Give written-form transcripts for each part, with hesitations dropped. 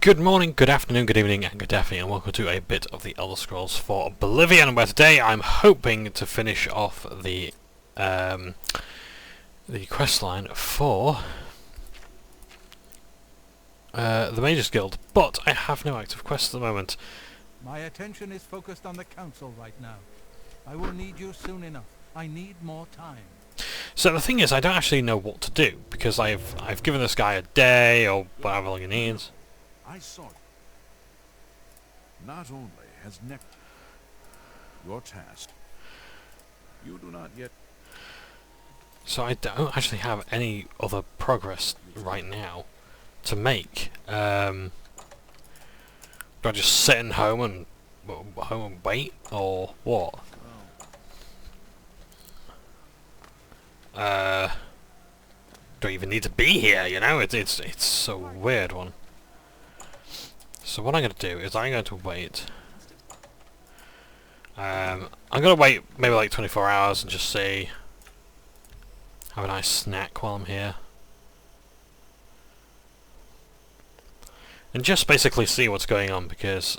Good morning, good afternoon, good evening, and good afternoon, and welcome to a bit of the Elder Scrolls for Oblivion, where today I'm hoping to finish off the quest line for the Mages Guild, but I have no active quests at the moment. My attention is focused on the council right now. I will need you soon enough. I need more time. So the thing is, I don't actually know what to do, because I've given this guy a day, or whatever long he needs. I saw it. Not only has your task, you do not yet. So I don't actually have any other progress right now to make. Do I just sit in home and wait, or what? Do I even need to be here? You know, it's a weird one. So what I'm going to do is I'm going to wait. I'm going to wait maybe like 24 hours and just see. Have a nice snack while I'm here. And just basically see what's going on, because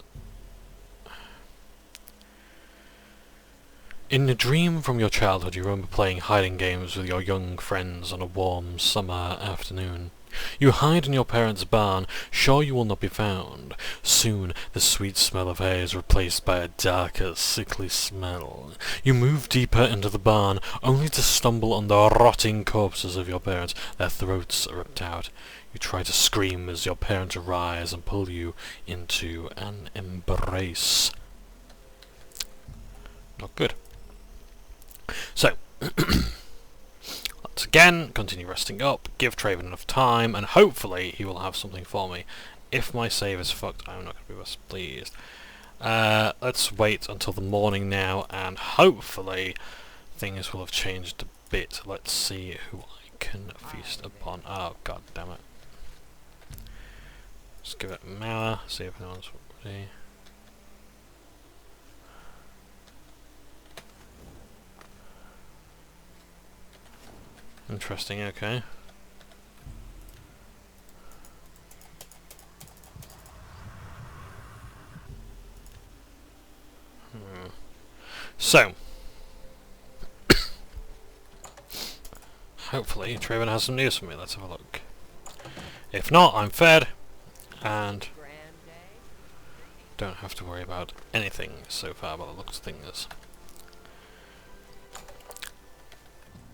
in a dream from your childhood you remember playing hiding games with your young friends on a warm summer afternoon. You hide in your parents' barn, sure you will not be found. Soon the sweet smell of hay is replaced by a darker, sickly smell. You move deeper into the barn, only to stumble on the rotting corpses of your parents, their throats ripped out. You try to scream as your parents rise and pull you into an embrace. Not good. So, let's again continue resting up, give Traven enough time, and hopefully he will have something for me. If my save is fucked, I'm not going to be less pleased. Let's wait until the morning now, and hopefully things will have changed a bit. Let's see who I can feast upon. Oh, god damn it. Let's give it an hour, see if anyone's ready. Interesting, okay. So, hopefully Traven has some news for me. Let's have a look. If not, I'm fed, and don't have to worry about anything so far by the looks of things.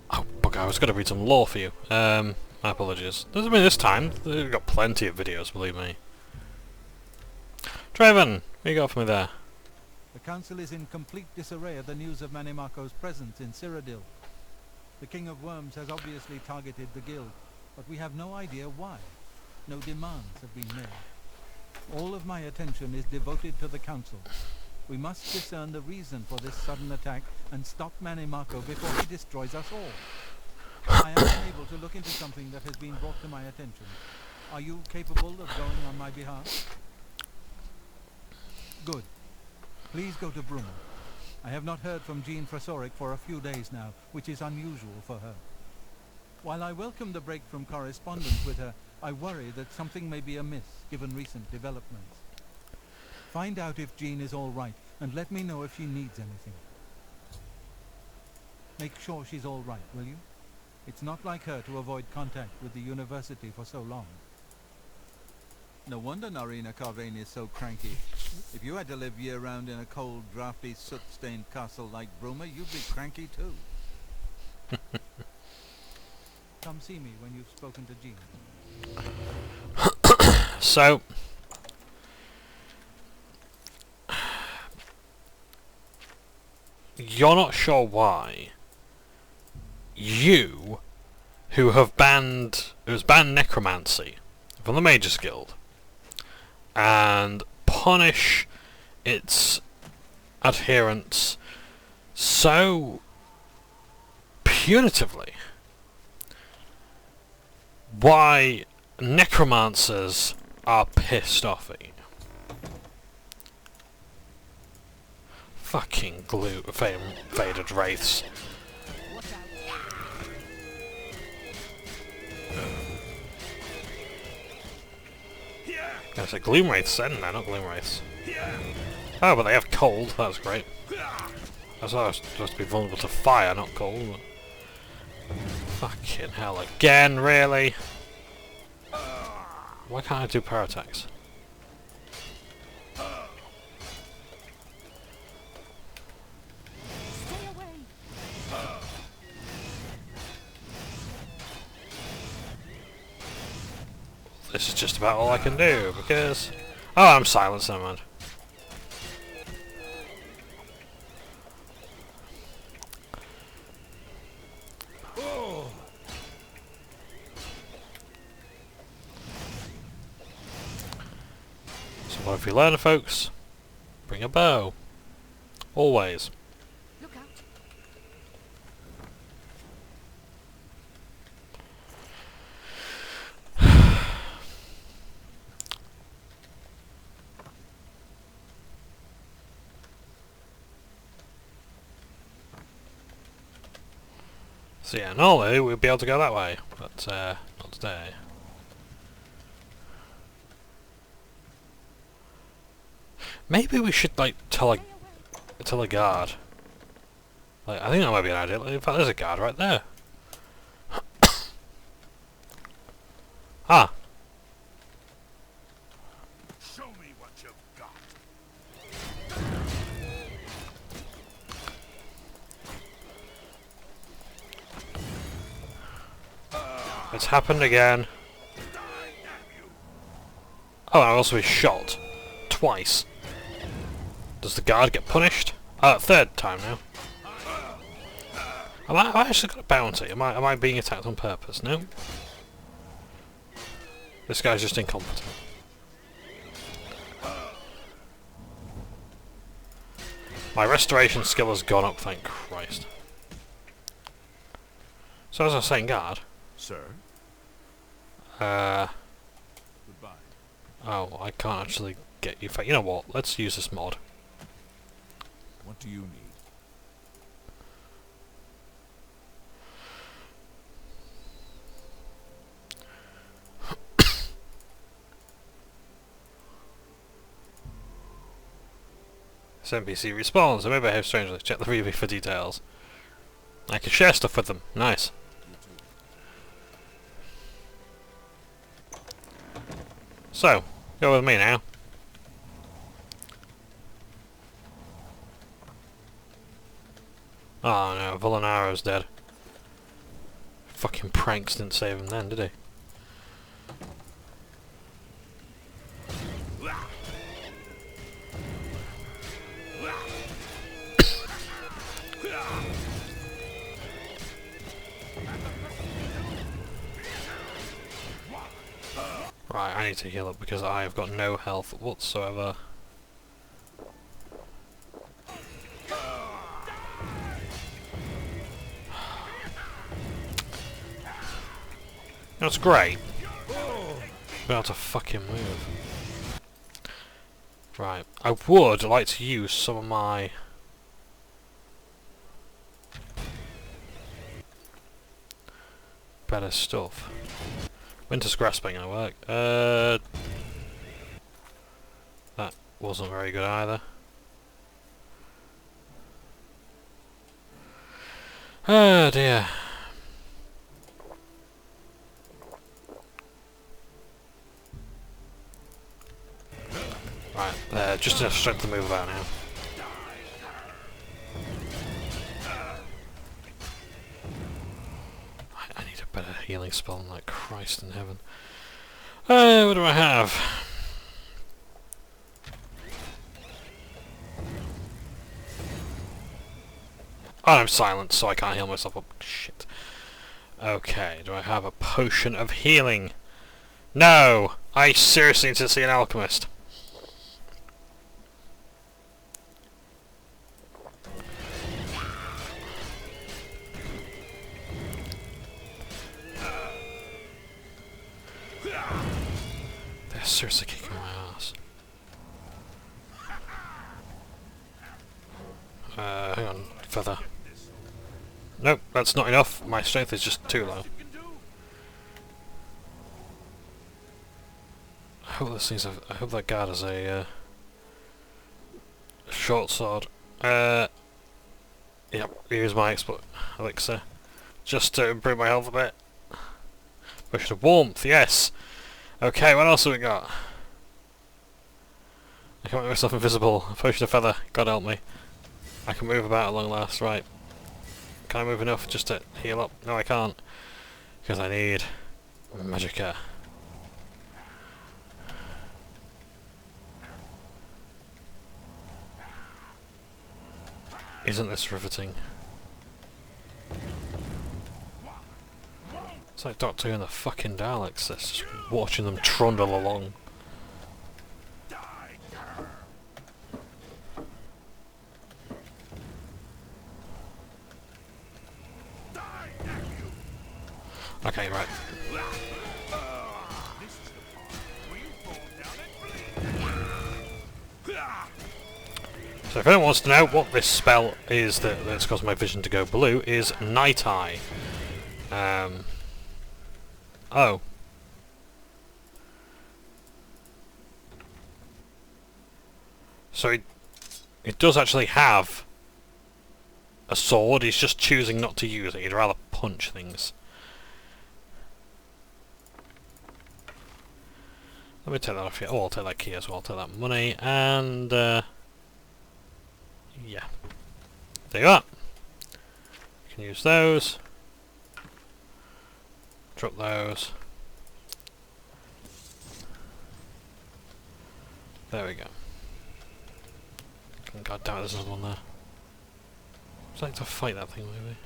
Oh, bugger, I was going to read some lore for you. My apologies. I mean, this time, they've got plenty of videos, believe me. Traven, what you got for me there? The council is in complete disarray at the news of Manimaco's presence in Cyrodiil. The King of Worms has obviously targeted the guild, but we have no idea why. No demands have been made. All of my attention is devoted to the council. We must discern the reason for this sudden attack and stop Manimaco before he destroys us all. I am unable to look into something that has been brought to my attention. Are you capable of going on my behalf? Good. Please go to Bruma. I have not heard from Jean Frasoric for a few days now, which is unusual for her. While I welcome the break from correspondence with her, I worry that something may be amiss given recent developments. Find out if Jean is all right, and let me know if she needs anything. Make sure she's all right, will you? It's not like her to avoid contact with the university for so long. No wonder Narina Carvane is so cranky. If you had to live year-round in a cold, drafty, soot-stained castle like Bruma, you'd be cranky too. Come see me when you've spoken to Jean. So, you're not sure why you, who have banned necromancy from the Mages Guild and punish its adherents so punitively, why necromancers are pissed off at you. Fucking faded wraiths. There's a gloom wraiths then, no, not gloom wraiths. Oh, but they have cold, that's great. I thought I was supposed to be vulnerable to fire, not cold. But... fucking hell again, really? Why can't I do power attacks? This is just about all I can do, because... oh, I'm silenced, never mind. So what if we learn, folks? Bring a bow. Always. Look out. So yeah, normally we'd be able to go that way, but not today. Maybe we should like tell a guard. Like, I think that might be an idea. In fact, there's a guard right there. Ah. Show me what you've got. It's happened again. Oh, and I also be shot. Twice. Does the guard get punished? Third time now. Have I actually got a bounty? Am I being attacked on purpose? No? This guy's just incompetent. My restoration skill has gone up, thank Christ. So as I was saying, guard. Sir? Uh... Goodbye. oh, I can't actually get you... you know what? Let's use this mod. What do you need? This NPC respawns, I may behave strangely. Check the review for details. I can share stuff with them. Nice. So, go with me now. Oh no, Volanaro's dead. Fucking pranks didn't save him then, did he? Right, I need to heal up because I have got no health whatsoever. That's great. Be able to fucking move. Right, I would like to use some of my... better stuff. Winter's grasping gonna work. That wasn't very good either. Oh dear. Right, just enough strength to move about now. I need a better healing spell than that, Christ in heaven. What do I have? Oh, I'm silent, so I can't heal myself up. Shit. Okay, do I have a potion of healing? No! I seriously need to see an alchemist. They're seriously kicking my ass. Hang on, feather. Nope, that's not enough. My strength is just too low. hope this thing's I hope that guard has a short sword. Yep, here's my expert elixir. Just to improve my health a bit. Potion of warmth, yes! Okay, what else have we got? I can make myself invisible. Potion of feather, God help me. I can move about at long last, right. Can I move enough just to heal up? No, I can't. Because I need magicka. Isn't this riveting? It's like Doctor Who and the fucking Daleks, just watching them trundle along. Okay, right. So if anyone wants to know what this spell is that's caused my vision to go blue, is Night Eye. Oh. So it does actually have a sword, he's just choosing not to use it, he'd rather punch things. Let me take that off here. Oh, I'll take that key as well, I'll take that money, and yeah. There you are. You can use those. Drop those. There we go. God damn it, there's another one there. I'd like to fight that thing, maybe.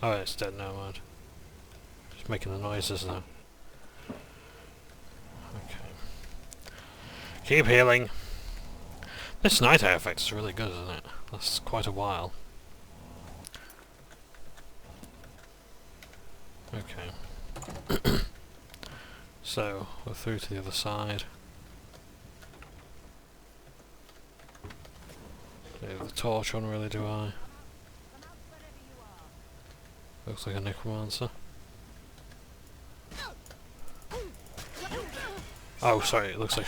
Oh, it's dead now, man. Just making the noises now. Okay. Keep healing. This night eye effect is really good, isn't it? That's quite a while. Okay. So, we're through to the other side. Don't have the torch on, really, do I? Looks like a necromancer. Oh, sorry, it looks like...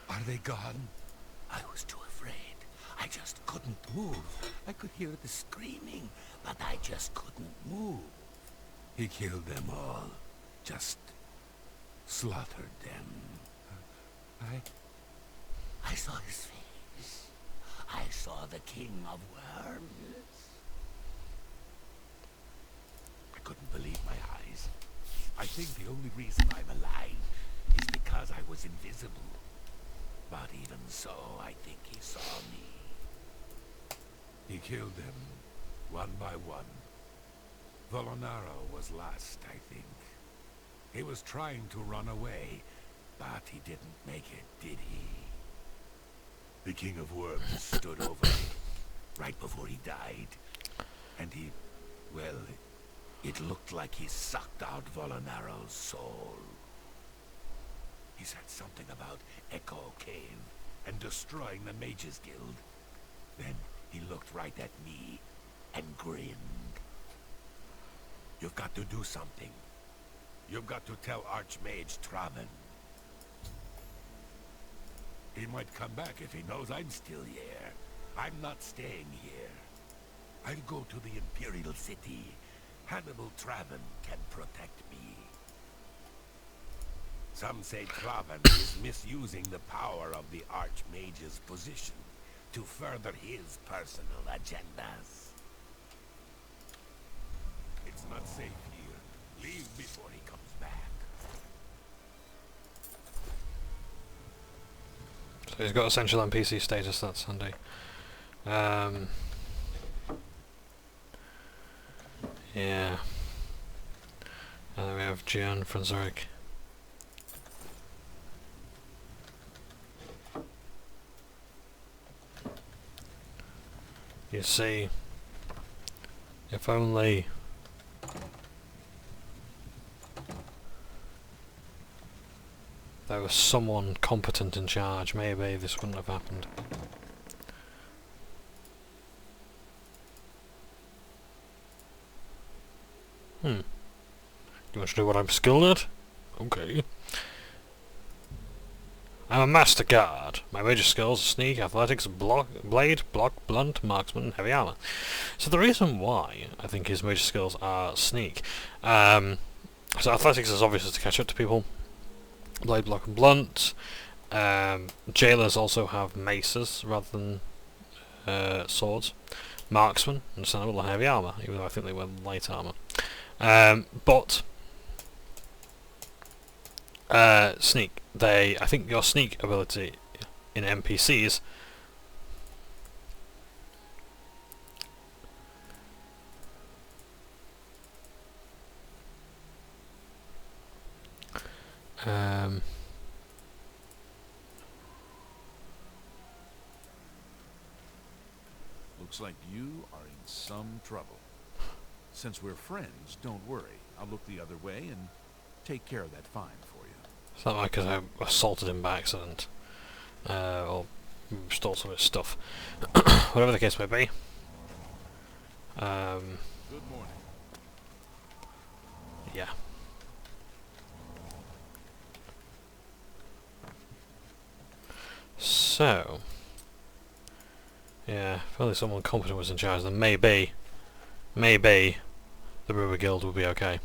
Are they gone? I was too afraid. I just couldn't move. I could hear the screaming, but I just couldn't move. He killed them all. Just slaughtered them. I saw his face. I saw the king of worms. I couldn't believe my eyes. I think the only reason I'm alive is because I was invisible. But even so, I think he saw me. He killed them, one by one. Volonaro was last, I think. He was trying to run away, but he didn't make it, did he? The King of Worms stood over me, right before he died. And he, well, it looked like he sucked out Volonaro's soul. He said something about Echo Cave and destroying the Mages Guild. Then he looked right at me and grinned. You've got to do something. You've got to tell Archmage Traven. He might come back if he knows I'm still here. I'm not staying here. I'll go to the Imperial City. Hannibal Traven can protect me. Some say Traven is misusing the power of the Archmage's position to further his personal agendas. It's not safe here. Leave before he comes back. So he's got essential NPC status, that's handy. Yeah. And then we have Gian from Zurich. You see, if only there was someone competent in charge, maybe this wouldn't have happened. You want to know what I'm skilled at? Okay. I'm a master guard. My major skills are sneak, athletics, blade, block, blunt, marksman, and heavy armor. So the reason why I think his major skills are sneak, so athletics is obviously to catch up to people. Blade, block, and blunt. Jailers also have maces rather than swords. Marksman, understandable, and heavy armor, even though I think they wear light armor. But sneak. I think your sneak ability in NPCs Looks like you are in some trouble. Since we're friends, don't worry. I'll look the other way and take care of that fine for you. it's not like I assaulted him by accident, or stole some of his stuff. Whatever the case may be. Good morning. Yeah. So, yeah, if only someone competent was in charge, then maybe the Brewer Guild will be okay.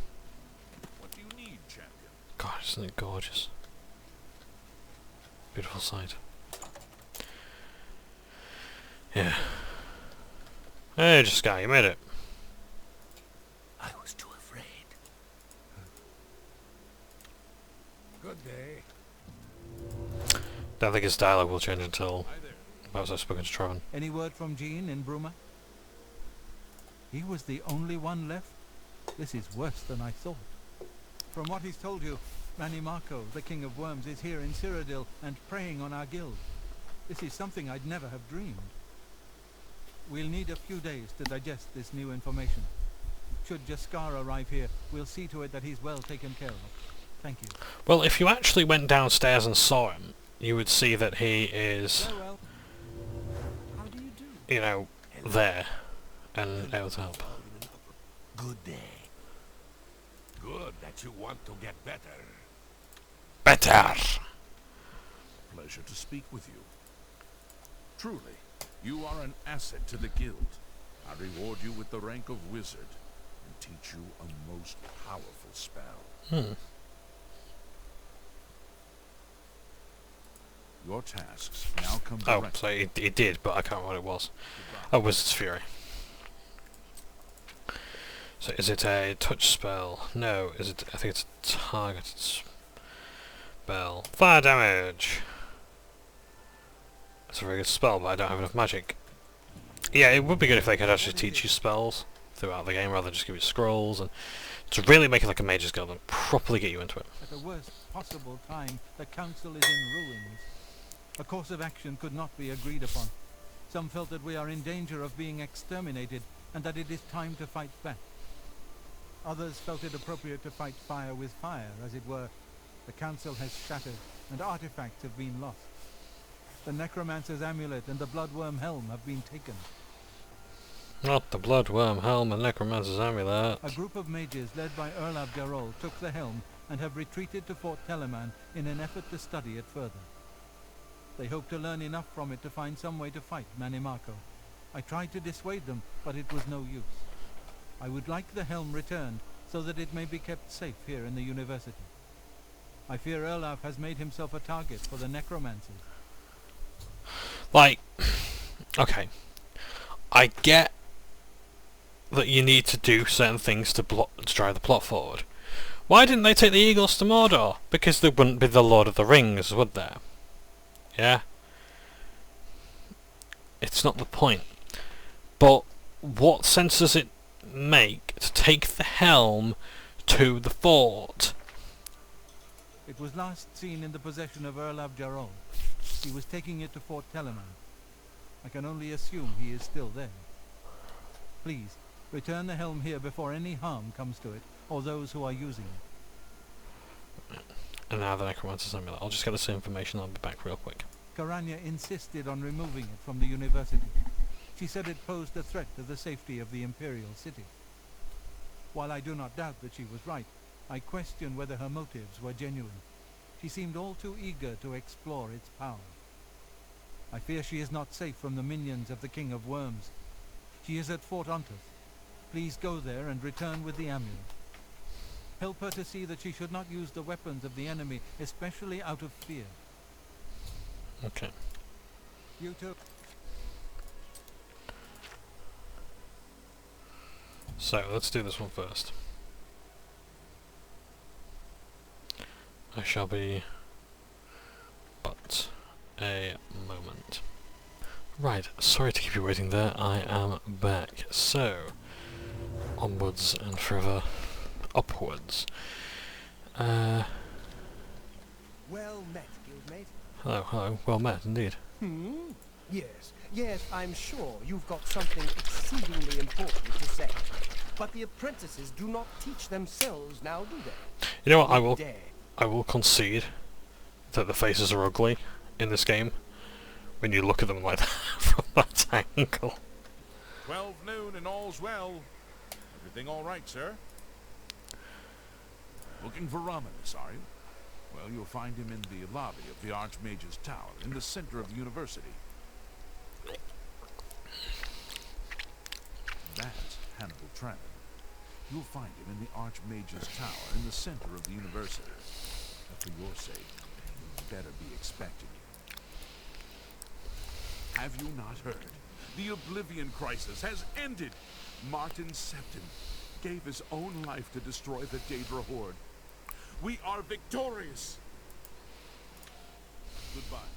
What do you need, champion? God, isn't it gorgeous? Beautiful sight. Yeah. Hey, just guy, you made it. I was too afraid. Good day. Don't think his dialogue will change until Hi there. perhaps I've spoken to Trevor. Any word from Jean in Bruma? He was the only one left? This is worse than I thought. From what he's told you, Manimarco, the King of Worms, is here in Cyrodiil and preying on our guild. This is something I'd never have dreamed. We'll need a few days to digest this new information. Should Jaskar arrive here, we'll see to it that he's well taken care of. Thank you. Well, if you actually went downstairs and saw him, you would see that he is, Well. How do you do? you know, there and able to help. Good day. Good that you want to get better. Better! Pleasure to speak with you. Truly, you are an asset to the guild. I reward you with the rank of wizard and teach you a most powerful spell. Your tasks now come Oh, directly. so he did, but I can't remember what it was. Oh, Wizard's Fury. So is it a touch spell? No, is it? I think it's a targeted spell. Fire damage! That's a very good spell, but I don't have enough magic. Yeah, it would be good if they could actually teach you spells throughout the game rather than just give you scrolls, and to really make it like a mage's guild and properly get you into it. At the worst possible time, the council is in ruins. A course of action could not be agreed upon. Some felt that we are in danger of being exterminated and that it is time to fight back. Others felt it appropriate to fight fire with fire, as it were. The council has shattered, and artifacts have been lost. The necromancer's amulet and the bloodworm helm have been taken. Not the bloodworm helm and necromancer's amulet. A group of mages led by Erlab Jarol took the helm and have retreated to Fort Telemann in an effort to study it further. They hope to learn enough from it to find some way to fight Manimarco. I tried to dissuade them, but it was no use. I would like the helm returned so that it may be kept safe here in the university. I fear Erlaf has made himself a target for the necromancers. Like, okay, I get that you need to do certain things to drive the plot forward. Why didn't they take the eagles to Mordor? Because there wouldn't be the Lord of the Rings, would there? Yeah? It's not the point. But what sense does it make to take the helm to the fort? It was last seen in the possession of Erlab Jarol. He was taking it to Fort Telemann. I can only assume he is still there. Please, return the helm here before any harm comes to it, or those who are using it. And now the necromancer's amulet. I'll just get this information, I'll be back real quick. Karanya insisted on removing it from the university. She said it posed a threat to the safety of the Imperial City. While I do not doubt that she was right, I question whether her motives were genuine. She seemed all too eager to explore its power. I fear she is not safe from the minions of the King of Worms. She is at Fort Ontus. Please go there and return with the amulet. Help her to see that she should not use the weapons of the enemy, especially out of fear. Okay. You too. So, let's do this one first. I shall be but a moment. Right, sorry to keep you waiting there, I am back. So, onwards and forever upwards. Well met, guildmate. Hello, well met indeed. Yes, I'm sure you've got something exceedingly important to say. But the apprentices do not teach themselves now, do they? You know what, They dare. I will concede that the faces are ugly in this game when you look at them like that from that angle. 12 noon and all's well. Everything all right, sir? Looking for Romulus, are you? Well, you'll find him in the lobby of the Archmage's Tower, in the center of the university. That's Hannibal Trannon. You'll find him in the Archmage's Tower, in the center of the university. And for your sake, you'd better be expecting him. Have you not heard? The Oblivion crisis has ended! Martin Septon gave his own life to destroy the Daedra Horde. We are victorious! Goodbye.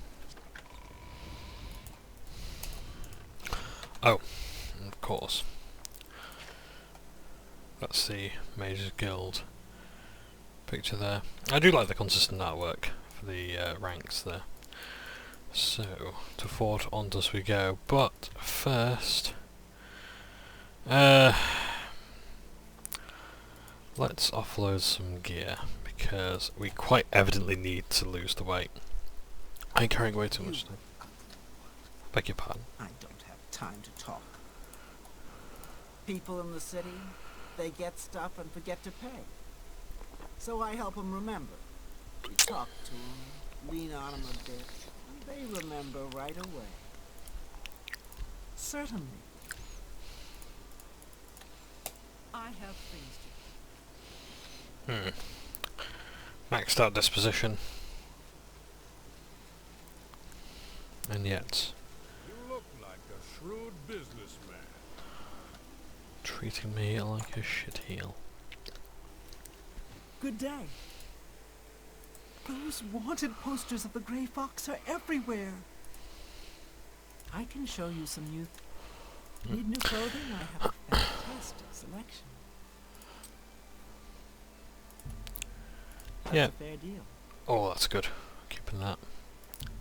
Oh, of course. That's the Mages Guild picture there. I do like the consistent artwork for the ranks there. So, to Fort Ontus we go, but first... let's offload some gear, because we quite evidently need to lose the weight. I'm carrying way too much stuff. Beg your pardon. I don't have time to talk. People in the city, they get stuff and forget to pay. So I help them remember. We talk to them, lean on them a bit, and they remember right away. Certainly. I have things to do. Maxed out disposition. And yet... You look like a shrewd businessman. treating me like a shitheel. Good day. Those wanted posters of the Grey Fox are everywhere. I can show you some new... Need new clothing? I have a fantastic selection. That's Yeah. a fair deal. Oh, that's good. Keeping that.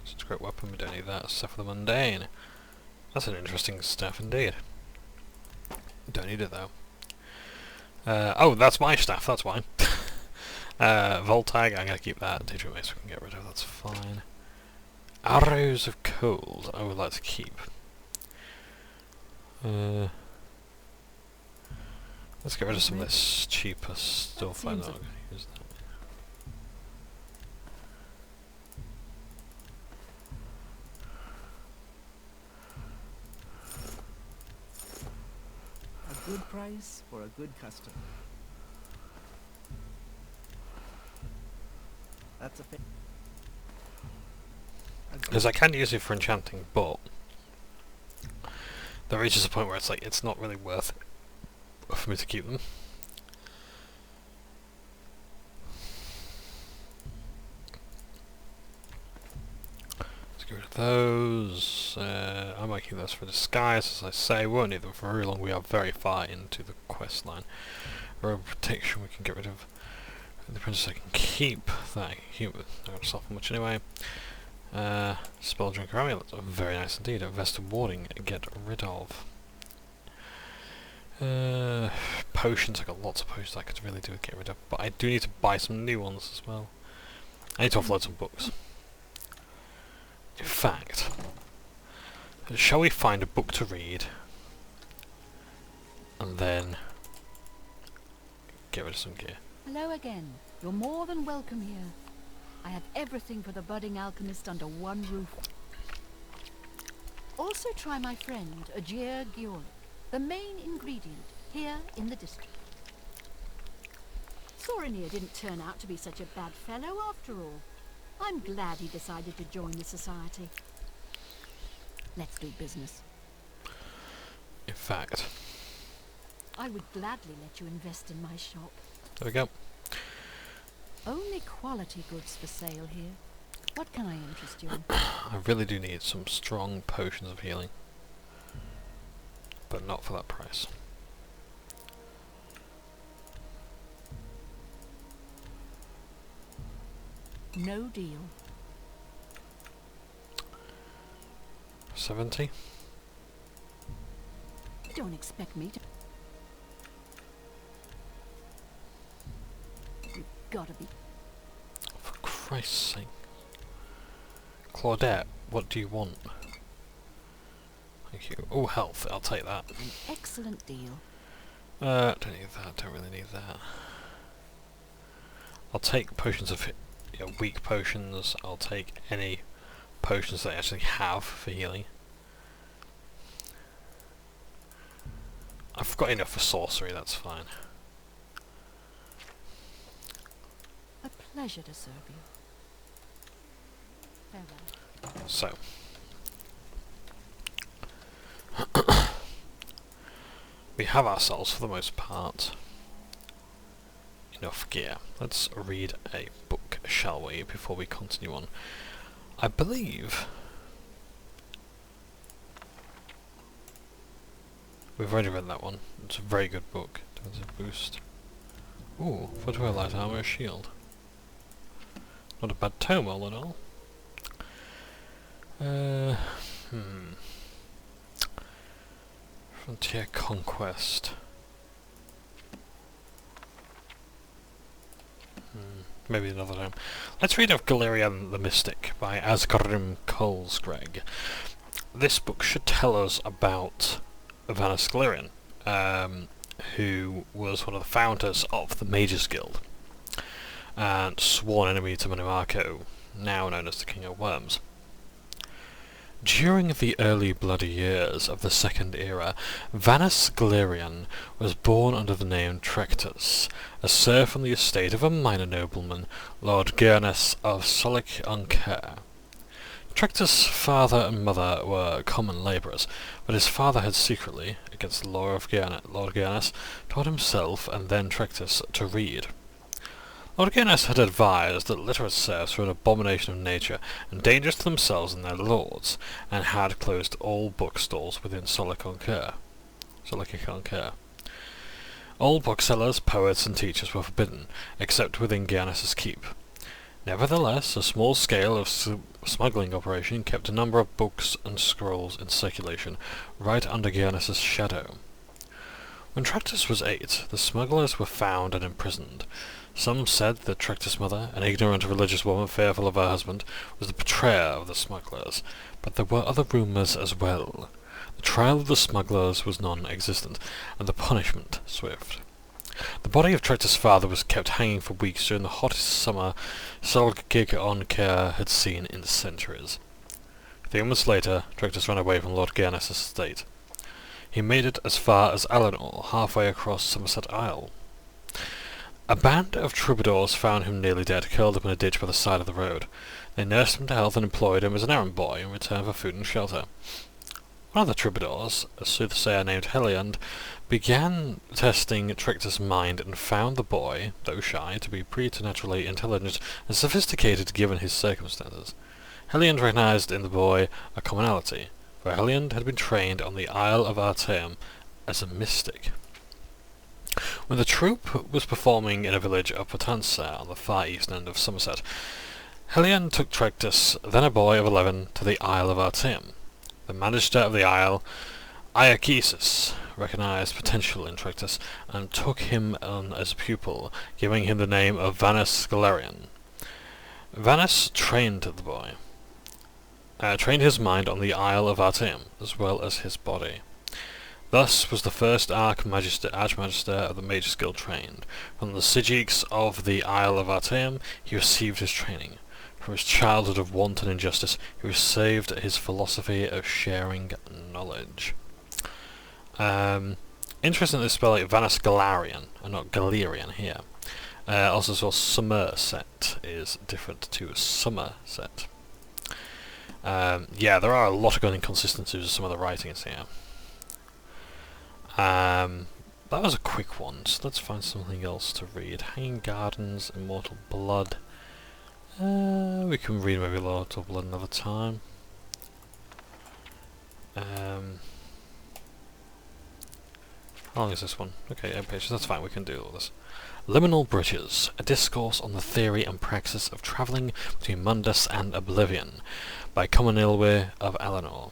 It's a great weapon, we don't need that. Stuff for the mundane. That's an interesting stuff indeed. Don't need it though. Oh, that's my staff, that's why. Voltag, I'm gonna keep that. Digital mace we can get rid of, that's fine. Arrows of cold, I would like to keep. Let's get rid of some of this cheaper stuff. I'm not gonna use that. A good price for a good customer. That's a fair... Because I can use it for enchanting, but there reaches a point where it's like, it's not really worth it for me to keep them. Let's get rid of those. I might keep those for disguise, as I say. We won't need them for very long. We are very far into the quest line. Robe protection we can get rid of. The princess I can keep. That I can keep. I don't suffer much anyway. Spell drinker amulet, very nice indeed. A vest of warding, get rid of. Potions, I got lots of potions I could really do with get rid of, but I do need to buy some new ones as well. I need to offload some books. In fact, shall we find a book to read and then get rid of some gear? Hello again. You're more than welcome here. I have everything for the budding alchemist under one roof. Also try my friend, Ajir Gyorlik, the main ingredient here in the district. Sorinir didn't turn out to be such a bad fellow after all. I'm glad he decided to join the society. Let's do business. In fact, I would gladly let you invest in my shop. there we go. Only quality goods for sale here. What can I interest you in? I really do need some strong potions of healing. But not for that price. No deal. 70? Don't expect me to... You've gotta be... For Christ's sake. Claudette, what do you want? Thank you. Oh, health, I'll take that. An excellent deal. Don't need that, don't really need that. I'll take potions of weak potions. I'll take any potions that I actually have for healing. I've got enough for sorcery, that's fine. A pleasure to serve you. Farewell. So. We have ourselves, for the most part, enough gear. Let's read a book, shall we, before we continue on. I believe we've already read that one. It's a very good book. Defensive boost. Ooh, for light armor, shield. Not a bad tome all in all. Frontier Conquest. Maybe another time. Let's read of Galerian the Mystic by Asgrim Kolsgreg. This book should tell us about Vanus Galerian, who was one of the founders of the Mages Guild, and sworn enemy to Manimarco, now known as the King of Worms. During the early bloody years of the Second Era, Vanus Galerian was born under the name Trectus, a serf on the estate of a minor nobleman, Lord Gernus of Solic-on-Care. Trectus' father and mother were common labourers, but his father had secretly, against the law of Lord Gernus, taught himself and then Trectus to read. Lord Gernus had advised that literate serfs were an abomination of nature and dangerous to themselves and their lords, and had closed all bookstalls within Solic-on-Care. All booksellers, poets, and teachers were forbidden, except within Gernus's keep. Nevertheless, a small scale of smuggling operation kept a number of books and scrolls in circulation, right under Gernus's shadow. When Trectus was 8, the smugglers were found and imprisoned. Some said that Trectus' mother, an ignorant religious woman fearful of her husband, was the betrayer of the smugglers, but there were other rumours as well. The trial of the smugglers was non-existent, and the punishment swift. The body of Trectus' father was kept hanging for weeks during the hottest summer Solic-on-Care had seen in centuries. 3 months later, Trectus ran away from Lord Gernus' estate. He made it as far as Alinor, halfway across Somerset Isle. A band of troubadours found him nearly dead, curled up in a ditch by the side of the road. They nursed him to health and employed him as an errand boy in return for food and shelter. One of the troubadours, a soothsayer named Heliand, began testing Trectus' mind and found the boy, though shy, to be preternaturally intelligent and sophisticated given his circumstances. Heliand recognized in the boy a commonality, for Heliand had been trained on the Isle of Artaeum as a mystic. When the troupe was performing in a village of Potenza on the far east end of Somerset, Heliand took Trectus, then a boy of 11, to the Isle of Artaeum. The magister of the isle, Iachesis, recognized potential in Trectus and took him on as a pupil, giving him the name of Vanus Galerian. Vanus trained the boy, trained his mind on the Isle of Artaeum, as well as his body. Thus was the first Archmagister of the Mages Guild trained. From the Sigiks of the Isle of Artaeum he received his training. From his childhood of want and injustice, he received his philosophy of sharing knowledge. Interesting they spell it Vanus Galarian, and not Galerian here. Also as well, Somerset is different to Somerset. Yeah, there are a lot of good inconsistencies with some of the writings here. That was a quick one, so let's find something else to read. Hanging Gardens, Immortal Blood. We can read maybe Immortal Blood another time. How long is this one? Okay, 8 pages, that's fine, we can do all this. Liminal Bridges, a discourse on the theory and praxis of travelling between Mundus and Oblivion, by Commonilwe of Eleanor.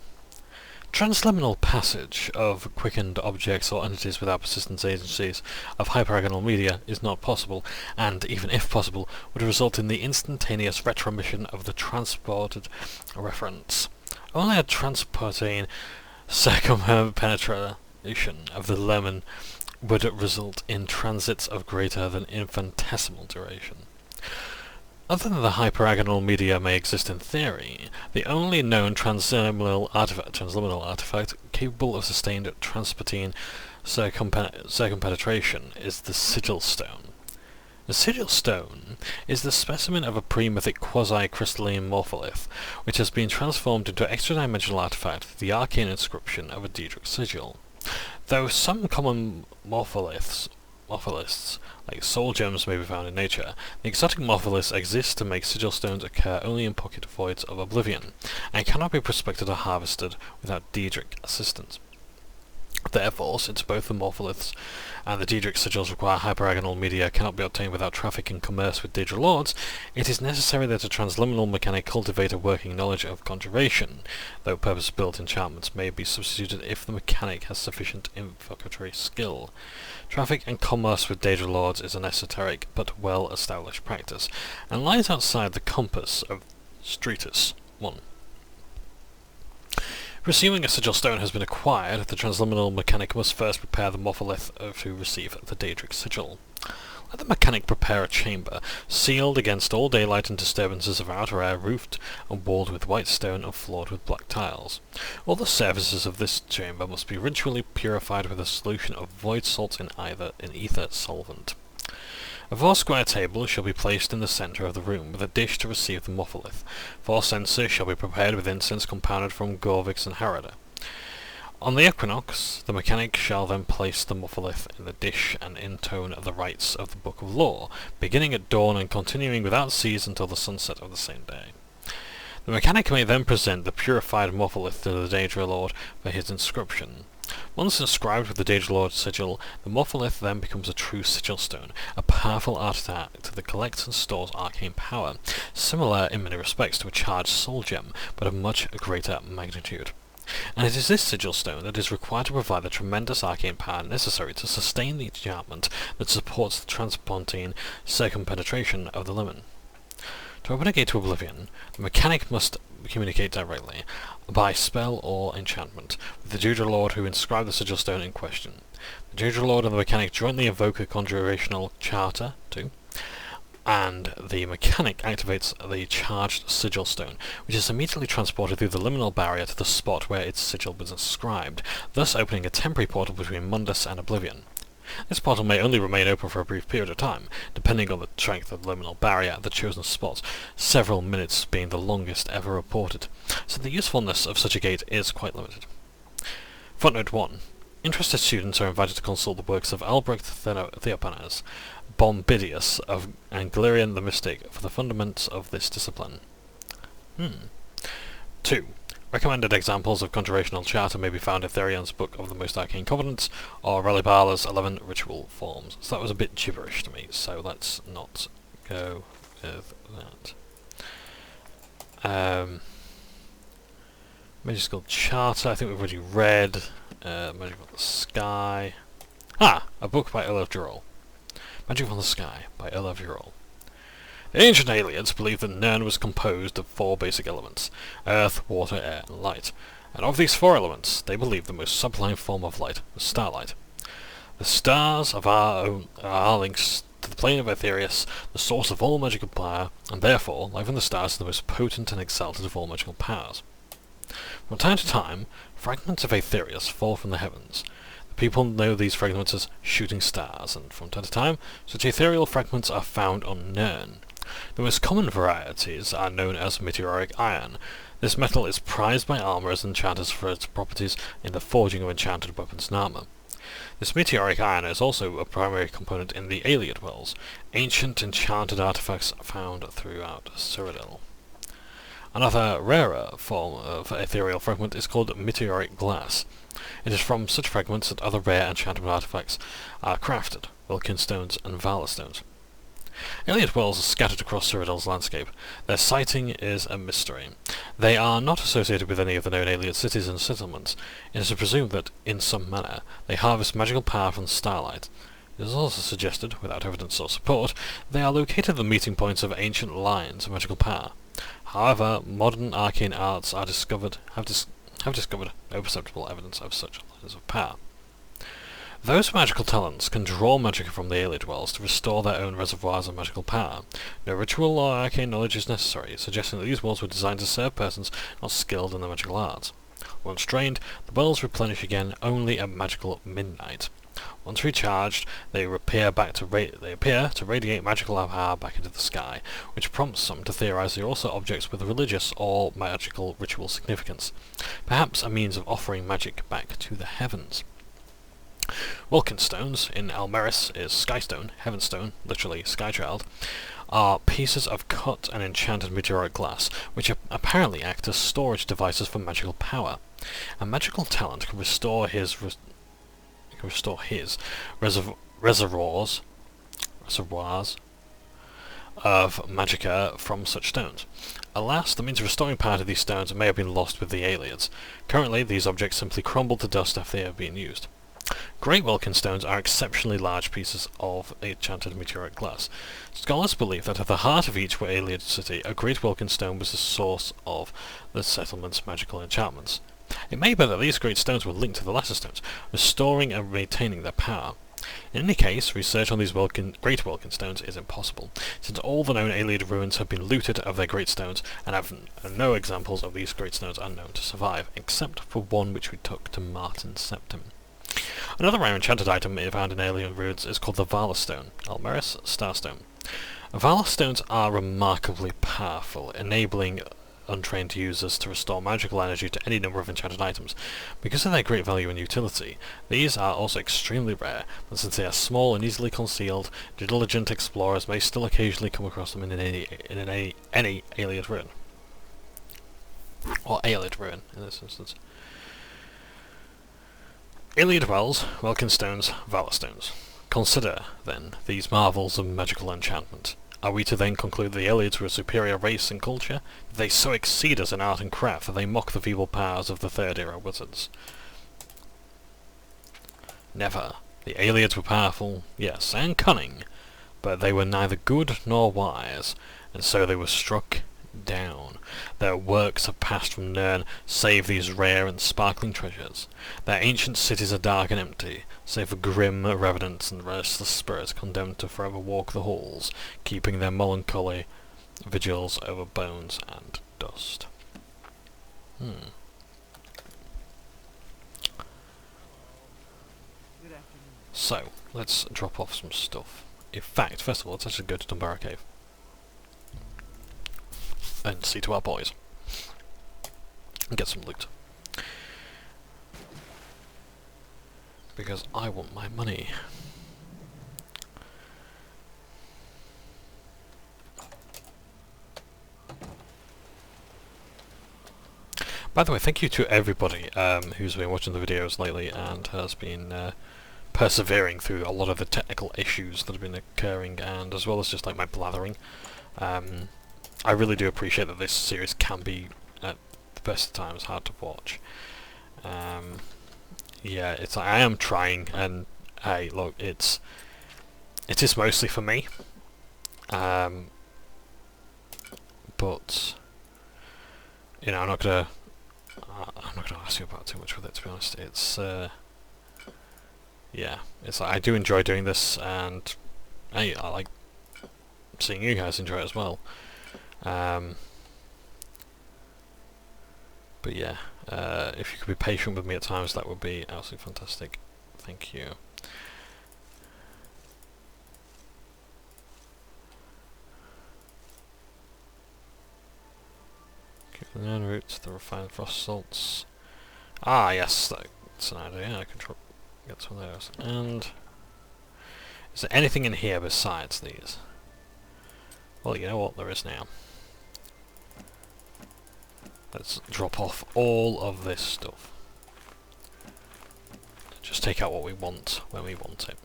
Transliminal passage of quickened objects or entities without persistent agencies of hyperagonal media is not possible, and, even if possible, would result in the instantaneous retromission of the transported reference. Only a transporting circumpenetration of the lemon would result in transits of greater than infinitesimal duration. Other than the hyperagonal media may exist in theory, the only known transliminal artifact capable of sustained transporting circumpenetration is the Sigil Stone. The Sigil Stone is the specimen of a pre-mythic quasi-crystalline morpholith, which has been transformed into an extra-dimensional artifact, the arcane inscription of a Daedric sigil. Though some common morpholiths, like soul gems, may be found in nature, the exotic morpholiths exist to make sigil stones occur only in pocket voids of Oblivion, and cannot be prospected or harvested without Daedric assistance. Therefore, since both the morpholiths and the Daedric sigils require hyperagonal media cannot be obtained without traffic and commerce with Daedra lords, it is necessary that a transliminal mechanic cultivate a working knowledge of conjuration, though purpose-built enchantments may be substituted if the mechanic has sufficient invocatory skill. Traffic and commerce with Daedra lords is an esoteric but well-established practice, and lies outside the compass of Streetus 1. Assuming a sigil stone has been acquired, the transliminal mechanic must first prepare the morpholith to receive the Daedric sigil. Let the mechanic prepare a chamber, sealed against all daylight and disturbances of outer air, roofed and walled with white stone and floored with black tiles. All the surfaces of this chamber must be ritually purified with a solution of void salt in ether solvent. A 4-square table shall be placed in the centre of the room, with a dish to receive the morpholith. 4 censers shall be prepared with incense compounded from Gorvix and Harada. On the equinox, the mechanic shall then place the morpholith in the dish and intone the rites of the Book of Lore, beginning at dawn and continuing without cease until the sunset of the same day. The mechanic may then present the purified morpholith to the Daedra Lord for his inscription. Once inscribed with the Daedra Lord's sigil, the morpholith then becomes a true sigil stone, a powerful artifact that collects and stores arcane power, similar in many respects to a charged soul gem, but of much greater magnitude. And it is this sigil stone that is required to provide the tremendous arcane power necessary to sustain the enchantment that supports the transpontine circumpenetration of the lemon. To open a gate to Oblivion, the mechanic must communicate directly, by spell or enchantment, with the Daedra Lord who inscribed the sigil stone in question. The Daedra Lord and the mechanic jointly invoke a conjurational charter, too, and the mechanic activates the charged sigil stone, which is immediately transported through the liminal barrier to the spot where its sigil was inscribed, thus opening a temporary portal between Mundus and Oblivion. This portal may only remain open for a brief period of time, depending on the strength of the liminal barrier at the chosen spots, several minutes being the longest ever reported, so the usefulness of such a gate is quite limited. Footnote 1. Interested students are invited to consult the works of Albrecht Theophanes, Bombidius, and Galerian the Mystic for the fundaments of this discipline. 2. Recommended examples of conjurational charter may be found in Therion's Book of the Most Arcane Covenants, or Relibala's 11 Ritual Forms. So that was a bit gibberish to me, so let's not go with that. Magical Charter, I think we've already read. Magic on the Sky. A book by Olaf Jurol. Magic on the Sky by Olaf Jurol. The ancient aliens believed that Nirn was composed of 4 basic elements: earth, water, air, and light. And of these 4 elements, they believed the most sublime form of light was starlight. The stars of our to the plane of Aetherius, the source of all magical power, and therefore, life in the stars is the most potent and exalted of all magical powers. From time to time, fragments of Aetherius fall from the heavens. The people know these fragments as shooting stars, and from time to time, such ethereal fragments are found on Nirn. The most common varieties are known as meteoric iron. This metal is prized by armourers and enchanters for its properties in the forging of enchanted weapons and armour. This meteoric iron is also a primary component in the Ayleid Wells, ancient enchanted artifacts found throughout Cyrodiil. Another rarer form of ethereal fragment is called meteoric glass. It is from such fragments that other rare enchantment artifacts are crafted, Wilkin stones and Valor stones. Ayleid Wells are scattered across Cyrodiil's landscape. Their siting is a mystery. They are not associated with any of the known Ayleid cities and settlements. It is presumed that, in some manner, they harvest magical power from starlight. It is also suggested, without evidence or support, they are located at the meeting points of ancient lines of magical power. However, modern arcane arts have discovered no perceptible evidence of such lines of power. Those with magical talents can draw magic from the Ayleid Wells to restore their own reservoirs of magical power. No ritual or arcane knowledge is necessary, suggesting that these wells were designed to serve persons not skilled in the magical arts. Once drained, the wells replenish again only at magical midnight. Once recharged, they appear to radiate magical power back into the sky, which prompts some to theorize they are also objects with religious or magical ritual significance, perhaps a means of offering magic back to the heavens. Wilkin stones in Almeris is Skystone, Heavenstone, literally Skychild, are pieces of cut and enchanted meteoric glass, which apparently act as storage devices for magical power. A magical talent can restore his reservoirs of magicka from such stones. Alas, the means of restoring power to these stones may have been lost with the Ayleids. Currently, these objects simply crumble to dust after they have been used. Great Wilkin stones are exceptionally large pieces of enchanted meteoric glass. Scholars believe that at the heart of each Ayleid city, a Great Wilkin stone was the source of the settlement's magical enchantments. It may be that these great stones were linked to the lesser stones, restoring and maintaining their power. In any case, research on these Great Wilkin stones is impossible, since all the known Ayleid ruins have been looted of their great stones, and no examples of these great stones are known to survive, except for one which we took to Martin's Septim. Another rare enchanted item found in Ayleid ruins is called the Valor Stone, Almeris Starstone. Valor stones are remarkably powerful, enabling untrained users to restore magical energy to any number of enchanted items. Because of their great value and utility, these are also extremely rare, but since they are small and easily concealed, diligent explorers may still occasionally come across them in any Ayleid ruin. Or Ayleid ruin, in this instance. Ayleid Wells, Wilkin stones, Valor stones. Consider, then, these marvels of magical enchantment. Are we to then conclude the Ayleids were a superior race and culture? Did they so exceed us in art and craft that they mock the feeble powers of the Third Era wizards? Never. The Ayleids were powerful, yes, and cunning, but they were neither good nor wise, and so they were struck down. Their works have passed from Nirn, save these rare and sparkling treasures. Their ancient cities are dark and empty, save for grim revenants and restless spirits condemned to forever walk the halls, keeping their melancholy vigils over bones and dust. So, let's drop off some stuff. In fact, first of all, let's actually go to Dunbarrow Cave and see to our boys and get some loot, because I want my money. By the way, thank you to everybody who's been watching the videos lately and has been persevering through a lot of the technical issues that have been occurring, and as well as just like my blathering. I really do appreciate that this series can be, at the best of times, hard to watch. Yeah, it's I am trying, and hey, look, it is mostly for me. But you know, I'm not gonna ask you about too much with it, to be honest. It's yeah, it's like I do enjoy doing this, and hey, I like seeing you guys enjoy it as well. But yeah, if you could be patient with me at times, that would be absolutely fantastic. Thank you. Keep the en route to the refined frost salts. Ah, yes, that's an idea. I can get some of those. And is there anything in here besides these? Well, you know what, there is now. Let's drop off all of this stuff. Just take out what we want when we want it.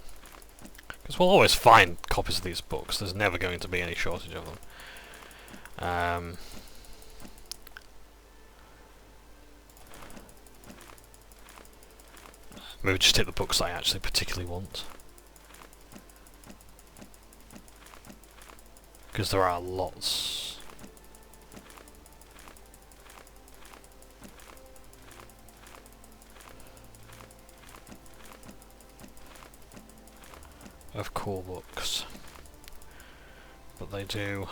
Because we'll always find copies of these books. There's never going to be any shortage of them. Maybe just take the books I actually particularly want. Because there are lots. Of cool books. But they do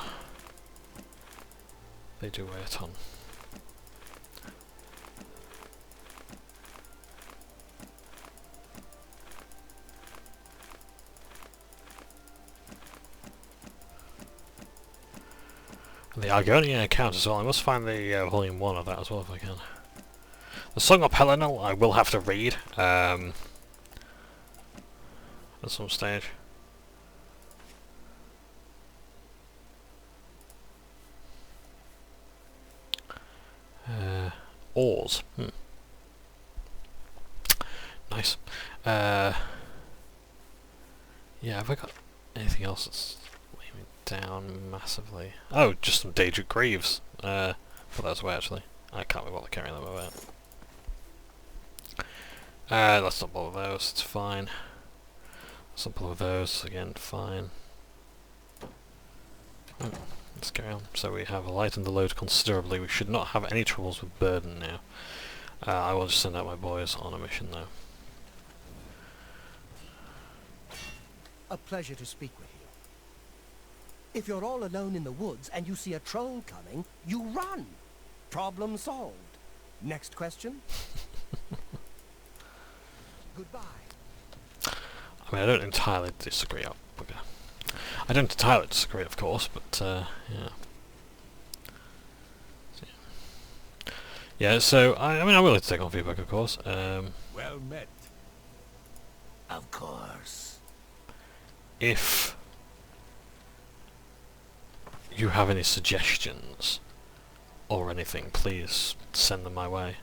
weigh a ton. And the Argonian account as well. I must find the volume 1 of that as well if I can. The Song of Helenel I will have to read at some stage. Oars. Nice. Yeah, have I got anything else that's weighing me down massively? Oh, just some Daedric Greaves. Put those away actually. I can't be bothered carrying them about. Let's not bother those, it's fine. Let's not bother with those, again, fine. Let's carry on. So we have lightened the load considerably. We should not have any troubles with burden now. I will just send out my boys on a mission now. A pleasure to speak with you. If you're all alone in the woods and you see a troll coming, you run. Problem solved. Next question? Goodbye. I mean, I don't entirely disagree. I don't entirely disagree, of course, but yeah. Yeah, so I mean, I'm willing to take on feedback, of course. Well met. Of course. If you have any suggestions or anything, please send them my way.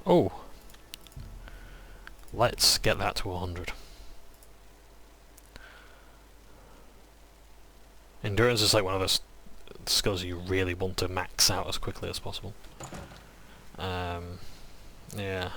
Oh, let's get that to 100. Endurance is like one of those skills you really want to max out as quickly as possible. Yeah.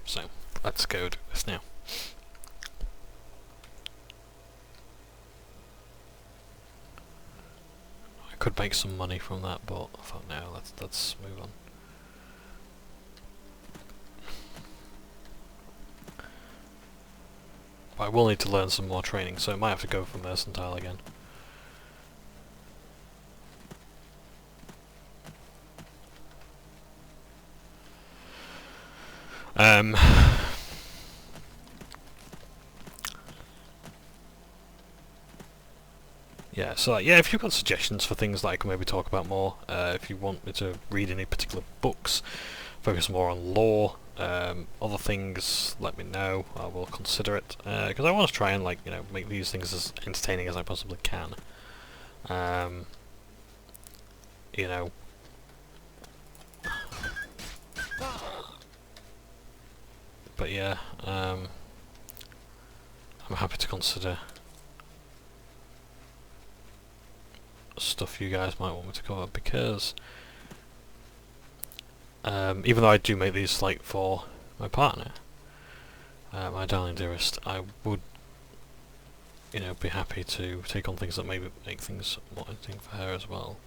So, let's go do this now. I could make some money from that, but I thought no, let's move on. But I will need to learn some more training, so I might have to go for mercantile again. Yeah, so yeah, if you've got suggestions for things that I can maybe talk about more, if you want me to read any particular books, focus more on lore, other things, let me know. I will consider it, because I want to try and, like, you know, make these things as entertaining as I possibly can. You know. But yeah, I'm happy to consider stuff you guys might want me to cover, because even though I do make these like for my partner, my darling dearest, I would, you know, be happy to take on things that maybe make things more interesting for her as well.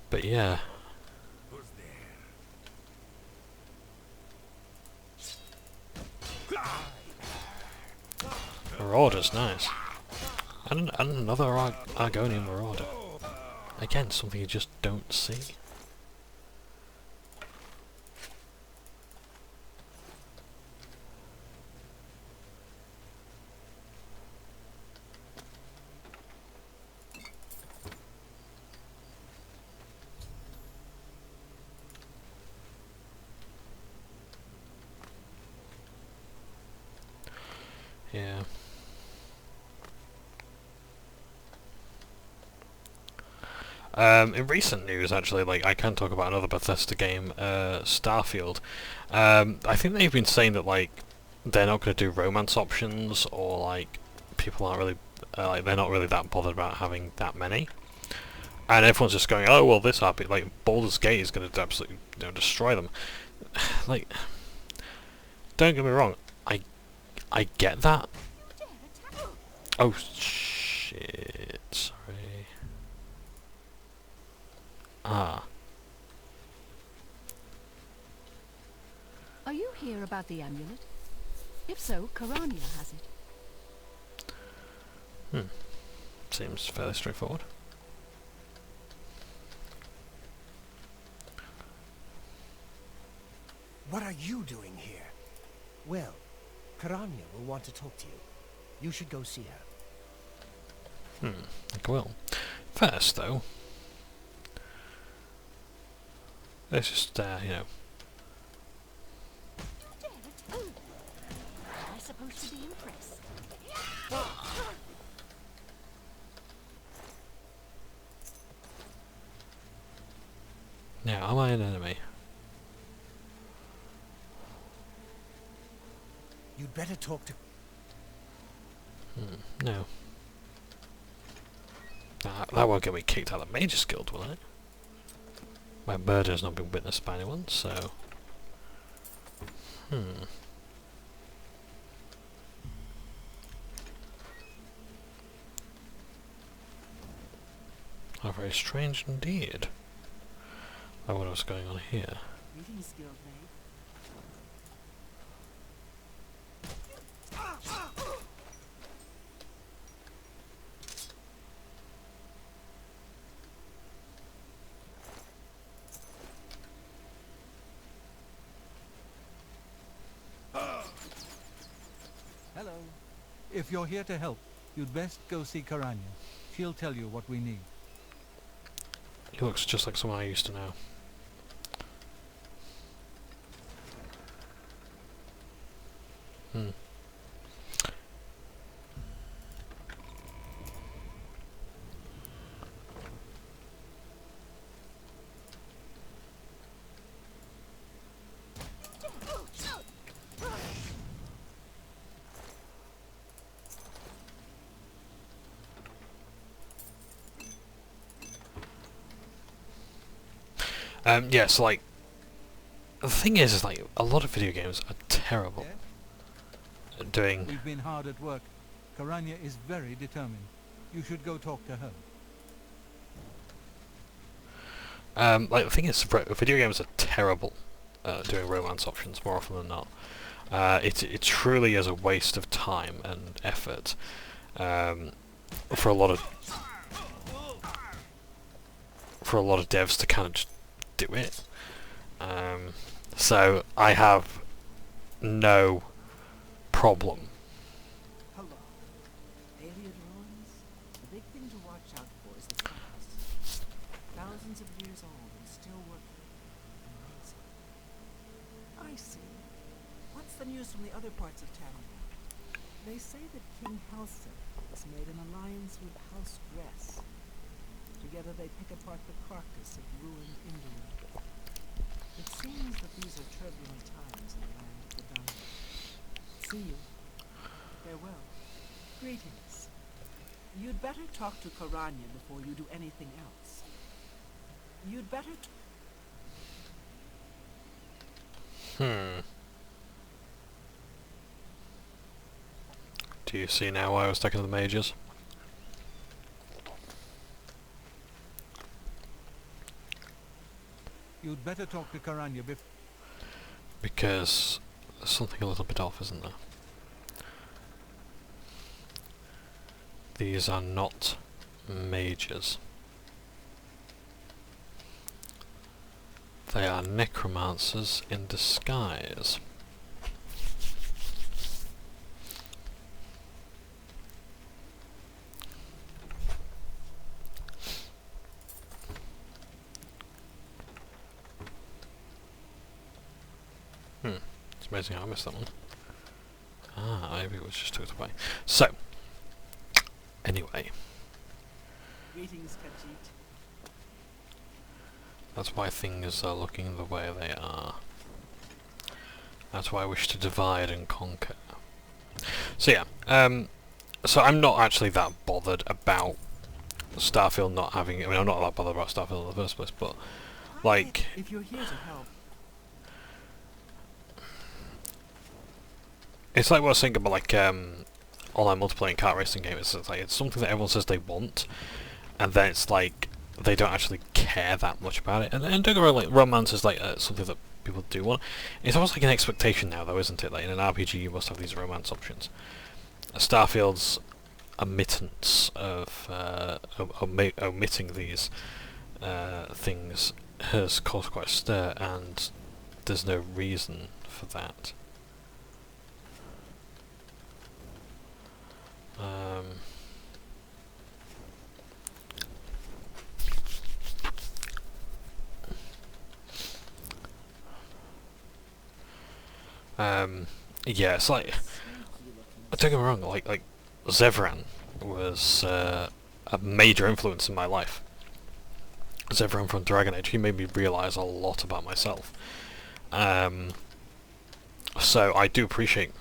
But yeah. Who's there? Marauder's nice. And another Argonian Marauder. Again, something you just don't see. Yeah. In recent news, actually, like I can talk about another Bethesda game, Starfield. I think they've been saying that like they're not going to do romance options, or like people aren't really like they're not really that bothered about having that many, and everyone's just going, oh well, this RP like Baldur's Gate is going to absolutely, you know, destroy them. Like, don't get me wrong, I get that. Oh shit! Sorry. Ah. Are you here about the amulet? If so, Karania has it. Seems fairly straightforward. What are you doing here? Well, Karania will want to talk to you. You should go see her. I will. First, though, let's just, you know. I'm supposed to be impressed. Now, am I an enemy? You'd better talk to... No. That won't get me kicked out of the Mage's Guild, will it? My murder has not been witnessed by anyone, so... How very strange indeed. I wonder what's going on here. Greetings, Guildmate. Hello. If you're here to help, you'd best go see Karania. She'll tell you what we need. He looks just like someone I used to know. Yes, like, the thing is like, a lot of video games are terrible at doing... We've been hard at work. Karania is very determined. You should go talk to her. Like, the thing is, video games are terrible at doing romance options more often than not. It truly is a waste of time and effort for a lot of devs to kind of just do it. So I have no problem. Hello. Alien ruins? The big thing to watch out for is the past. Thousands of years old and still working. Amazing. I see. What's the news from the other parts of town? They say that King Halsey has made an alliance with House Dress. Together they pick apart the carcass of ruined Inglewood. It seems that these are turbulent times in the land of the Dungeon. See you. Farewell. Greetings. You'd better talk to Karanya before you do anything else. You'd better Do you see now why I was taking the mages? You'd better talk to Karanya before... Because there's something a little bit off, isn't there? These are not mages. They are necromancers in disguise. It's amazing how I missed that one. Ah, maybe it was just tucked away. So, anyway. Greetings, Khajiit. That's why things are looking the way they are. That's why I wish to divide and conquer. So yeah, so I'm not actually that bothered about Starfield not having... I mean, I'm not that bothered about Starfield in the first place, but, like... If you're here to help. It's like what I was saying about, like, online multiplayer and kart racing games. It's like, it's something that everyone says they want, and then it's like, they don't actually care that much about it. And don't get me wrong, like, romance is like something that people do want. It's almost like an expectation now, though, isn't it? Like, in an RPG, you must have these romance options. Starfield's omittance of omitting these things has caused quite a stir, and there's no reason for that. Yeah, it's like, don't get me wrong, like Zevran was a major influence in my life. Zevran from Dragon Age, he made me realise a lot about myself. So I do appreciate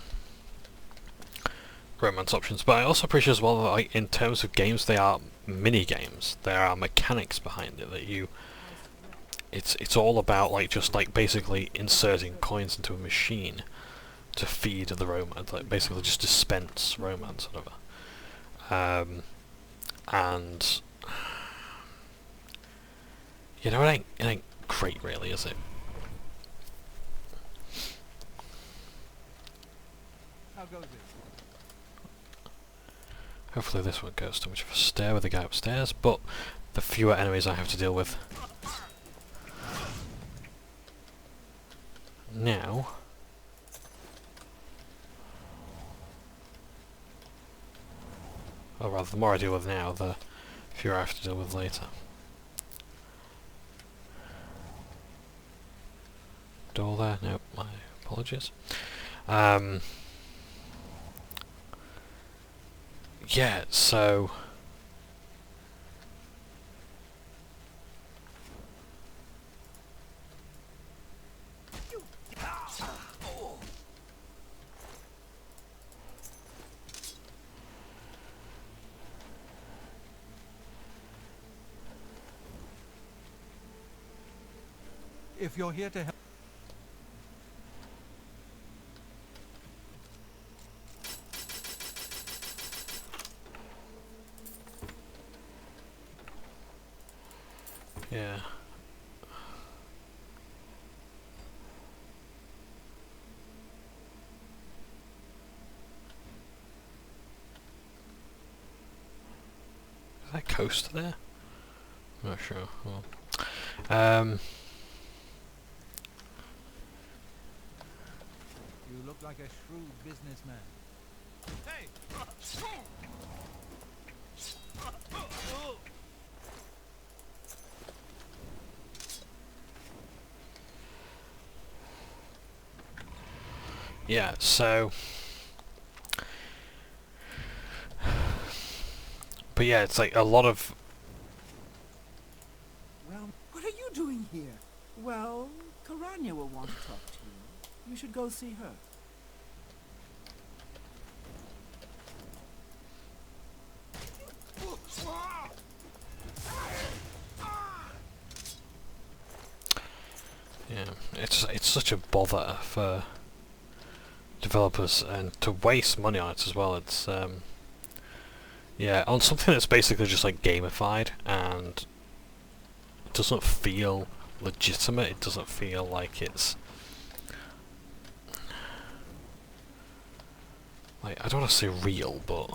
romance options, but I also appreciate as well that, like, in terms of games, they are mini games. There are mechanics behind it that you. It's all about, like, just like basically inserting coins into a machine to feed the romance, like basically just dispense romance, whatever. And you know, it ain't great, really, is it? How goes it? Hopefully this won't go too much of a stare with the guy upstairs, but the fewer enemies I have to deal with. Now... or rather, the more I deal with now, the fewer I have to deal with later. Door there? Nope, my apologies. Yeah, so... If you're here to help... yeah. Is that a coaster there? I'm not sure. Well, You look like a shrewd businessman. Hey! yeah, so... but yeah, it's like a lot of... Well, what are you doing here? Well, Karanya will want to talk to you. You should go see her. Yeah, it's such a bother for developers and to waste money on it as well. It's yeah, on something that's basically just like gamified and doesn't feel legitimate. It doesn't feel like it's like, I don't want to say real, but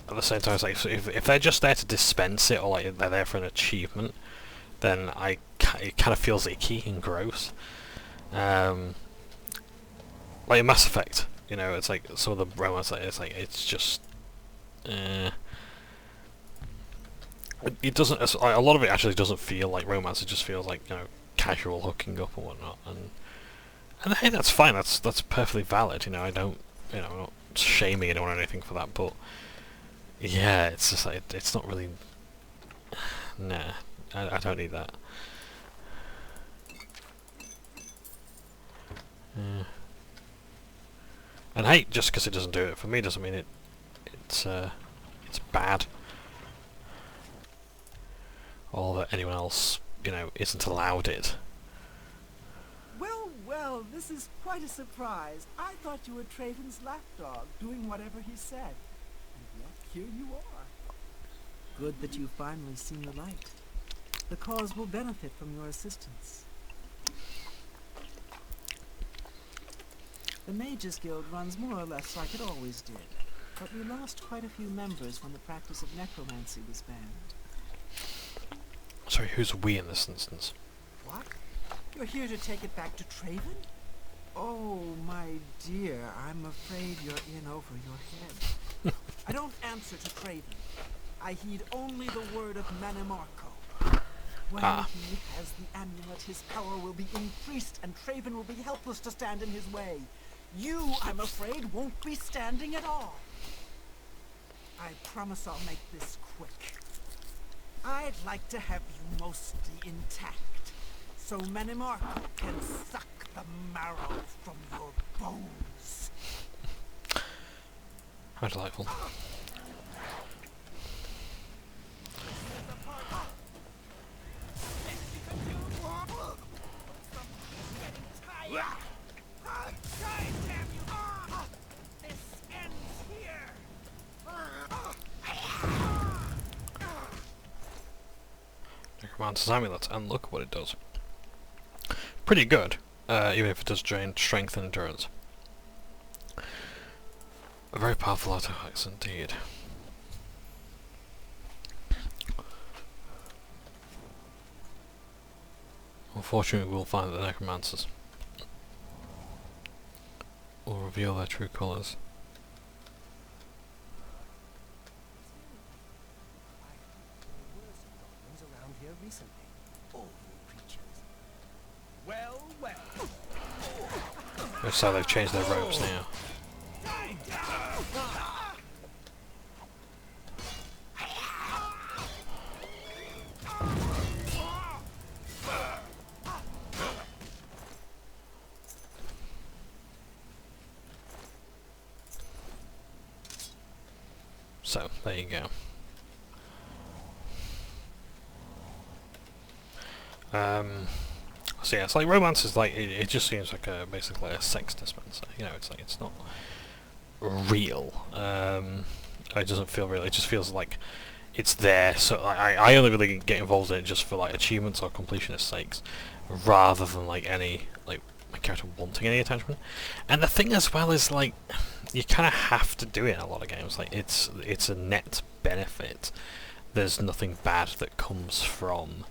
at the same time, it's like if they're just there to dispense it, or like they're there for an achievement, then it kind of feels icky and gross. Like in Mass Effect, you know, it's like some of the romance, it's just it doesn't. A lot of it actually doesn't feel like romance. It just feels like, you know, casual hooking up and whatnot. And hey, that's fine. That's perfectly valid. You know, I don't, you know, I'm not shaming anyone or anything for that, but yeah, it's just like it's not really. Nah, I don't need that. And hey, just because it doesn't do it for me doesn't mean it's bad, or that anyone else, you know, isn't allowed it. Well, well, this is quite a surprise. I thought you were Traven's lapdog, doing whatever he said. And yet, here you are. Good that you've finally seen the light. The cause will benefit from your assistance. The Mages Guild runs more or less like it always did, but we lost quite a few members when the practice of necromancy was banned. Sorry, who's we in this instance? What? You're here to take it back to Traven? Oh, my dear, I'm afraid you're in over your head. I don't answer to Traven. I heed only the word of Manimarco. When he has the amulet, his power will be increased, and Traven will be helpless to stand in his way. You, I'm afraid, won't be standing at all. I promise I'll make this quick. I'd like to have you mostly intact, so Manimarco can suck the marrow from your bones. How delightful. Necromancer's amulet, and look what it does. Pretty good, even if it does drain strength and endurance. A very powerful artifact indeed. Unfortunately, we'll find that the necromancers will reveal their true colours. Around here recently. Awful creatures. Well, well. Looks like they've changed their robes now. So, there you go. So yeah, it's like romance is like, it just seems like basically a sex dispenser, you know, it's like, it's not real. It doesn't feel real, it just feels like it's there, so I only really get involved in it just for like achievements or completionist sakes, rather than like any, like, my character wanting any attachment. And the thing as well is, like, you kind of have to do it in a lot of games, like, it's a net benefit. There's nothing bad that comes from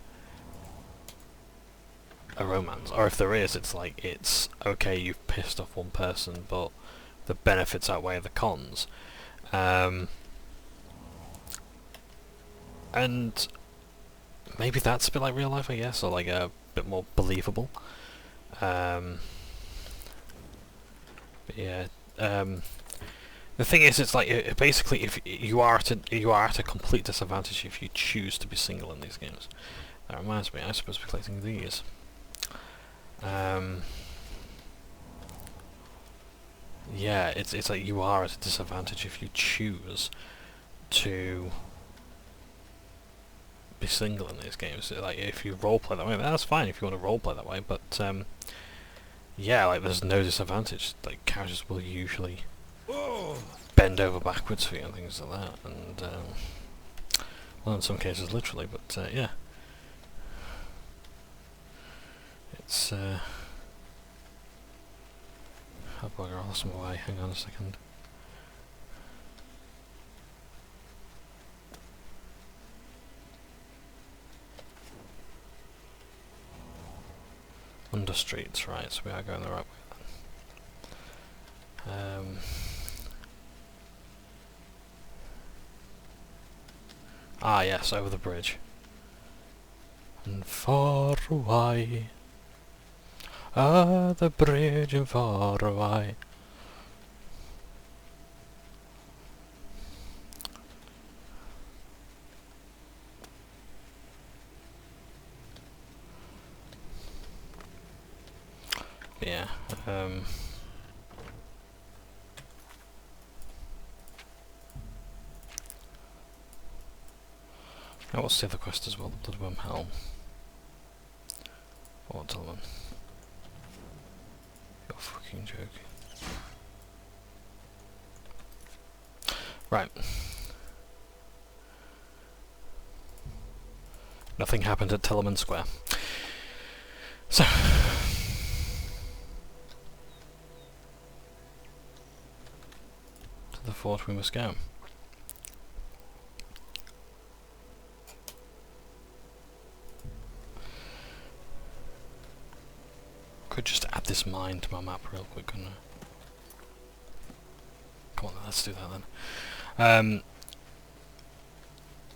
a romance, or if there is, it's like, it's okay, you've pissed off one person, but the benefits outweigh the cons. And maybe that's a bit like real life, I guess, or like a bit more believable. But yeah, The thing is, it's like basically, if you are at a complete disadvantage if you choose to be single in these games. That reminds me, I'm supposed to be collecting these. Yeah, it's like you are at a disadvantage if you choose to be single in these games. Like if you roleplay that way, that's fine if you want to roleplay that way. But yeah, like there's no disadvantage. Like characters will usually bend over backwards for you and things like that. And well, in some cases literally. But yeah, it's. Oh bugger, I lost my way. Hang on a second. Under streets, right, so we are going the right way then. Ah yes, over the bridge. And far away, the bridge and far away. Yeah, now what's the other quest as well? The Bloodworm Helm. Or Tillman. You're fucking joking. Right. Nothing happened at Tillman Square. So to the fort we must go. Could just add this mine to my map real quick, couldn't I? Come on, let's do that then.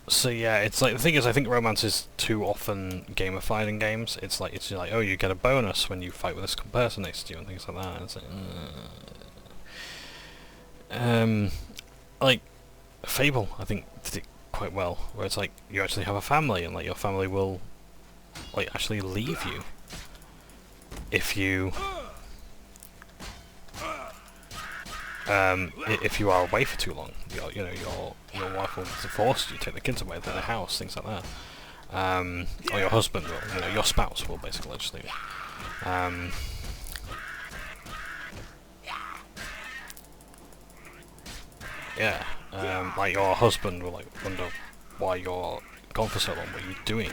So yeah, it's like the thing is, I think romance is too often gamified in games. It's like oh, you get a bonus when you fight with this person next to you and things like that. It's like Fable, I think did it quite well, where it's like you actually have a family and like your family will like actually leave you if you if you are away for too long. Your wife will force you to take the kids away to their house, things like that. Or your husband will, your spouse will basically just leave you. Yeah, like your husband will like wonder why you're gone for so long, what are you doing?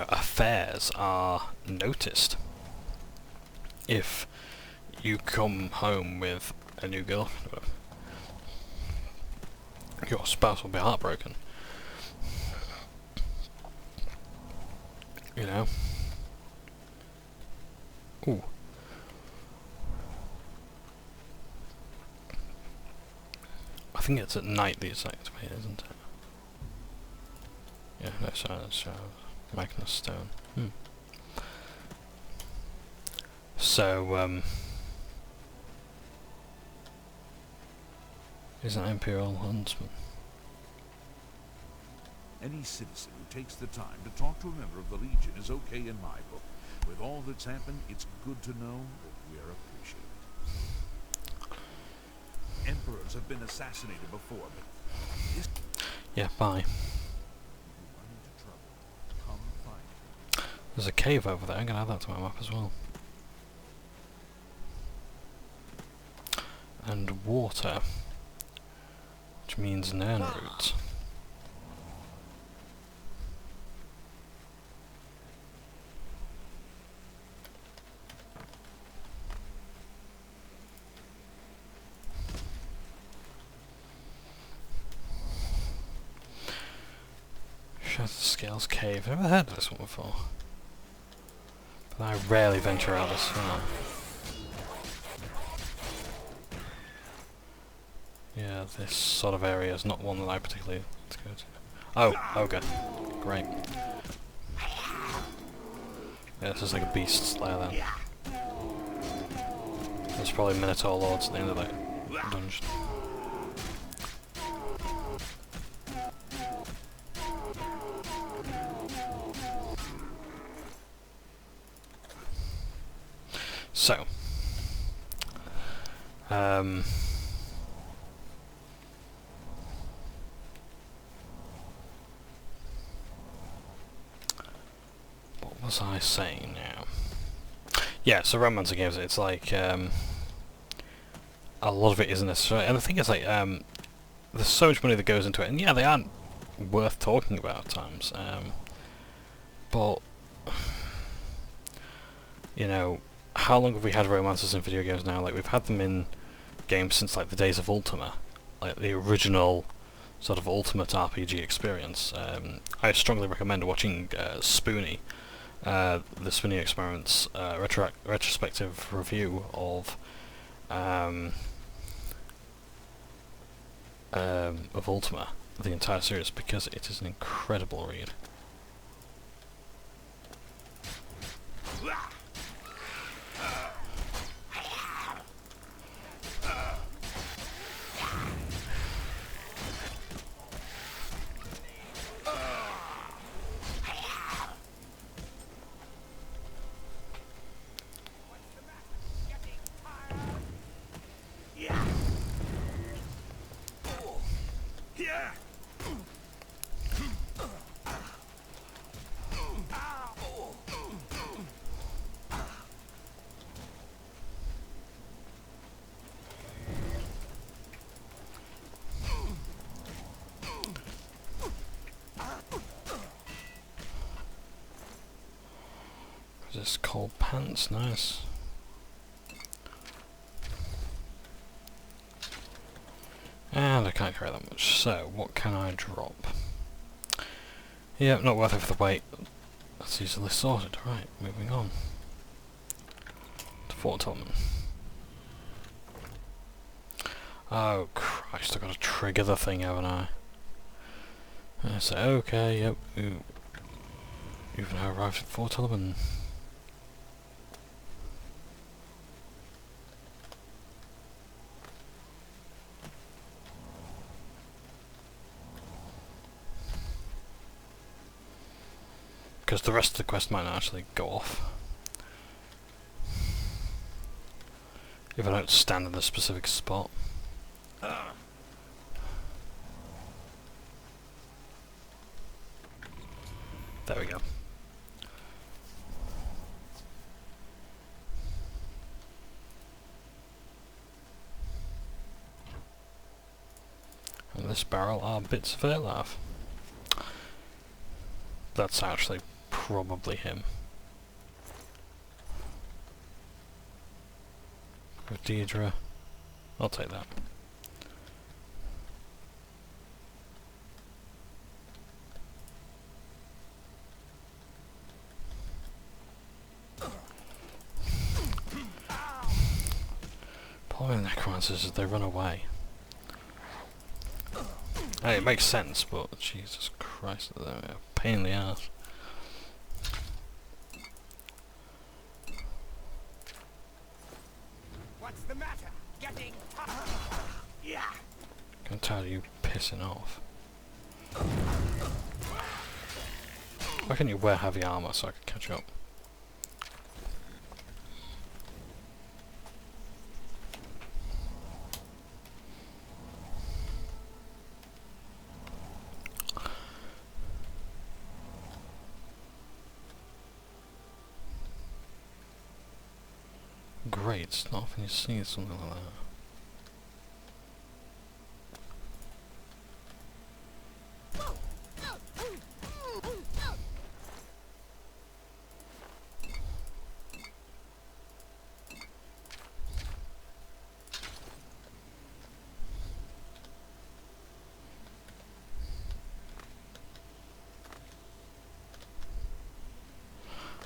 Affairs are noticed if you come home with a new girlfriend. Your spouse will be heartbroken. Ooh. I think it's at night these days, isn't it? Yeah, no, silence. Magnus Stone. So, is an Imperial Huntsman. Any citizen who takes the time to talk to a member of the Legion is okay in my book. With all that's happened, it's good to know that we're appreciated. Emperors have been assassinated before, but this... Yeah, bye. There's a cave over there, I'm going to add that to my map as well. And water, which means Nairn roots. Shattered Scales Cave, I've never heard of this one before. But I rarely venture out this far. Yeah, this sort of area is not one that I particularly like to go to. Oh, ogre. Great. Yeah, this is like a beast slayer then. There's probably Minotaur Lords at the end of that dungeon. So, what was I saying now? Yeah, so Romancer games, it's like, a lot of it isn't necessary, and the thing is, like, there's so much money that goes into it, and yeah, they aren't worth talking about at times, but, you know, how long have we had romancers in video games now? Like, we've had them in games since, like, the days of Ultima, like, the original sort of Ultimate RPG experience. I strongly recommend watching Spoony, the Spoony Experiments retrospective review of Ultima, the entire series, because it is an incredible read. This cold pants, nice. And I can't carry that much, so what can I drop? Yeah, not worth it for the weight. That's easily sorted. Right, moving on. To Fort Tillman. Oh Christ, I've got to trigger the thing, haven't I? And I say, okay, yep, you've now arrived at Fort Tillman. Because the rest of the quest might not actually go off if I don't stand in the specific spot. There we go. And this barrel are bits of airlife. That's actually probably him. With Deidre. I'll take that. Problem with necromancers is they run away. Hey, it makes sense, but Jesus Christ, they're a pain in the ass. What's the matter? Getting yeah. I'm tired of you pissing off. Why can't you wear heavy armor so I can catch up? Great, it's not often you see something like that.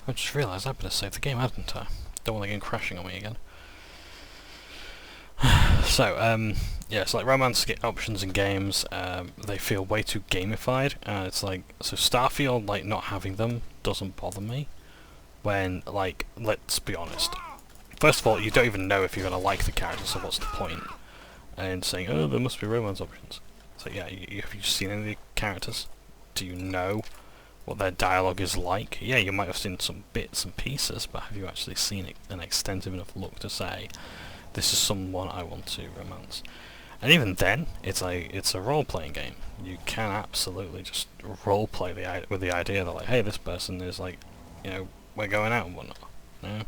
I just realised I better save the game, hadn't I? Don't want the game crashing on me again. So, yeah, it's like romance options in games, they feel way too gamified, and it's like, so Starfield, like, not having them doesn't bother me, when, like, let's be honest. First of all, you don't even know if you're going to like the character, so what's the point? And saying, oh, there must be romance options. So yeah, have you seen any of the characters? Do you know what their dialogue is like? Yeah, you might have seen some bits and pieces, but have you actually seen an extensive enough look to say, this is someone I want to romance? And even then, it's a role-playing game. You can absolutely just role-play with the idea that, like, hey, this person is like, you know, we're going out and whatnot. Yeah.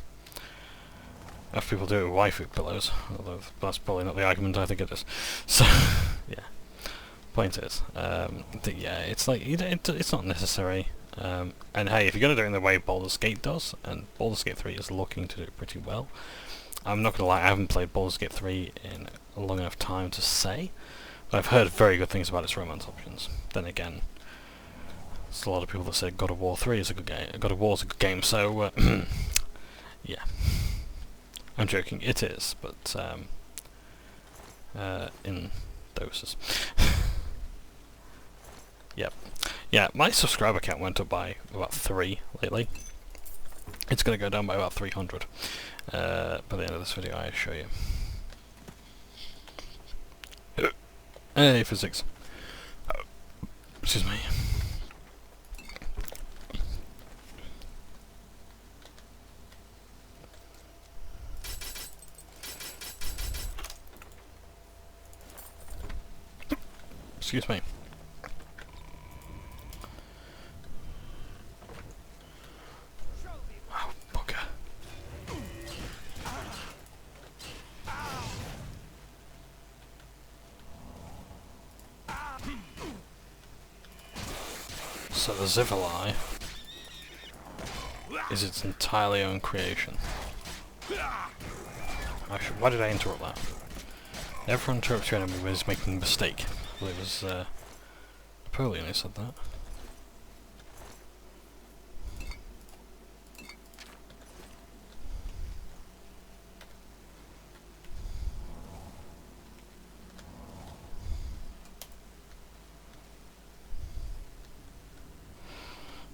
If people do it with waifu pillows, although that's probably not the argument I think it is. So, yeah. Point is, yeah, it's like, it's not necessary. And hey, if you're going to do it in the way Baldur's Gate does, and Baldur's Gate 3 is looking to do it pretty well, I'm not going to lie, I haven't played Baldur's Gate 3 in a long enough time to say, but I've heard very good things about its romance options. Then again, there's a lot of people that say God of War 3 is a good game, God of War is a good game, so, yeah. I'm joking, it is, but, in doses. Yep. Yeah, my subscriber count went up by about 3 lately. It's going to go down by about 300 by the end of this video, I assure you. Hey, physics. Excuse me. Excuse me. Oh, bugger. So the Zivali is its entirely own creation. Why did I interrupt that? Never interrupt your enemy when he's making a mistake. I believe it was Napoleon who said that.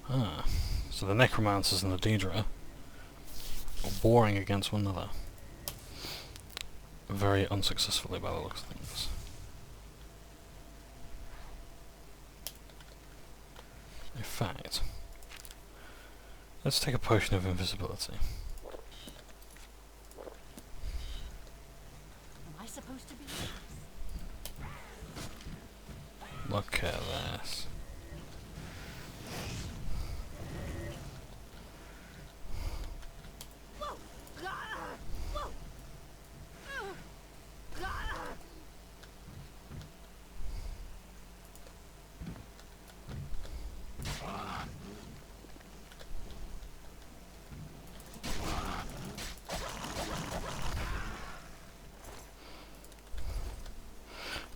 Ah, so the Necromancers and the Daedra are warring against one another. Very unsuccessfully by the looks of things. In fact, let's take a potion of invisibility. Am I supposed to be? Look at this.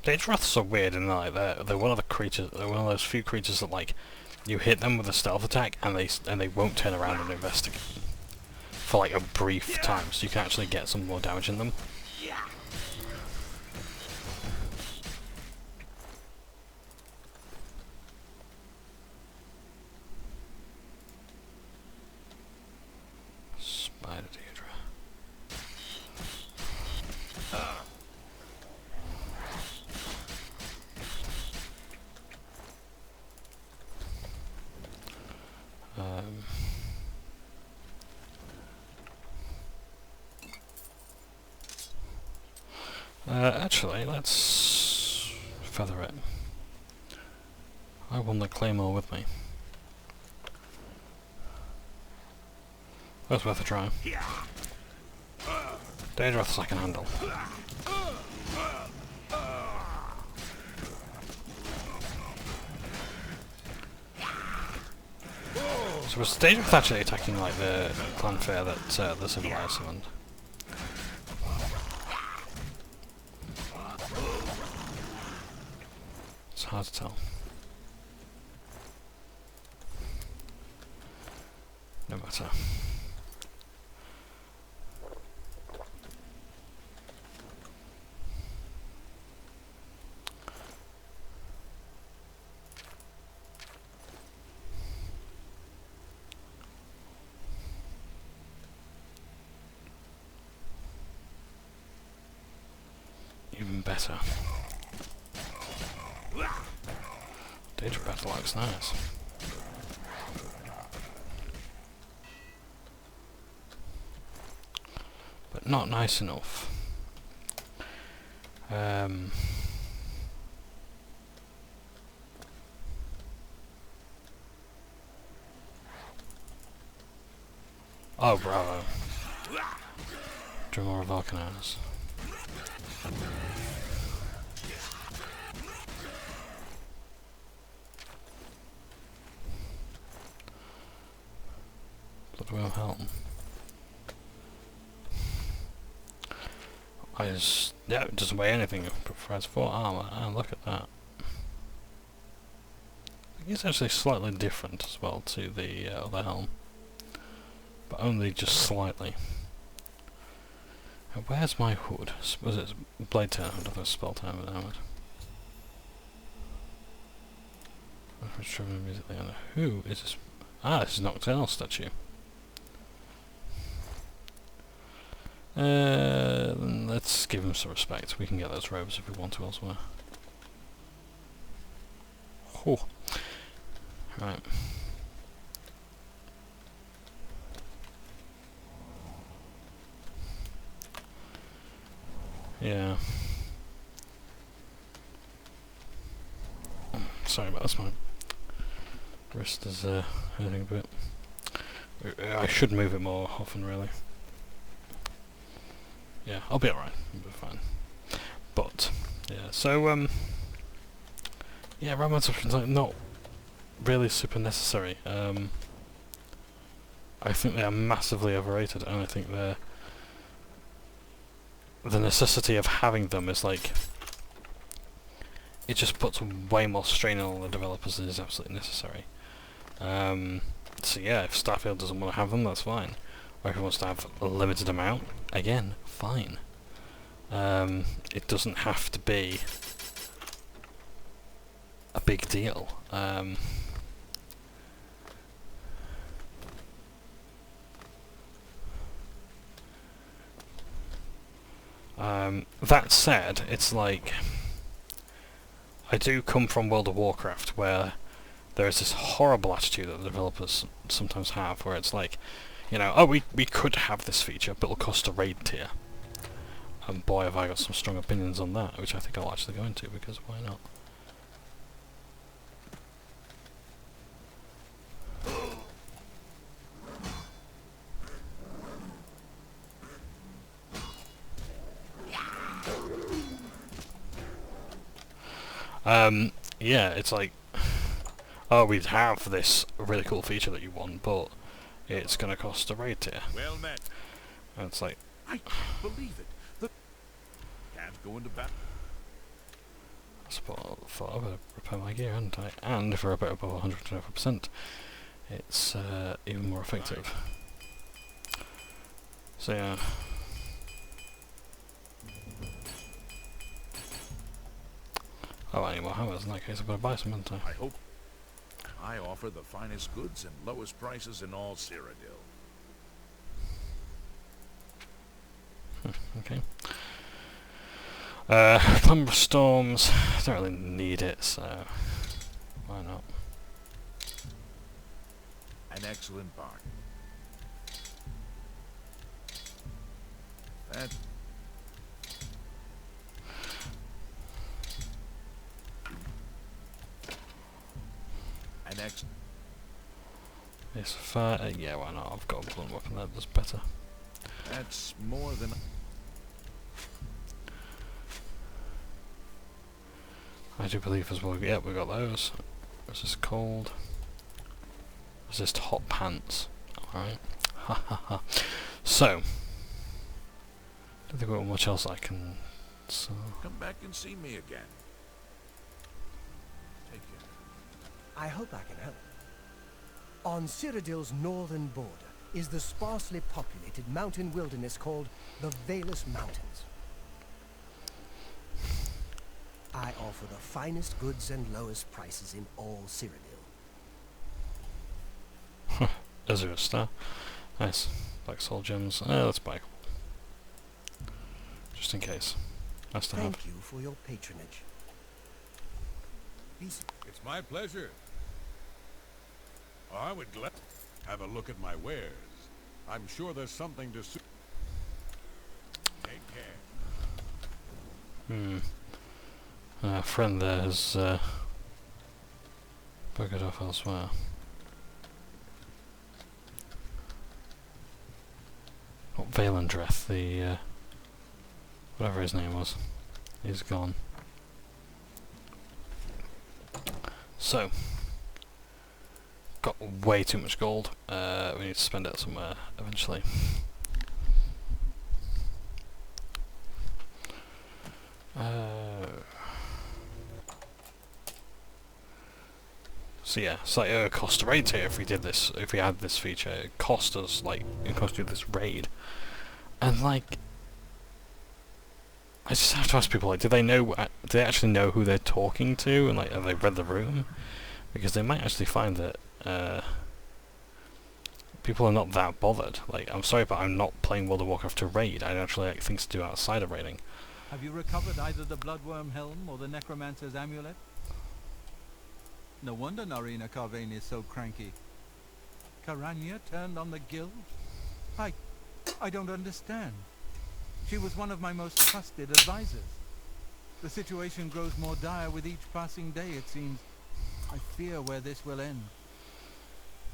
Daedroths are weird in that, like, they're one of the creatures, they're one of those few creatures that, like, you hit them with a stealth attack and they won't turn around and investigate for like a brief time, so you can actually get some more damage in them. Spider Daedra. Actually, let's feather it. I want the claymore with me. That's worth a try. Daedroths I can handle. So was Daedroth actually attacking like the clanfair that the civilized summoned? It's hard to tell. No matter. better. Danger battle looks nice. But not nice enough. Oh, bravo. Drummer of Volcanoes. Bloodwheel Helm. Yeah, it doesn't weigh anything, it provides 4 armor, and look at that. It's actually slightly different as well to the other helm, but only just slightly. And where's my hood? Was it Blade Turn Hood or Spell Time with Armoured? Immediately on who is this? Ah, this is Nocturnal statue. Let's give him some respect. We can get those robes if we want to elsewhere. Oh. Right. Yeah. Sorry about this, my wrist is hurting a bit. I should move it more often, really. Yeah, I'll be alright. I'll be fine. But yeah, so yeah, romance options are not really super necessary. I think they are massively overrated, and I think the necessity of having them is like, it just puts way more strain on all the developers than is absolutely necessary. So yeah, if Starfield doesn't want to have them, that's fine. Or if he wants to have a limited amount, again, fine. It doesn't have to be a big deal. That said, it's like, I do come from World of Warcraft, where there is this horrible attitude that the developers sometimes have, where it's like, you know, oh, we could have this feature, but it'll cost a raid tier. And boy, have I got some strong opinions on that, which I think I'll actually go into, because why not? Yeah, it's like, oh, we'd have this really cool feature that you want, but it's gonna cost a raid tier. Well met. And it's like, I can't believe it. The can't go into battle. I thought I better repair my gear, hadn't I? And if we're about above 125%, it's even more effective. So yeah. Oh, I need more hammers. In that case, I've got to buy some, haven't I? I hope I offer the finest goods and lowest prices in all Cyrodiil. Okay. Thunderstorms. I don't really need it, so why not? An excellent bargain. That an ex. Yes, fire. Yeah, why not? I've got a blunt weapon there. That's better. That's more than. I do believe as well. Yeah, we got those. Resist cold. Resist hot pants. Alright. Ha ha ha. So, I don't think we've got much else I can. So. Come back and see me again. Take care. I hope I can help. On Cyrodiil's northern border is the sparsely populated mountain wilderness called the Valus Mountains. I offer the finest goods and lowest prices in all Cyrodiil. Azure Star. Nice. Black Soul Gems. Let's buy a couple. Just in case. Nice to have. Thank you for your patronage. It's my pleasure. I would have a look at my wares. I'm sure there's something to suit. Take care. Our friend there has buggered off elsewhere. Oh, Valendreth, the whatever his name was, he's gone. So, got way too much gold. We need to spend it somewhere eventually. So yeah, it's like it cost a raid here if we did this. If we had this feature, it cost us like this raid, and like I just have to ask people, like, do they actually know who they're talking to, and like have they read the room? Because they might actually find that people are not that bothered. Like, I'm sorry, but I'm not playing World of Warcraft to raid. I actually like things to do outside of raiding. Have you recovered either the Bloodworm Helm or the Necromancer's Amulet? No wonder Narina Carvane is so cranky. Karanya turned on the guild? I don't understand. She was one of my most trusted advisors. The situation grows more dire with each passing day, it seems. I fear where this will end.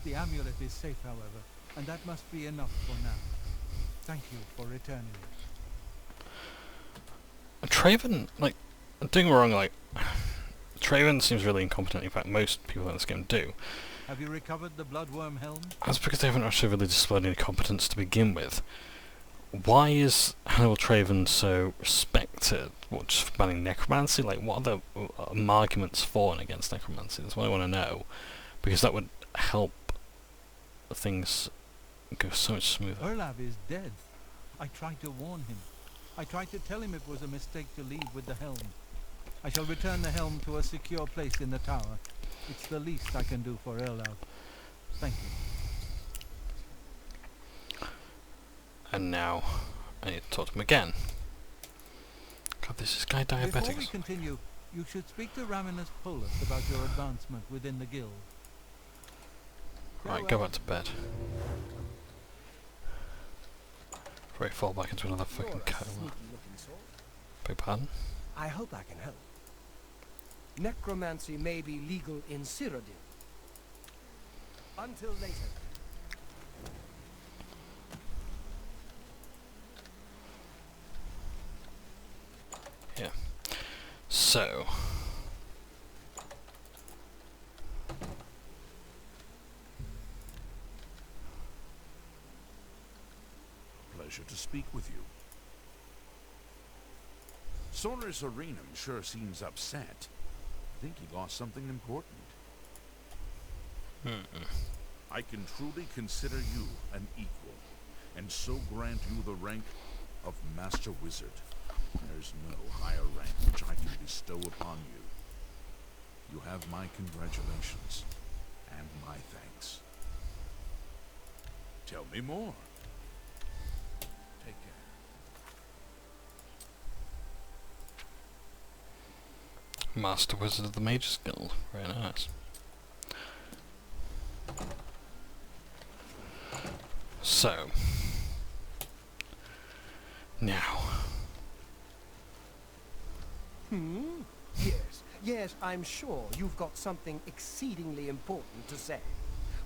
The amulet is safe, however, and that must be enough for now. Thank you for returning it. Traven, like, don't get me wrong, like, Traven seems really incompetent. In fact, most people in this game do. Have you recovered the Bloodworm Helm? That's because they haven't actually really displayed any competence to begin with. Why is Hannibal Traven so respected? What, just for banning necromancy? Like, what are the arguments for and against necromancy? That's what I want to know, because that would help things go so much smoother. Erlav is dead. I tried to warn him. I tried to tell him it was a mistake to leave with the helm. I shall return the helm to a secure place in the tower. It's the least I can do for Erlav. Thank you. And now I need to talk to him again. God, this is guy diabetic. Before we continue, you should speak to Raminus Polus about your advancement within the guild. Right, go back to bed. Before I fall back into another fucking coma. Beg pardon? I hope I can help. Necromancy may be legal in Cyrodiil. Until later. Yeah. So. Pleasure to speak with you. Sonorous Arenum sure seems upset. I think he lost something important. I can truly consider you an equal, and so grant you the rank of Master Wizard. There's no higher rank which I can bestow upon you. You have my congratulations, and my thanks. Tell me more. Take care. Master Wizard of the Mages Guild. Very nice. So. Now. Yes, I'm sure you've got something exceedingly important to say.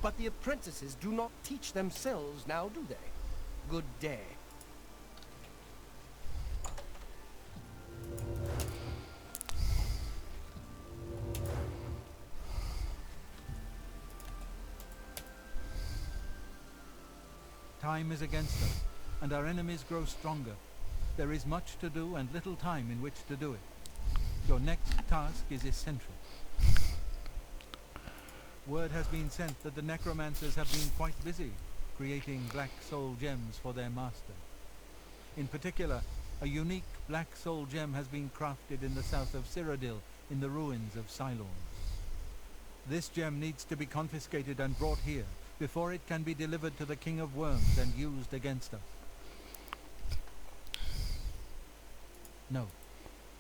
But the apprentices do not teach themselves now, do they? Good day. Time is against us, and our enemies grow stronger. There is much to do and little time in which to do it. Your next task is essential. Word has been sent that the necromancers have been quite busy creating black soul gems for their master. In particular, a unique black soul gem has been crafted in the south of Cyrodiil in the ruins of Cylon. This gem needs to be confiscated and brought here before it can be delivered to the King of Worms and used against us. No,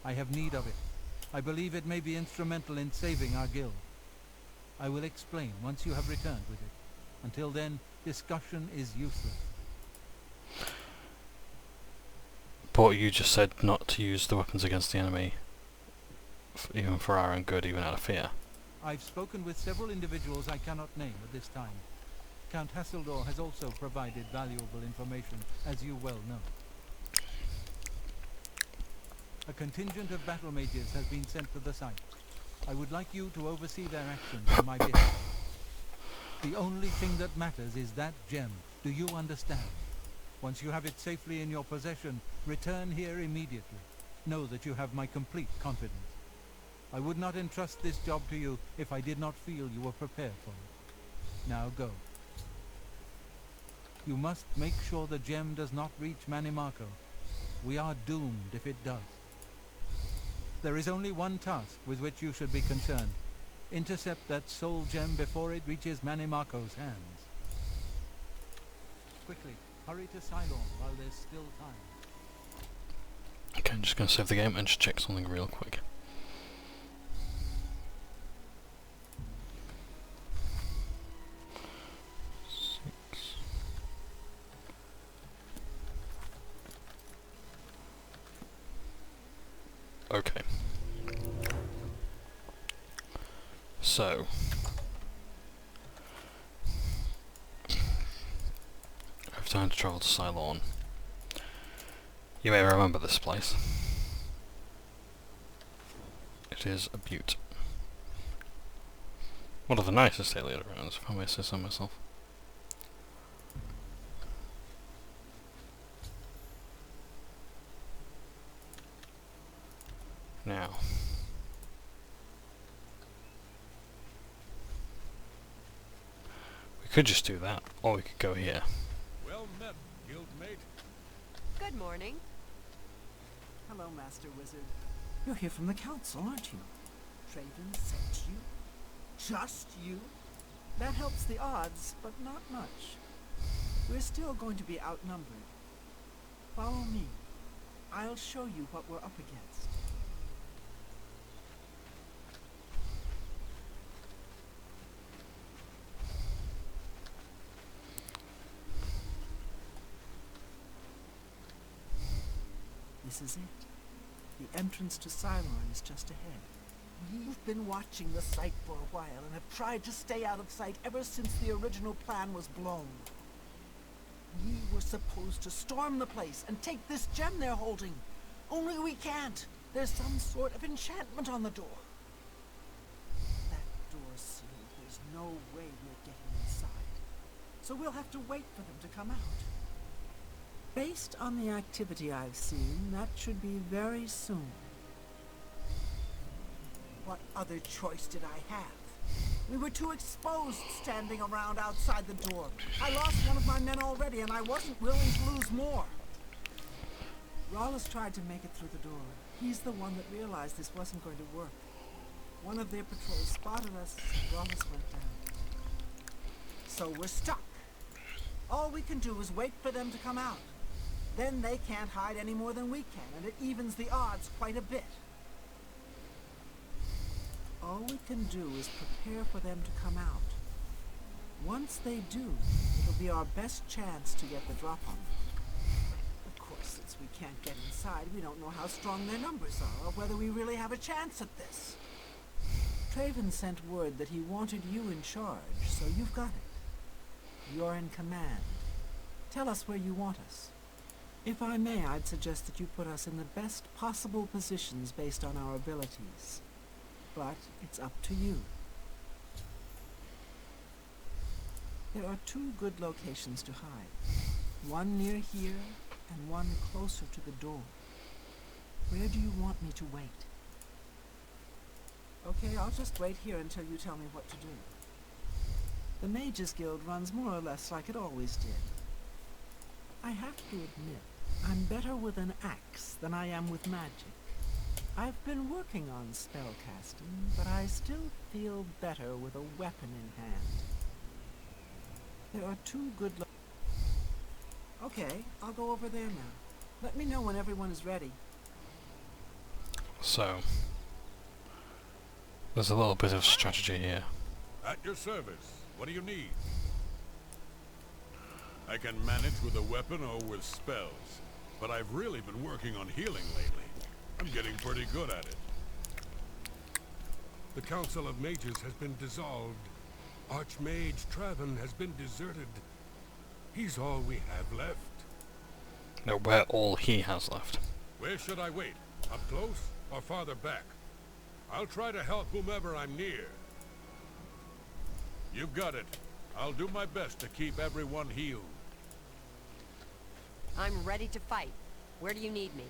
I have need of it. I believe it may be instrumental in saving our guild. I will explain once you have returned with it. Until then, discussion is useless. But you just said not to use the weapons against the enemy, even for our own good, even out of fear. I've spoken with several individuals I cannot name at this time. Count Hasseldor has also provided valuable information, as you well know. A contingent of battle mages has been sent to the site. I would like you to oversee their actions on my behalf. The only thing that matters is that gem. Do you understand? Once you have it safely in your possession, return here immediately. Know that you have my complete confidence. I would not entrust this job to you if I did not feel you were prepared for it. Now go. You must make sure the gem does not reach Manimarco. We are doomed if it does. There is only one task with which you should be concerned. Intercept that soul gem before it reaches Manimarco's hands. Quickly, hurry to Ceylon while there's still time. Okay, I'm just going to save the game and just check something real quick. Okay. So, I have time to travel to Ceylon. You may remember this place. It is a beaut. One of the nicest alien grounds, if I may say so myself. Now, we could just do that, or we could go here. Well met, guildmate. Good morning. Hello, Master Wizard. You're here from the council, aren't you? Traven sent you? Just you? That helps the odds, but not much. We're still going to be outnumbered. Follow me. I'll show you what we're up against. This is it. The entrance to Ceylon is just ahead. We've been watching the site for a while and have tried to stay out of sight ever since the original plan was blown. We were supposed to storm the place and take this gem they're holding. Only we can't. There's some sort of enchantment on the door. That door's sealed. There's no way we're getting inside. So we'll have to wait for them to come out. Based on the activity I've seen, that should be very soon. What other choice did I have? We were too exposed standing around outside the door. I lost one of my men already, and I wasn't willing to lose more. Rawless tried to make it through the door. He's the one that realized this wasn't going to work. One of their patrols spotted us, and Rawless went down. So we're stuck. All we can do is wait for them to come out. Then they can't hide any more than we can, and it evens the odds quite a bit. All we can do is prepare for them to come out. Once they do, it'll be our best chance to get the drop on them. Of course, since we can't get inside, we don't know how strong their numbers are, or whether we really have a chance at this. Traven sent word that he wanted you in charge, so you've got it. You're in command. Tell us where you want us. If I may, I'd suggest that you put us in the best possible positions based on our abilities. But it's up to you. There are two good locations to hide. One near here, and one closer to the door. Where do you want me to wait? Okay, I'll just wait here until you tell me what to do. The Mages Guild runs more or less like it always did. I have to admit, I'm better with an axe than I am with magic. I've been working on spellcasting, but I still feel better with a weapon in hand. There are two good Okay, I'll go over there now. Let me know when everyone is ready. So, there's a little bit of strategy here. At your service. What do you need? I can manage with a weapon or with spells, but I've really been working on healing lately. I'm getting pretty good at it. The Council of Mages has been dissolved. Archmage Traven has been deserted. He's all we have left. No, we're all he has left. Where should I wait? Up close or farther back? I'll try to help whomever I'm near. You've got it. I'll do my best to keep everyone healed. I'm ready to fight. Where do you need me?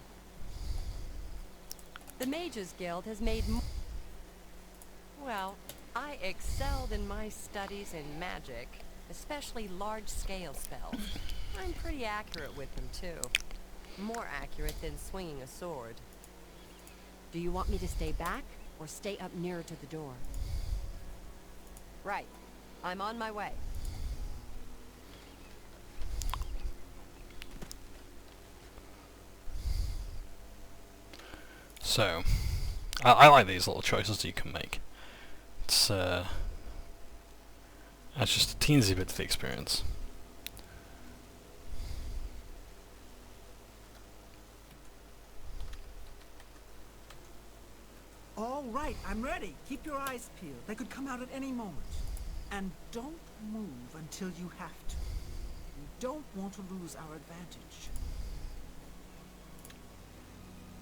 The Mages Guild has made well, I excelled in my studies in magic, especially large-scale spells. I'm pretty accurate with them, too. More accurate than swinging a sword. Do you want me to stay back, or stay up nearer to the door? Right. I'm on my way. So, I like these little choices you can make. It's adds just a teensy bit to the experience. All right, I'm ready. Keep your eyes peeled. They could come out at any moment. And don't move until you have to. We don't want to lose our advantage.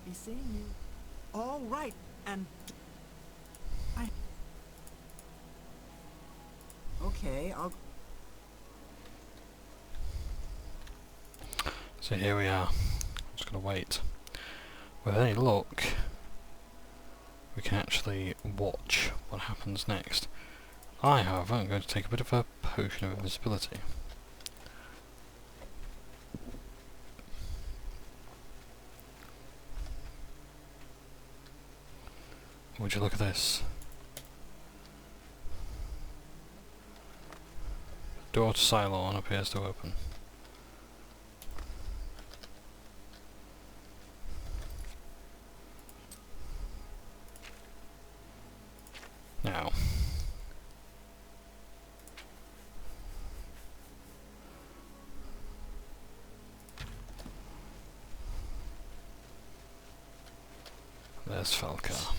Be seeing you. All right, and okay, I'll... So here we are. Just gonna wait. With any luck, we can actually watch what happens next. I, however, am going to take a bit of a potion of invisibility. Would you look at this? Door to Cylon appears to open. Now, there's Falcar.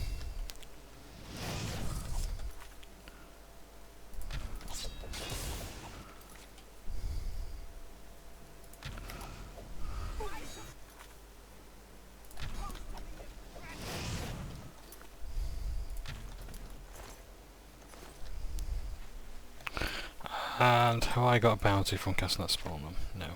And have I got a bounty from casting that spell on them? No.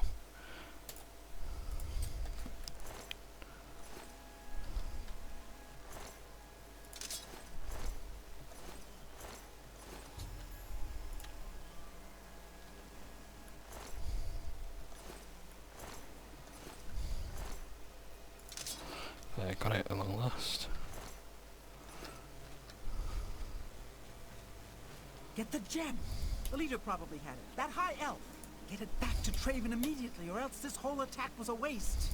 There, got it at long last. Get the gem! The leader probably had it. That high elf! Get it back to Traven immediately, or else this whole attack was a waste.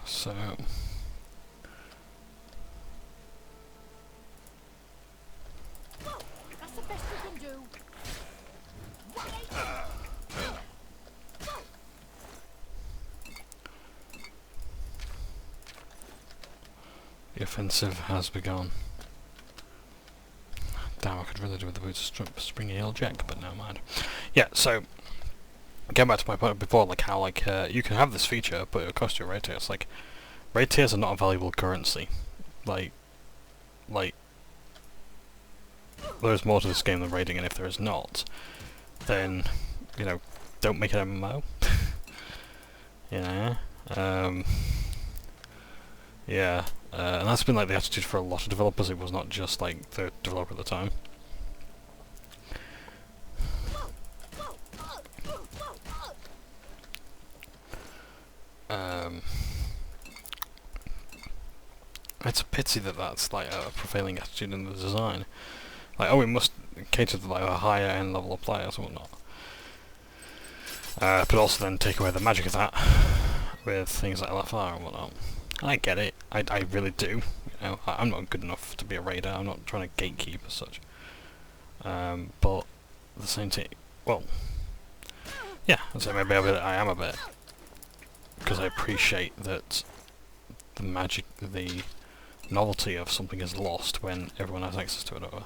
So... That's the best we can do. The offensive has begun. Damn, I could really do with the boots of springy heel jack, but never mind. Yeah, so getting back to my point before, like how you can have this feature, but it'll cost you a raid tier. It's like raid tiers are not a valuable currency. Like there's more to this game than raiding, and if there is not, then don't make it MMO. Yeah. Yeah. And that's been like the attitude for a lot of developers. It was not just like the developer at the time. It's a pity that that's like a prevailing attitude in the design. Like, oh, we must cater to like a higher end level of players and whatnot. But also then take away the magic of that with things like LFR and whatnot. I get it, I really do. You know, I'm not good enough to be a raider, I'm not trying to gatekeep as such. But at the same time, well, yeah, I'd say maybe I am a bit. Because I appreciate that the magic, the novelty of something is lost when everyone has access to it over.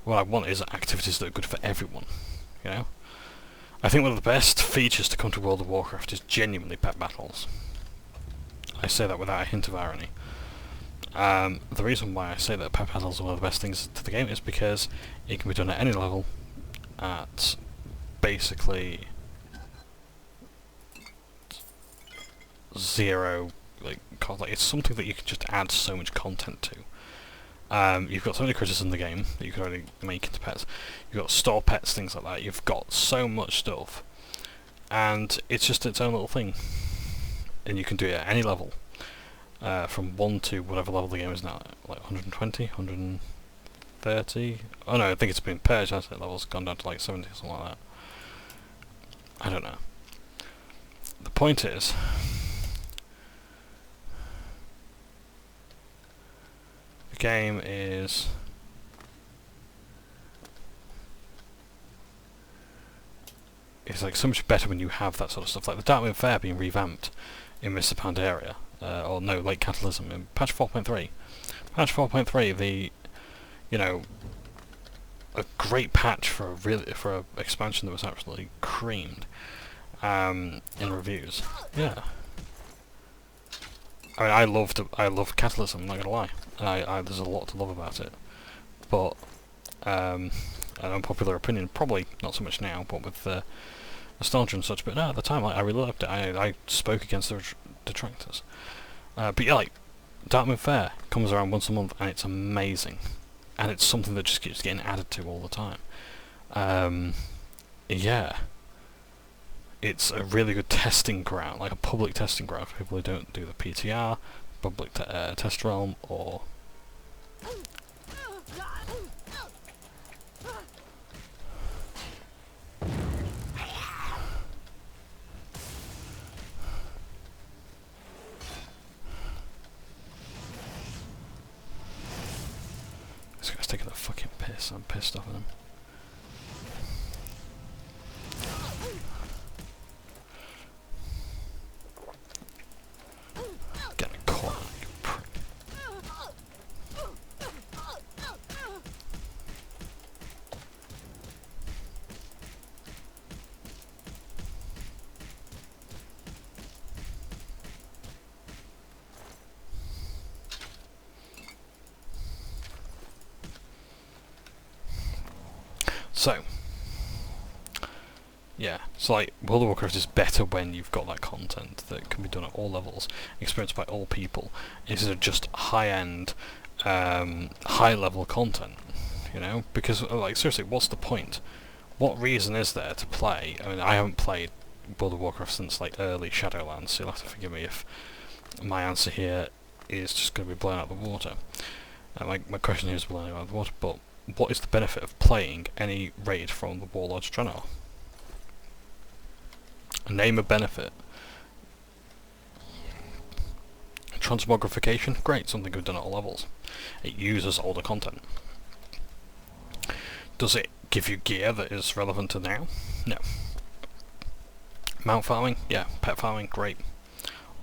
What I want is activities that are good for everyone, you know? I think one of the best features to come to World of Warcraft is genuinely pet battles. I say that without a hint of irony. The reason why I say that pet battles are one of the best things to the game is because it can be done at any level, at basically zero, like it's something that you can just add so much content to. You've got so many critters in the game that you could already make into pets. You've got store pets, things like that. You've got so much stuff, and it's just its own little thing. And you can do it at any level, from 1 to whatever level the game is now, like 120, 130. Oh no, I think it's been purged, hasn't it? Levels gone down to like 70 or something like that. I don't know. The point is, the game is like so much better when you have that sort of stuff, like the Darkmoon Fair being revamped in Mr. Pandaria, or no, Late Catalysm in patch 4.3. Patch 4.3, the, you know, a great patch for a expansion that was absolutely creamed in reviews. Yeah. I mean, I loved Catalysm, I'm not gonna lie. There's a lot to love about it. But an unpopular opinion, probably not so much now, but with nostalgia and such, but no, at the time I really loved it. I spoke against the detractors. But yeah, like, Darkmoon Fair comes around once a month and it's amazing. And it's something that just keeps getting added to all the time. Yeah. It's a really good testing ground, like a public testing ground for people who don't do the PTR, public test realm, or... This guy's taking a fucking piss, I'm pissed off at him. Get a corner, you prick. So, yeah, so like, World of Warcraft is better when you've got that content that can be done at all levels, experienced by all people, instead of just high-end, high-level content, you know? Because, like, seriously, what's the point? What reason is there to play? I mean, I haven't played World of Warcraft since, like, early Shadowlands, so you'll have to forgive me if my answer here is just going to be blown out of the water. My question here is blown out of the water, but what is the benefit of playing any raid from the Warlord's Draenor? Name a benefit. Transmogrification? Great, something we've done at all levels. It uses older content. Does it give you gear that is relevant to now? No. Mount farming? Yeah. Pet farming? Great.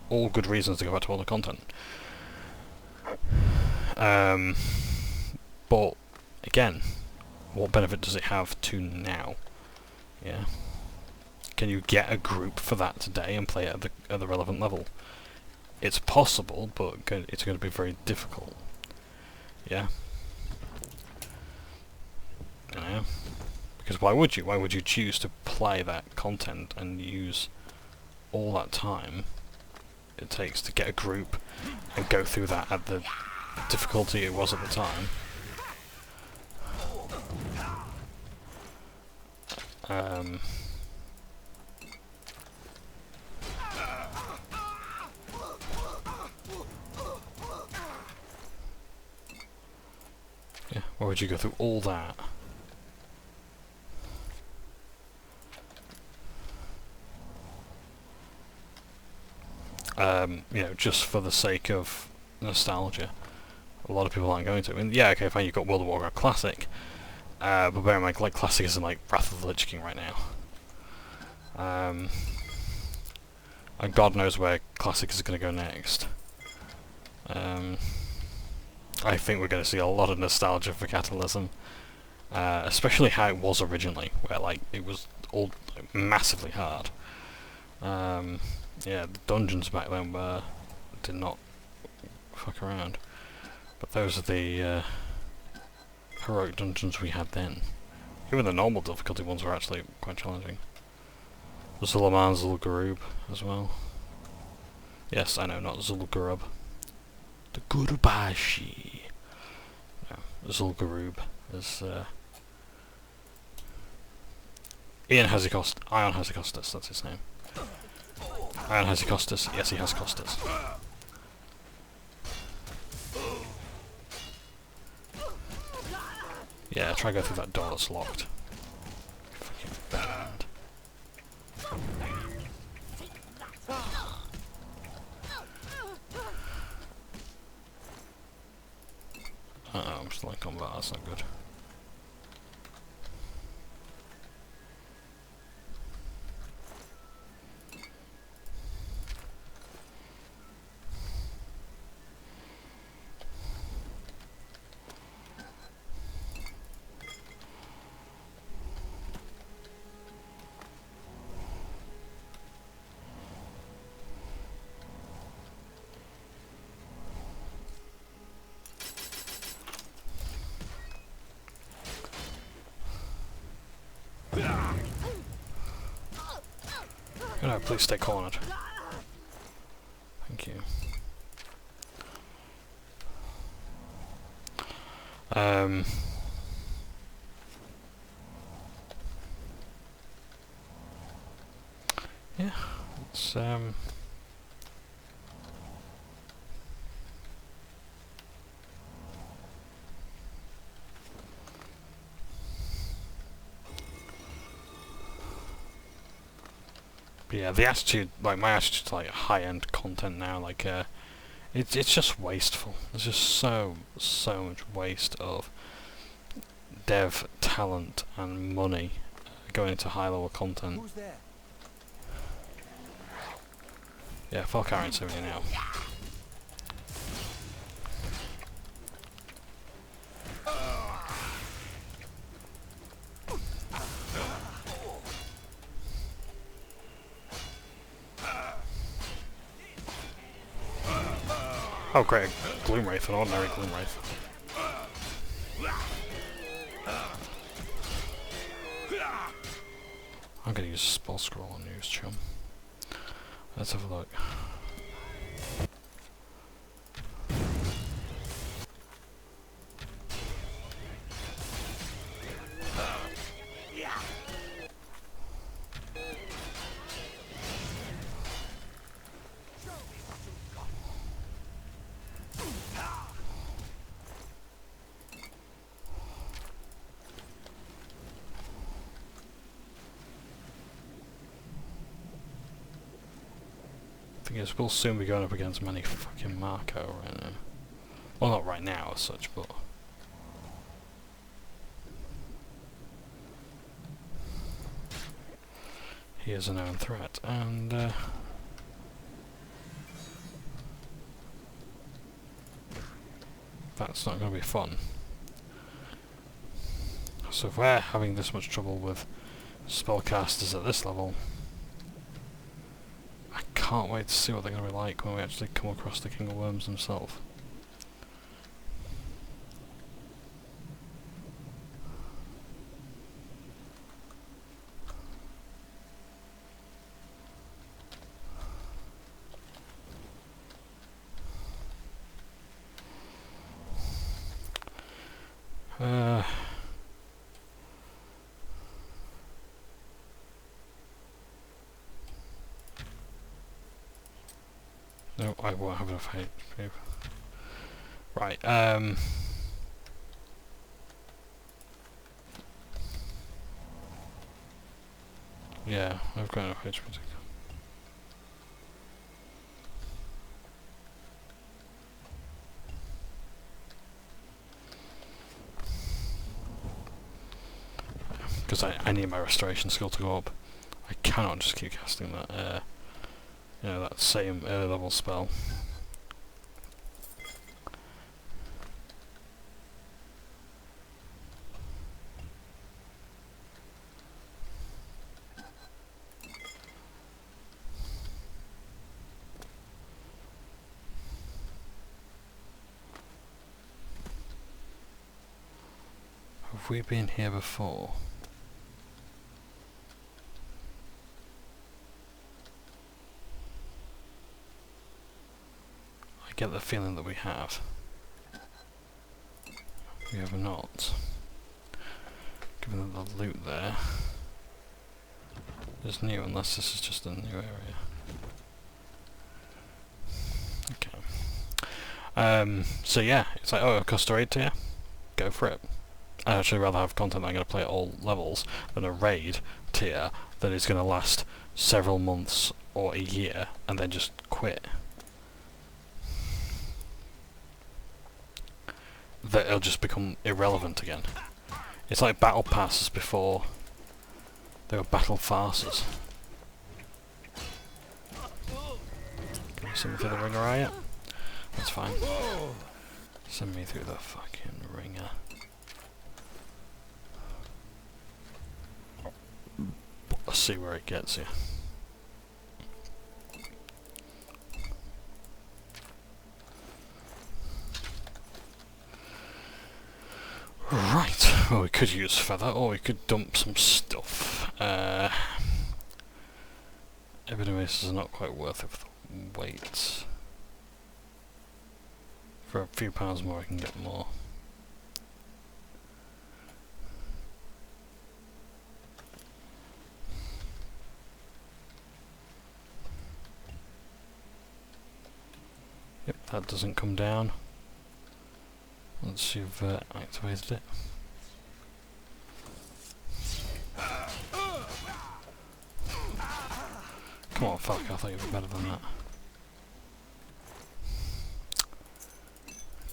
All good reasons to go back to older content. But again, what benefit does it have to now? Yeah. Can you get a group for that today and play it at the relevant level? It's possible, but it's going to be very difficult. Yeah. Yeah. Because why would you? Why would you choose to play that content and use all that time it takes to get a group and go through that at the difficulty it was at the time? Yeah, why would you go through all that you know, just for the sake of nostalgia. A lot of people aren't going to. I mean, yeah, okay, fine, you've got World of Warcraft Classic, but bear in mind, like, Classic isn't like Wrath of the Lich King right now. And God knows where Classic is going to go next. I think we're going to see a lot of nostalgia for Catalysm, especially how it was originally, where like it was all like, massively hard. Yeah, the dungeons back then did not fuck around, but those are the heroic dungeons we had then. Even the normal difficulty ones were actually quite challenging. Zulaman, Zul'Gurub as well. Yes, I know, not Zul'Gurub. The Gurubashi. No, Zul'Gurub is Ion Hesychostus, that's his name. Ion Hesychostus, yes he has Costus. Yeah, try to go through that door that's locked. Fucking bad. Uh-oh, I'm still in combat, that's not good. No, please stay cornered. Thank you. Yeah, it's but yeah, the attitude, like my attitude to like high-end content now, like it's just wasteful. There's just so much waste of dev talent and money going into high-level content. Who's there? Yeah, Falcarian 70 now. Oh great, Gloomwraith, an ordinary Gloomwraith. I'm gonna use a spell scroll on use chum. Let's have a look. Thing is, we'll soon be going up against many fucking Marco right now. Well, not right now as such, but he is a known threat, and that's not going to be fun. So if we're having this much trouble with spellcasters at this level, I can't wait to see what they're going to be like when we actually come across the King of Worms himself. No, I won't have enough HP. Right, yeah, I've got enough HP to because I need my restoration skill to go up. I cannot just keep casting that, you know, that same early level spell. Have we been here before? I get the feeling that we have. We have not. Given that the loot there is new, unless this is just a new area. Okay. So yeah, it's like, oh, it costs a raid tier? Go for it. I'd actually rather have content that I'm going to play at all levels than a raid tier that is going to last several months or a year and then just quit. That it'll just become irrelevant again. It's like battle passes before they were battle farces. Can you send me through the ringer, are you? That's fine. Send me through the fucking ringer. Let's see where it gets you. Right, well we could use feather, or we could dump some stuff. Epidermis is not quite worth it for the weight. For a few pounds more I can get more. Yep, that doesn't come down. Once you've activated it. Come on, fuck, I thought you were better than that.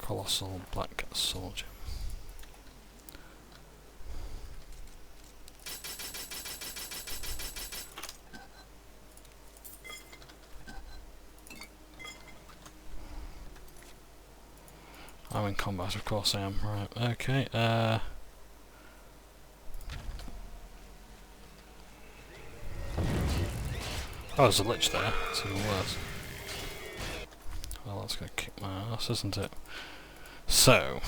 Colossal Black Soldier. I'm in combat, of course I am. Right, okay, oh, there's a lich there. It's even worse. Well, that's gonna kick my ass, isn't it? So...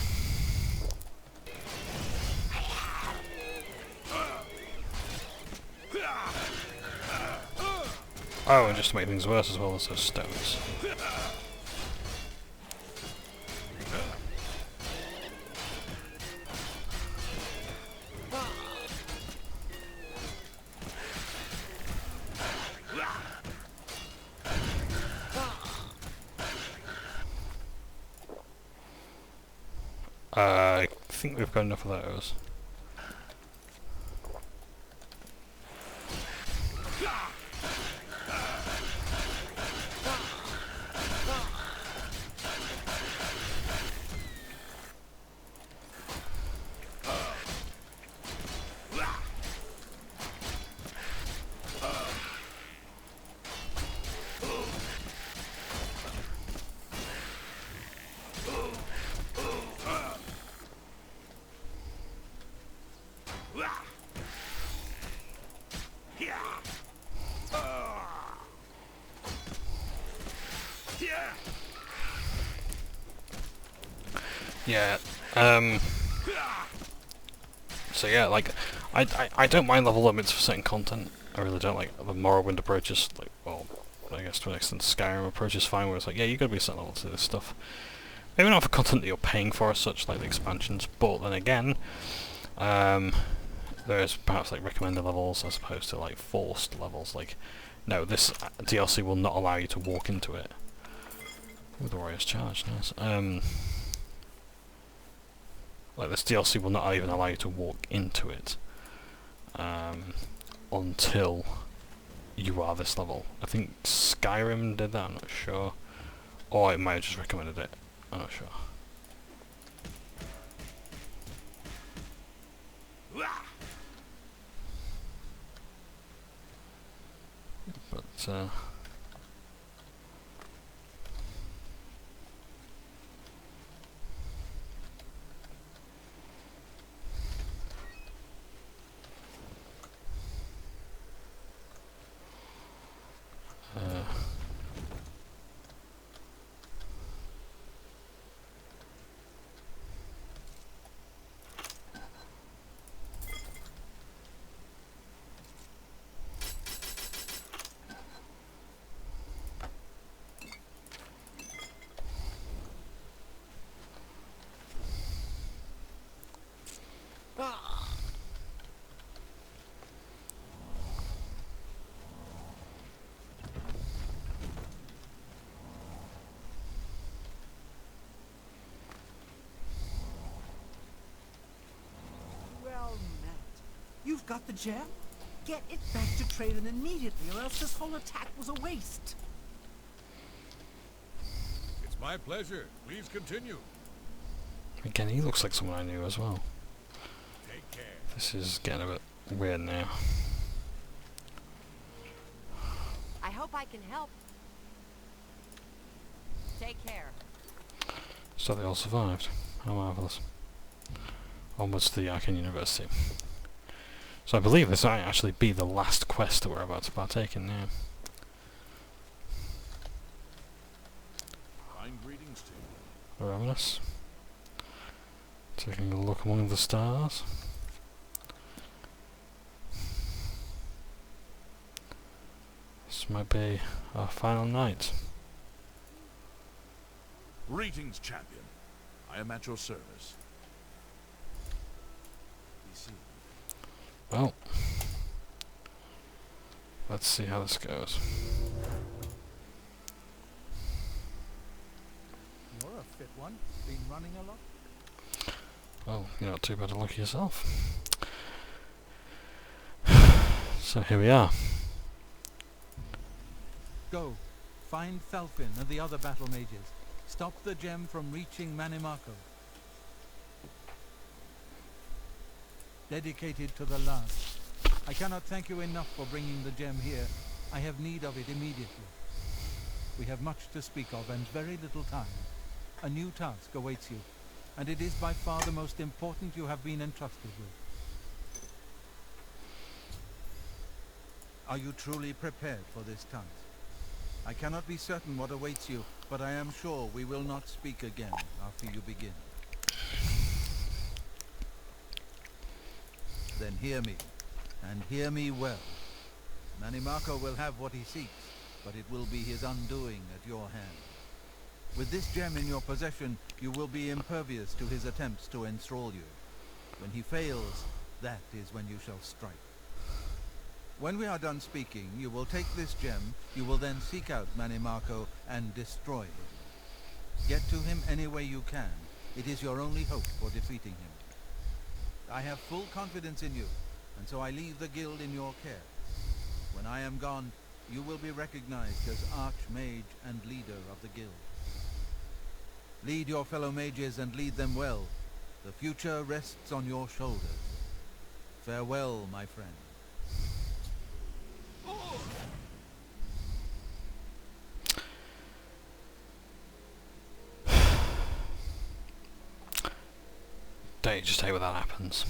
oh, and just to make things worse as well, as those stones. I think we've got enough of those. Yeah, so yeah, like, I don't mind level limits for certain content. I really don't. Like, the Morrowind approach is, like, well, I guess to an extent Skyrim approach is fine, where it's like, yeah, you gotta be a certain level to this stuff. Maybe not for content that you're paying for as such, like the expansions, but then again, there's perhaps, like, recommended levels as opposed to, like, forced levels. Like, no, this DLC will not allow you to walk into it. With the Warrior's Charge, nice. Like, this DLC will not even allow you to walk into it until you are this level. I think Skyrim did that, I'm not sure. Or it might have just recommended it, I'm not sure. But, Well met. You've got the gem? Get it back to Traven immediately, or else this whole attack was a waste. It's my pleasure. Please continue. again, he looks like someone I knew as well. Take care. This is getting a bit weird now. I hope I can help. Take care. So they all survived. How marvellous. Onwards to the Arcane University. So I believe this might actually be the last quest that we're about to partake in now. Kind greetings to you. Ravenous. Taking a look among the stars. This might be our final night. Greetings, champion. I am at your service. Be seen. Well, let's see how this goes. You're a fit one. Been running a lot? Well, you're not too bad a look yourself. So here we are. Go. Find Thalfin and the other battle mages. Stop the gem from reaching Manimako. Dedicated to the last. I cannot thank you enough for bringing the gem here. I have need of it immediately. We have much to speak of and very little time. A new task awaits you, and it is by far the most important you have been entrusted with. Are you truly prepared for this task? I cannot be certain what awaits you, but I am sure we will not speak again after you begin. Then hear me, and hear me well. Manimako will have what he seeks, but it will be his undoing at your hand. With this gem in your possession, you will be impervious to his attempts to enthrall you. When he fails, that is when you shall strike. When we are done speaking, you will take this gem, you will then seek out Manimako and destroy him. Get to him any way you can. It is your only hope for defeating him. I have full confidence in you, and so I leave the guild in your care. When I am gone, you will be recognized as Archmage and leader of the guild. Lead your fellow mages and lead them well. The future rests on your shoulders. Farewell, my friend. Don't you just hate when that happens.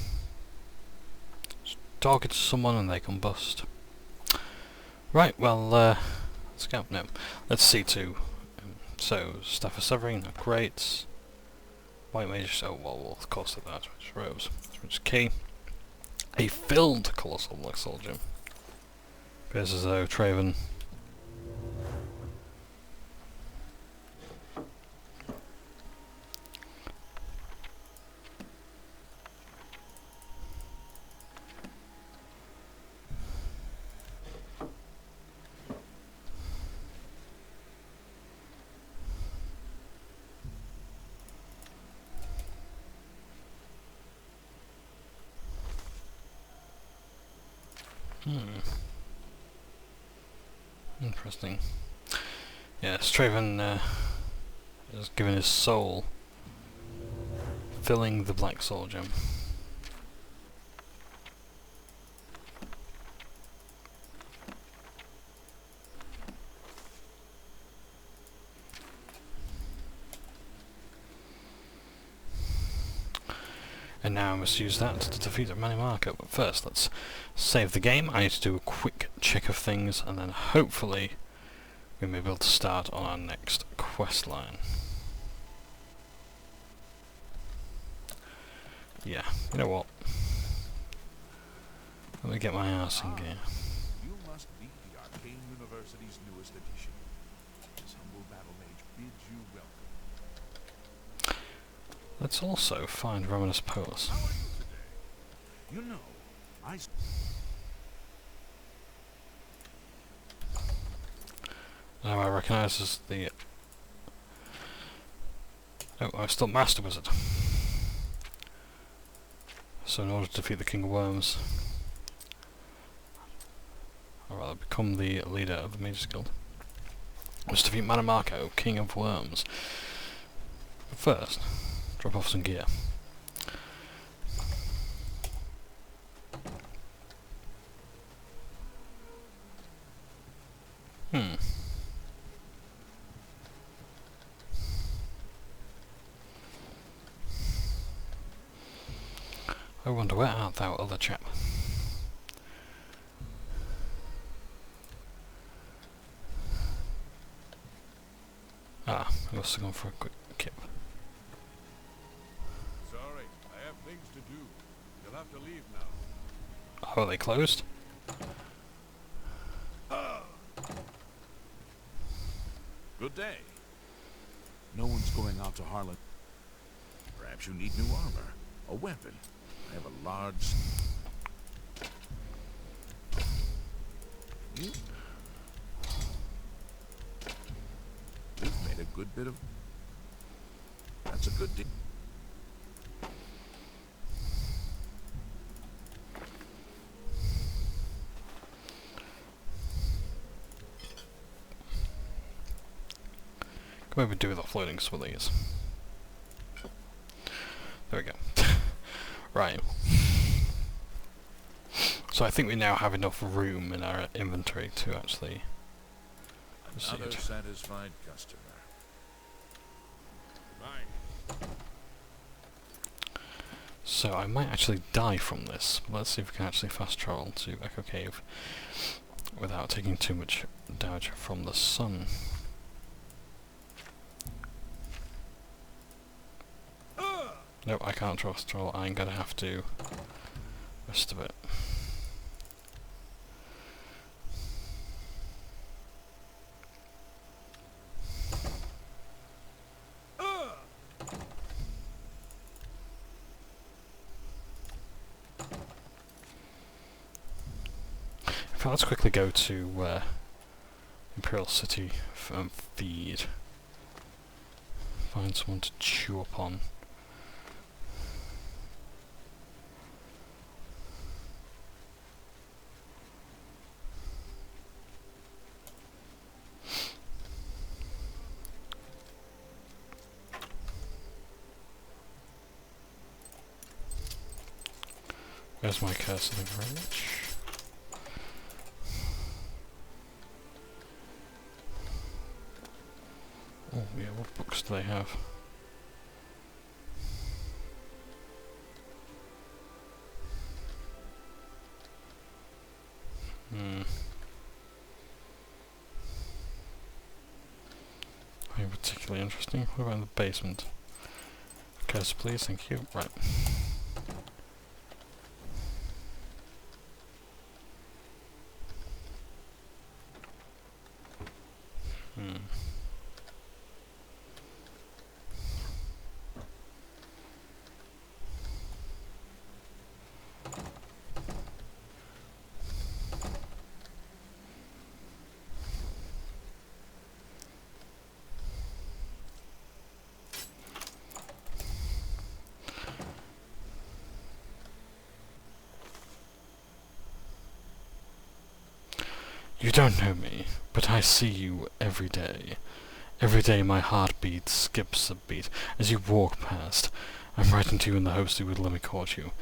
Just talking to someone and they combust. Right, well, let's go. No, let's see too. So, Staff of Severing, great. White Mage, oh well, of course that, which rose, which is key. A filled Colossal Black Soul Gem. Appears as though Traven Interesting. Yes, Traven has given his soul, filling the Black Soul Gem. And now I must use that to defeat Manimarco. But first, let's save the game. I need to do a quick check of things, and then hopefully we may be able to start on our next quest line. Yeah, you know what? Let me get my ass in gear. You must be the Arcane University's newest edition. This humble battle mage bids you welcome. Let's also find Romanus Polus. How are you today? You know, Now I recognise as the... Oh, I'm still Master Wizard. So in order to defeat the King of Worms, or rather become the leader of the Mages Guild, I must defeat Manimarco, King of Worms. But first, drop off some gear. I wonder, where art thou, other chap? Ah, I must have gone for a quick kip. sorry, I have things to do. You'll have to leave now. Oh, are they closed? Good day. No one's going out to Harlan. Perhaps you need new armor, a weapon. I have a large... You've made a good bit of... That's a good deal. Can maybe do with offloading some of these. There we go. Right. So I think we now have enough room in our inventory to actually Another proceed. satisfied customer. Mine. So I might actually die from this. Let's see if we can actually fast travel to Echo Cave without taking too much damage from the sun. Nope, I can't fast travel. I'm gonna have to rest of it. In fact, let's quickly go to Imperial City and feed. Find someone to chew upon. Where's my Curse of the Grange? Oh yeah, what books do they have? Nothing particularly interesting. What about in the basement? Curse, please, thank you. Right. You don't know me, but I see you every day. Every day my heartbeat skips a beat as you walk past. I'm writing to you in the hopes that you would let me court you.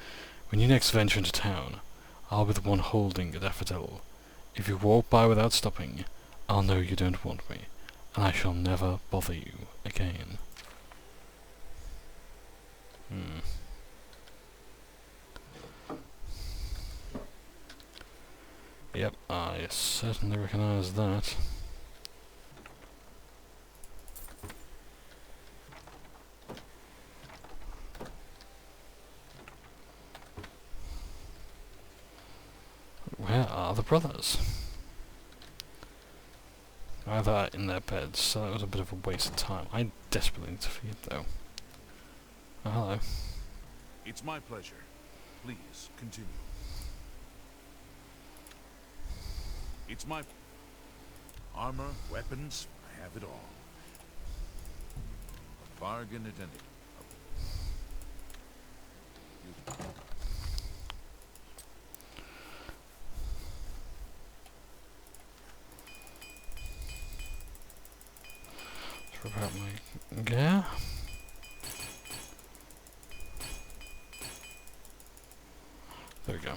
When you next venture into town, I'll be the one holding a daffodil. If you walk by without stopping, I'll know you don't want me, and I shall never bother you again. Yep, I certainly recognise that. Where are the brothers? Either in their beds, so that was a bit of a waste of time. I desperately need to feed though. Oh, hello. It's my pleasure. Please, continue. It's my... Armor, weapons, I have it all. A bargain at any... Let's rip out my gear. There we go.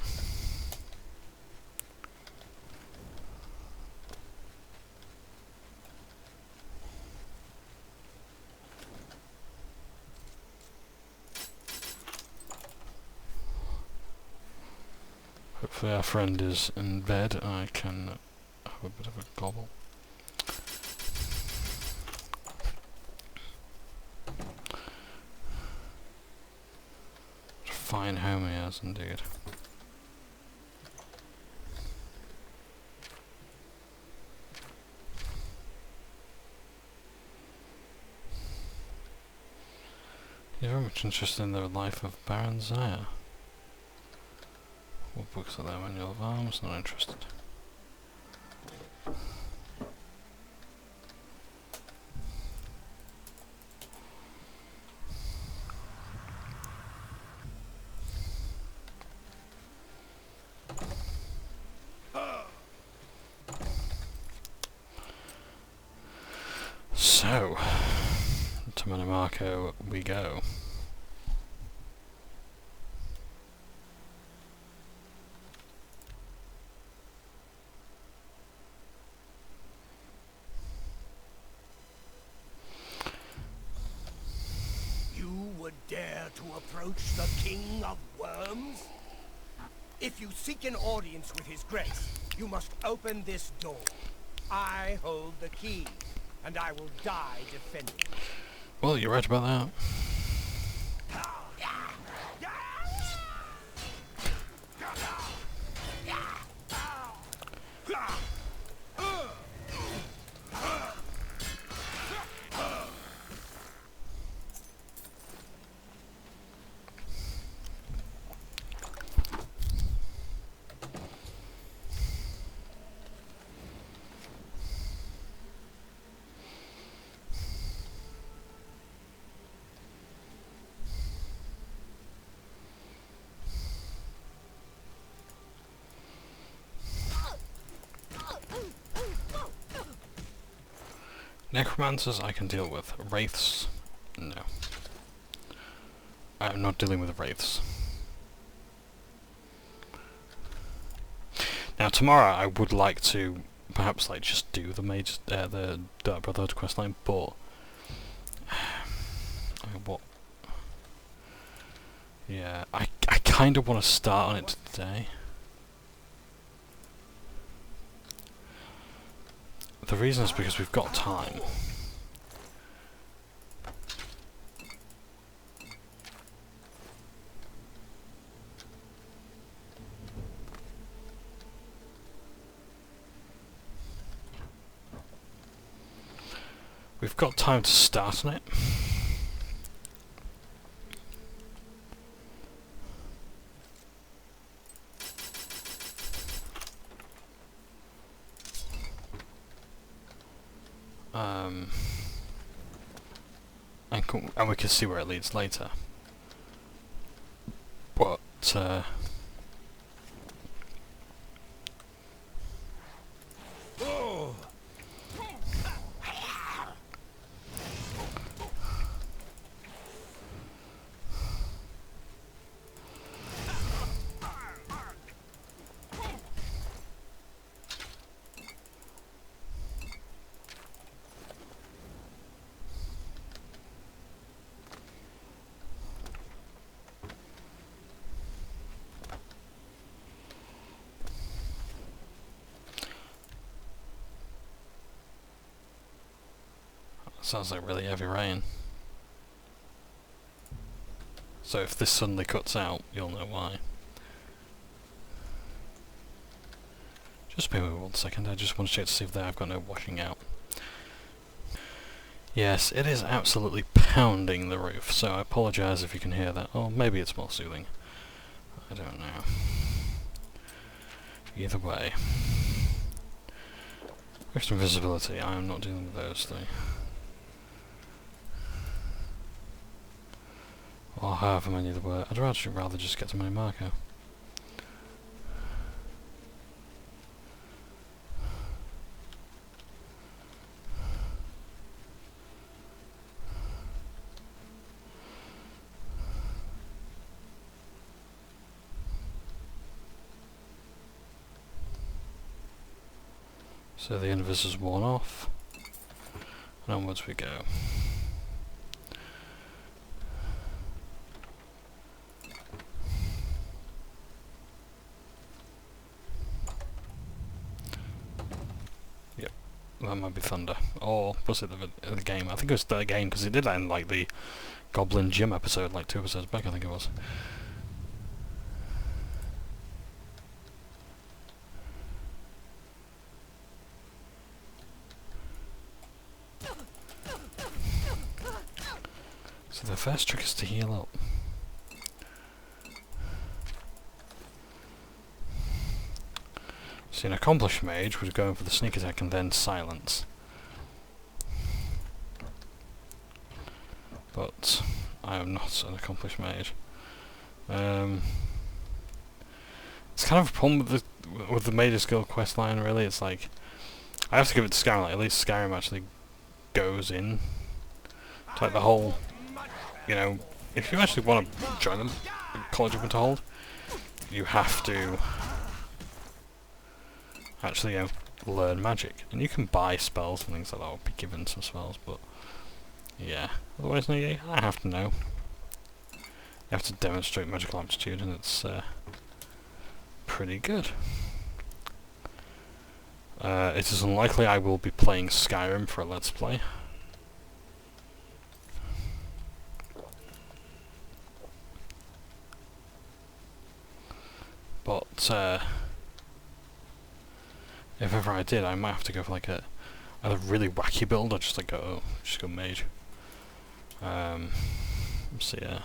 Hopefully our friend is in bed and I can have a bit of a gobble. Fine home he has indeed. You're very much interested in the life of Baron Zaya. What books are there? Manual of Arms? Not interested. So, to Manimarco we go. You would dare to approach the King of Worms? If you seek an audience with his grace, you must open this door. I hold the key, and I will die defending it. Well, you're right about that. Necromancers I can deal with. Wraiths? No. I'm not dealing with wraiths. Now tomorrow I would like to perhaps like just do the Dark Brotherhood questline, but what? Yeah, I kind of want to start on it today. The reason is because we've got time. We've got time to start on it. And we can see where it leads later. But Sounds like really heavy rain. So if this suddenly cuts out, you'll know why. Just bear with me 1 second, I just want to check to see if I've got no washing out. Yes, it is absolutely pounding the roof, so I apologise if you can hear that. Or maybe it's more soothing. I don't know. Either way. Extra visibility, I am not dealing with those though. Or however many there were. I'd actually rather just get to my marker. So the invis is worn off, and onwards we go. Yep, that might be thunder. Or was it the game? I think it was the game, because it did end like the Goblin Gym episode, like 2 episodes back, I think it was. So the first trick is to heal up. So an accomplished mage would go in for the sneak attack and then silence. But I am not an accomplished mage. It's kind of a problem with the Mage's Guild quest line, really. It's like I have to give it to Skyrim. Like, at least Skyrim actually goes in to like the whole. You know, if you actually want to join the College of Winterhold, you have to actually learn magic. And you can buy spells and things like that, or be given some spells, but yeah. Otherwise, no, you have to know. You have to demonstrate magical aptitude, and it's pretty good. It is unlikely I will be playing Skyrim for a Let's Play. But if ever I did, I might have to go for like a either really wacky build or just like just go mage. So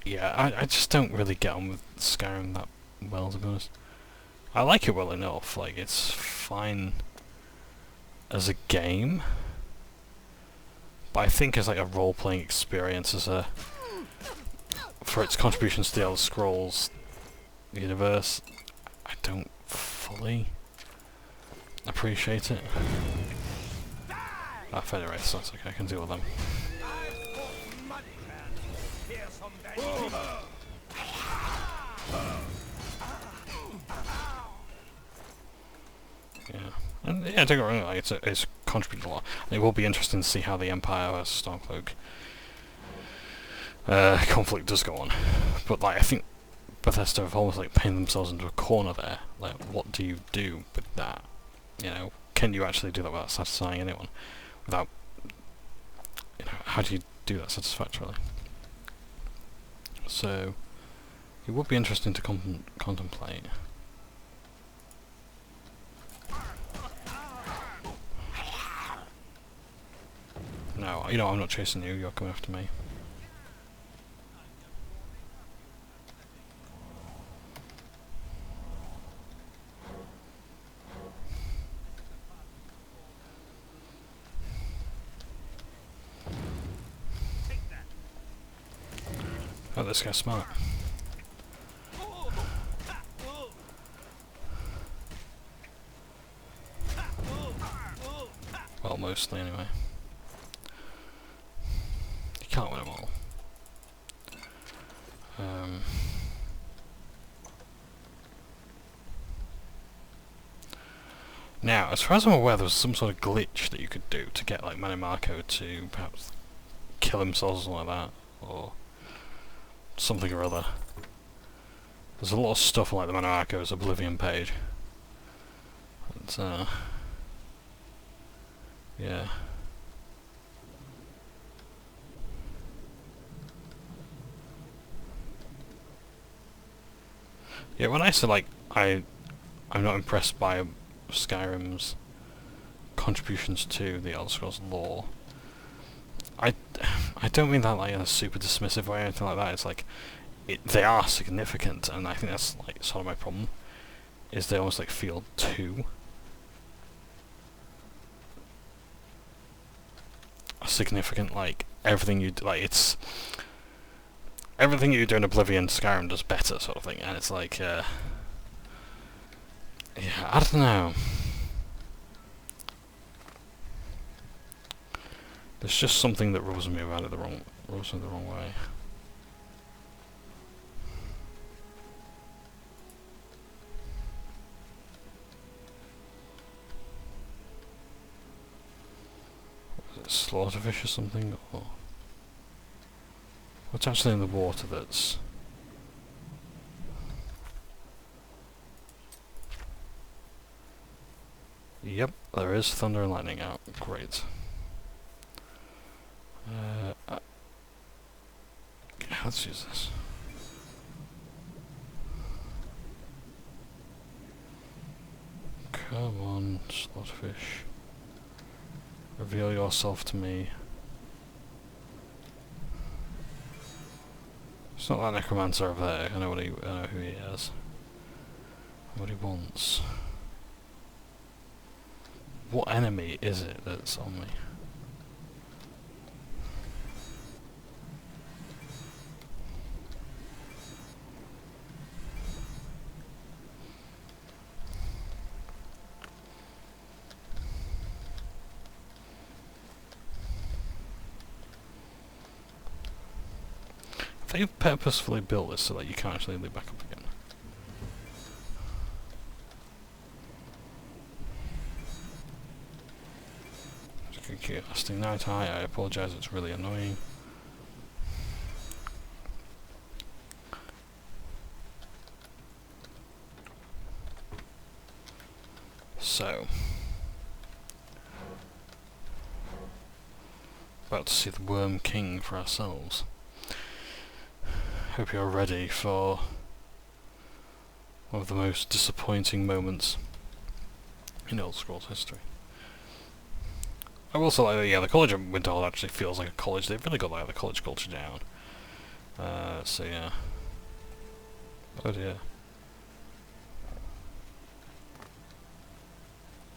yeah, I just don't really get on with Skyrim that well, to be honest. I like it well enough, like it's fine as a game, but I think as like a role-playing experience, for its contributions to the Elder Scrolls universe, I don't fully appreciate it. Ah, fair right, so it's okay, I can deal with them. Yeah, and yeah, don't get me wrong, like, it's contributed a lot. And it will be interesting to see how the Empire vs Stormcloak conflict does go on. But like, I think Bethesda have almost like painted themselves into a corner there. Like, what do you do with that? You know, can you actually do that without satisfying anyone? Without, you know, how do you do that satisfactorily? So, it would be interesting to contemplate. No, you know, I'm not chasing you, you're coming after me. Oh, this guy's smart. Well, mostly anyway. You can't win them all. Now, as far as I'm aware, there was some sort of glitch that you could do to get like Manimarco to perhaps kill himself or something like that, or something or other. There's a lot of stuff on like the Manimarco's Oblivion page. But, Yeah. Yeah, when I say like I'm not impressed by Skyrim's contributions to the Elder Scrolls lore, I don't mean that like in a super dismissive way or anything like that. It's like they are significant, and I think that's like sort of my problem. Is they almost like feel too significant. Like everything you do, like it's everything you do in Oblivion, Skyrim does better, sort of thing. And it's like, yeah, I don't know. There's just something that rubs me about it the wrong way. Is it slaughterfish or something? Or what's actually in the water that's... Yep, there is thunder and lightning out. Great. Let's use this. Come on, slaughterfish. Reveal yourself to me. It's not that necromancer over there. I know who he is. What he wants. What enemy is it that's on me? They've purposefully built this so that you can't actually leap back up again. Casting Night Eye, I apologise, it's really annoying. So, about to see the Worm King for ourselves. Hope you're ready for one of the most disappointing moments in Elder Scrolls history. I will say, like, yeah, the College of Winterhold actually feels like a college. They've really got like the college culture down. So yeah. Oh dear.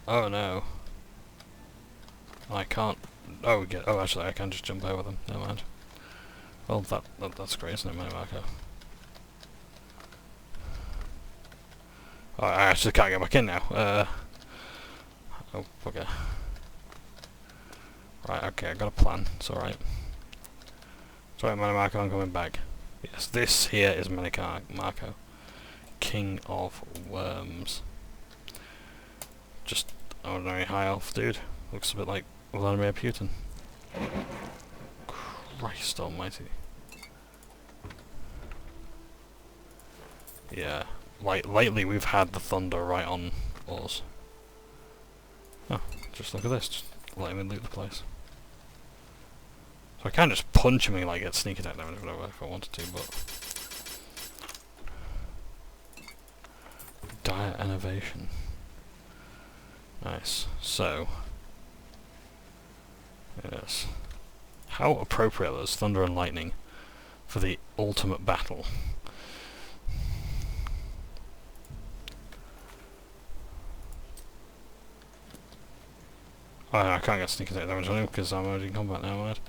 Oh no. I can't. Oh, oh, actually, I can just jump over them. Never mind. Well, that's great, isn't it, Marco? Oh, I actually can't get back in now. Oh, okay. Right, okay, I got a plan. It's alright. It's alright, Marco, I'm coming back. Yes, this here is Marco, King of Worms. Just ordinary high elf dude. Looks a bit like Vladimir Putin. Christ almighty. Yeah, like lately we've had the thunder right on us. Oh, just look at this, just let him loot the place. So I can't just punch him and like get sneak attack damage or whatever if I wanted to, but... Dire Innovation. Nice, so... Yes. How appropriate is thunder and lightning for the ultimate battle. Oh, I can't get sneak attack damage on him because I'm already in combat now, right?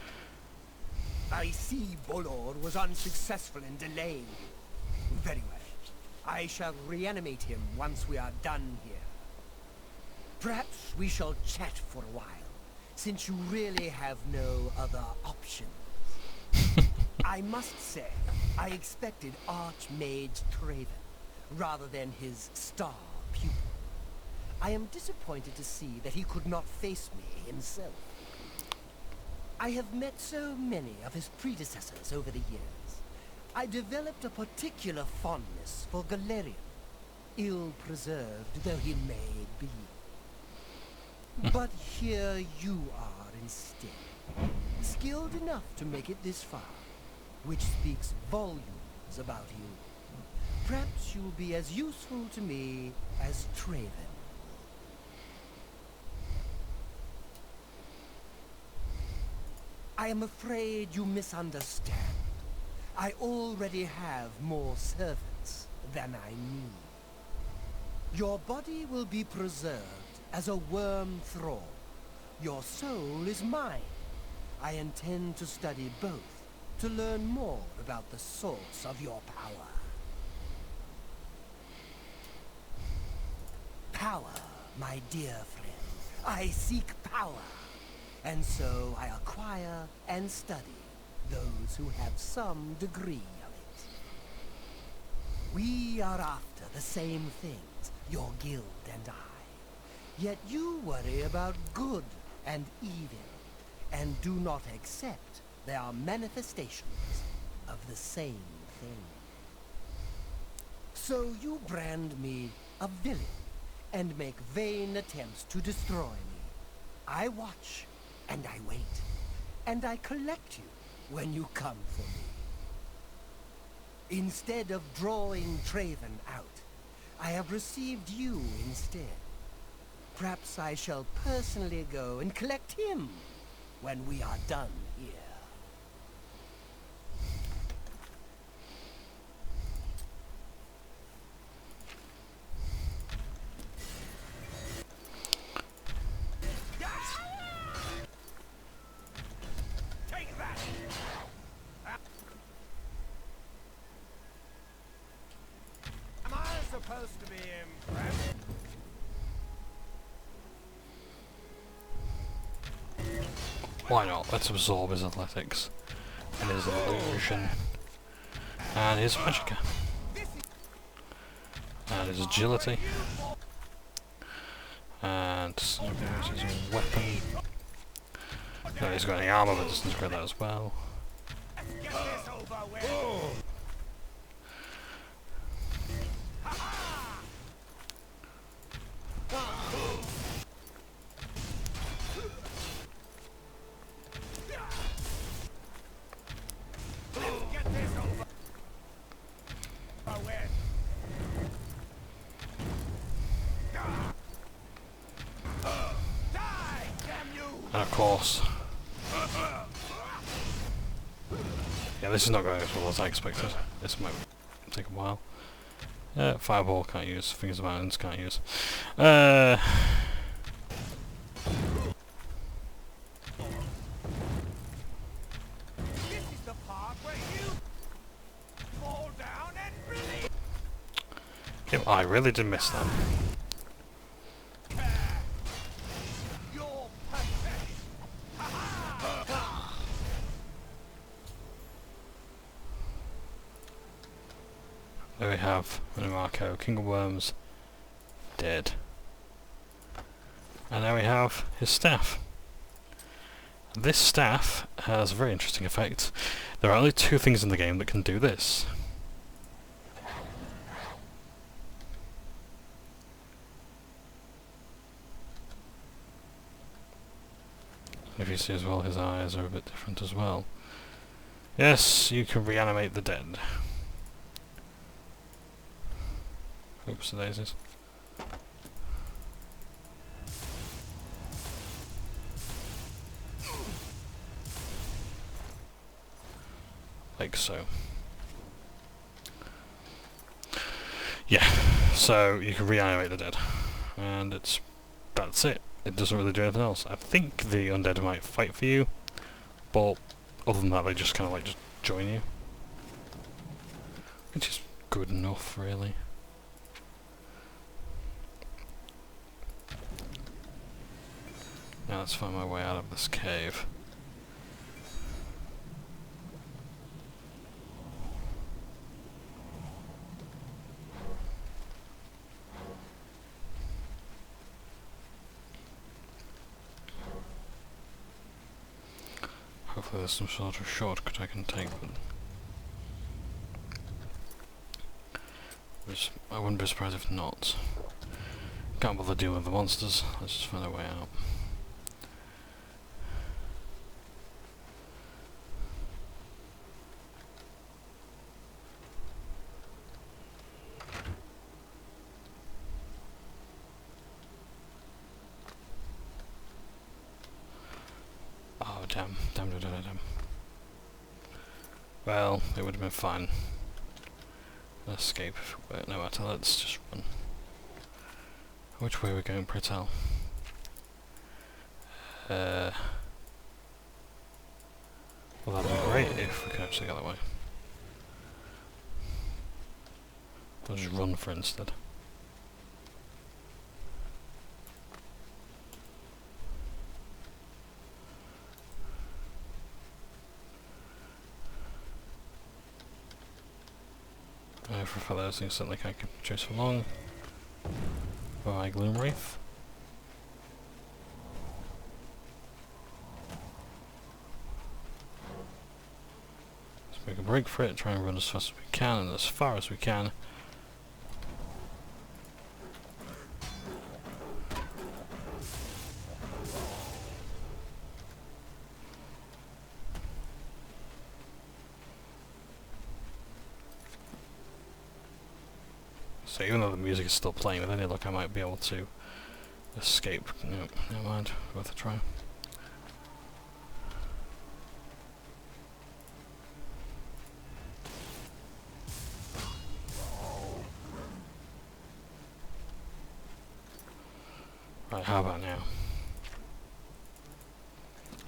I see Bolor was unsuccessful in delaying you. Very well. I shall reanimate him once we are done here. Perhaps we shall chat for a while, since you really have no other options. I must say, I expected Archmage Traven, rather than his star pupil. I am disappointed to see that he could not face me himself. I have met so many of his predecessors over the years. I developed a particular fondness for Galerion, ill-preserved though he may be. But here you are instead, skilled enough to make it this far, which speaks volumes about you. Perhaps you'll be as useful to me as Traven. I am afraid you misunderstand. I already have more servants than I need. Your body will be preserved as a worm thrall. Your soul is mine. I intend to study both, to learn more about the source of your power. Power, my dear friend. I seek power. And so I acquire and study those who have some degree of it. We are after the same things, your guild and I. Yet you worry about good and evil, and do not accept they are manifestations of the same thing. So you brand me a villain, and make vain attempts to destroy me. I watch, and I wait, and I collect you when you come for me. Instead of drawing Traven out, I have received you instead. Perhaps I shall personally go and collect him when we are done here. Supposed to be impressed. Why not? Let's absorb his athletics and his illusion and his magicka and his agility and his weapon. No, he's got any armor, but doesn't grab that as well. And of course, yeah, this is not going as well as I expected. This might take a while. Fireball can't use, Fingers of Islands can't use. This is the part where you fall down and release. Yep, I really did miss that. There we have Marco, King of Worms, dead. And now we have his staff. This staff has a very interesting effect. There are only two things in the game that can do this. If you see as well, his eyes are a bit different as well. Yes, you can reanimate the dead. Oops, the daisies. Like so. Yeah, so you can reanimate the dead. And that's it. It doesn't really do anything else. I think the undead might fight for you, but other than that they just kind of like just join you. Which is good enough, really. Now let's find my way out of this cave. Hopefully there's some sort of shortcut I can take, but I wouldn't be surprised if not. Can't bother dealing with the monsters. Let's just find a way out. Oh, damn. Damn. Well, it would have been fine. Escape if it were. No matter, let's just run. Which way are we going, pray tell? Well, that'd be great if we could actually go that way. I'll just run for instead. For fellows, things certainly can't keep chase for long. Bye, Gloomwraith. Let's make a break for it, try and run as fast as we can and as far as we can. So even though the music is still playing, with any luck I might be able to escape. No, never mind. Worth a try. Right, how about now?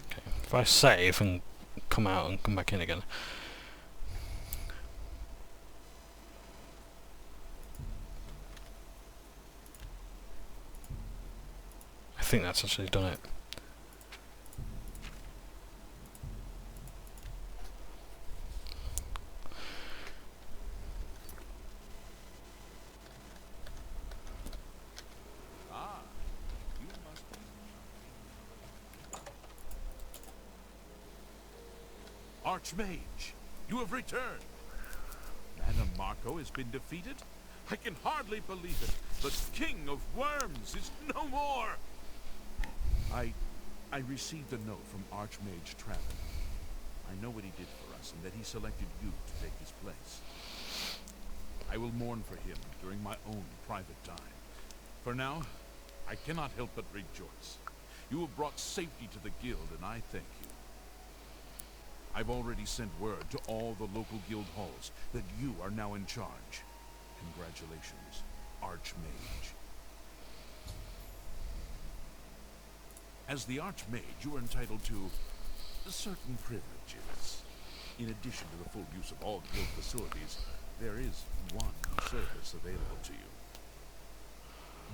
Okay, if I save and come out and come back in again. I think that's actually done it. Ah, you must be... Archmage, you have returned. Marco has been defeated? I can hardly believe it. The King of Worms is no more! I received a note from Archmage Traven. I know what he did for us, and that he selected you to take his place. I will mourn for him during my own private time. For now, I cannot help but rejoice. You have brought safety to the guild, and I thank you. I've already sent word to all the local guild halls that you are now in charge. Congratulations, Archmage. As the Archmage, you are entitled to certain privileges. In addition to the full use of all guild facilities, there is one service available to you.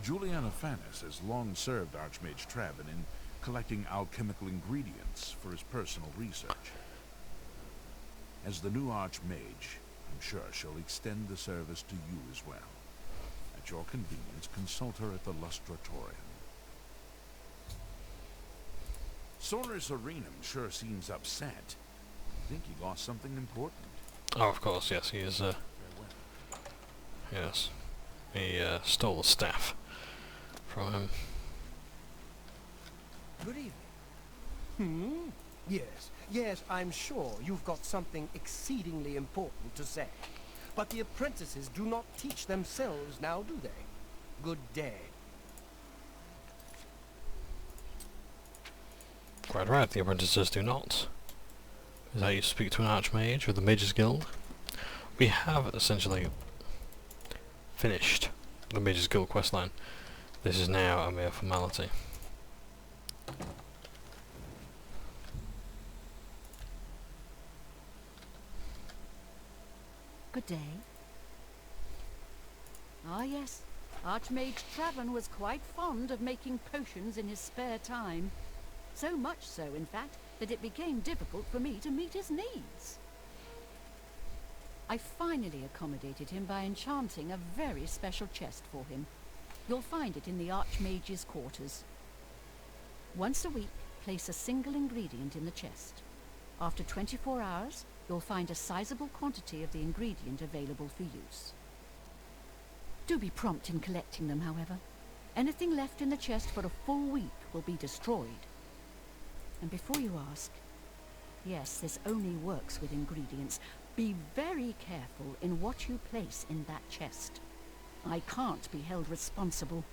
Juliana Fanis has long served Archmage Traven in collecting alchemical ingredients for his personal research. As the new Archmage, I'm sure she'll extend the service to you as well. At your convenience, consult her at the Lustratorium. Soris Arenum sure seems upset. I think he lost something important. Oh, of course, yes, he is, yes. He, stole the staff from him. Good evening. Yes, I'm sure you've got something exceedingly important to say. But the apprentices do not teach themselves now, do they? Good day. Quite right, the apprentices do not. Is that you speak to an Archmage with the Mages Guild? We have essentially finished the Mages Guild questline. This is now a mere formality. Good day. Ah yes, Archmage Traven was quite fond of making potions in his spare time. So much so, in fact, that it became difficult for me to meet his needs. I finally accommodated him by enchanting a very special chest for him. You'll find it in the Archmage's quarters. Once a week, place a single ingredient in the chest. After 24 hours, you'll find a sizable quantity of the ingredient available for use. Do be prompt in collecting them, however. Anything left in the chest for a full week will be destroyed. And before you ask, yes, this only works with ingredients. Be very careful in what you place in that chest. I can't be held responsible.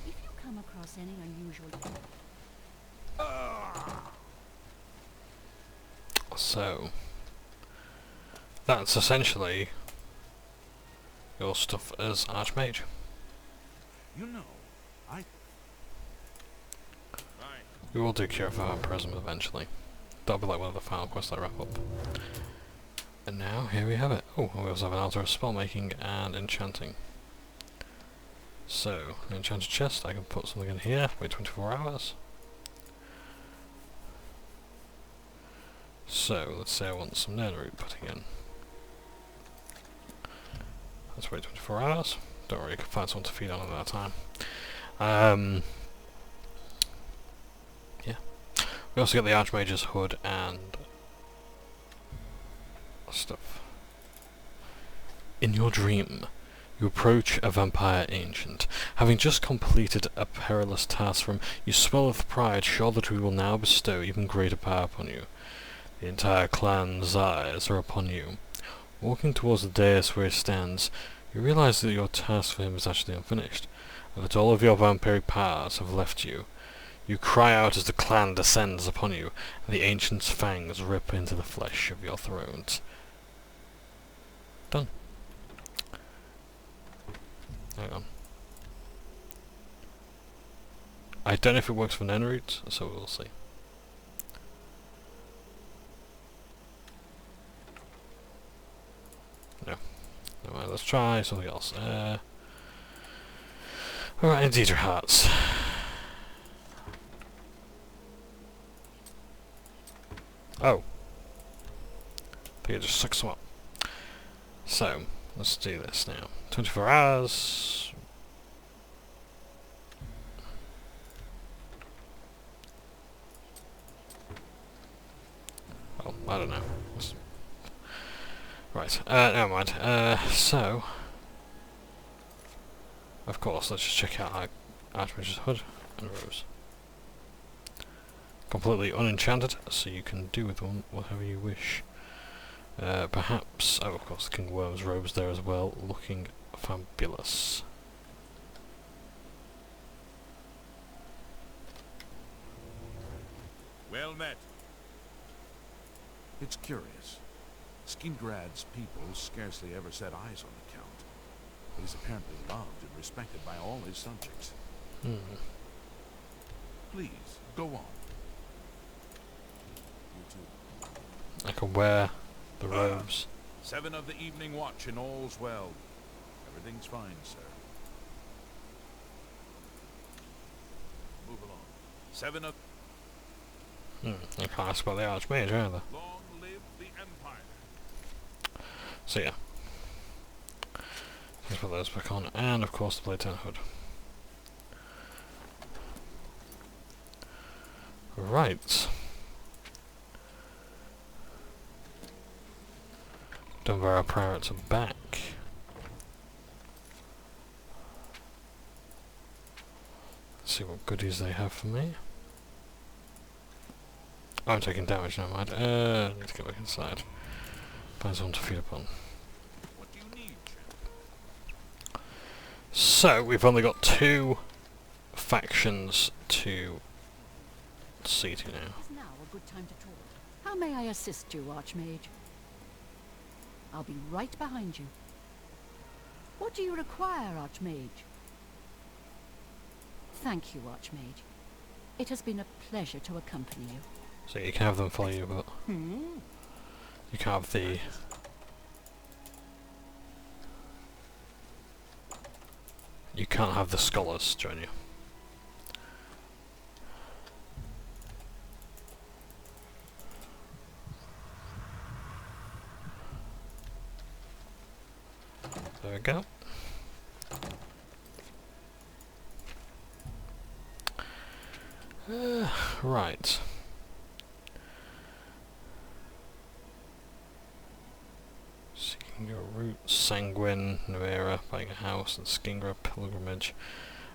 If you come across any unusual... So, that's essentially your stuff as Archmage. You know, We will do Cure for Prism eventually. That'll be like one of the final quests I wrap up. And now, here we have it. Oh, we also have an altar of spellmaking and enchanting. So, an enchanted chest, I can put something in here, wait 24 hours. So, let's say I want some netherite putting in. Let's wait 24 hours. Don't worry, you can find someone to feed on at that time. Yeah. We also get the Archmage's hood and stuff. In your dream, you approach a vampire ancient. Having just completed a perilous task from you swell with pride, sure that we will now bestow even greater power upon you. The entire clan's eyes are upon you. Walking towards the dais where he stands, you realize that your task for him is actually unfinished, and that all of your vampiric powers have left you. You cry out as the clan descends upon you, and the ancient's fangs rip into the flesh of your throat. Done. Hang on. I don't know if it works for netherite, so we'll see. No. Alright, let's try something else. Alright, indeed your hearts. Oh. I think it just sucks them up. So, let's do this now. 24 hours. Oh, I don't know. Right, never mind. So, of course, let's just check out Archmage's hood and robes. Completely unenchanted, so you can do with one whatever you wish. Perhaps, oh, of course, King Worm's robes there as well, looking fabulous. Well met. it's curious. Skingrad's people scarcely ever set eyes on the Count, but he's apparently loved and respected by all his subjects. Please, go on. You too. I can wear the robes. 7 of the evening watch and all's well. Everything's fine, sir. Move along. 7 of... I can't ask about the Archmage either. Long live the Empire. So yeah. Let's put those back on, and of course the Blade 10 hood. Right. Dunbar Pirates are back. Let's see what goodies they have for me. Oh, I'm taking damage, never mind. I need to get back inside. Find someone to feed upon. What do you need, champ? So, we've only got 2 factions to see to now. Is now a good time to talk. How may I assist you, Archmage? I'll be right behind you. What do you require, Archmage? Thank you, Archmage. It has been a pleasure to accompany you. So you can have them follow you, but you can't have the... You can't have the scholars join you. There we go. Right. Seeking Your route, Sanguine, Nuera, buying a house, and Skingra, pilgrimage,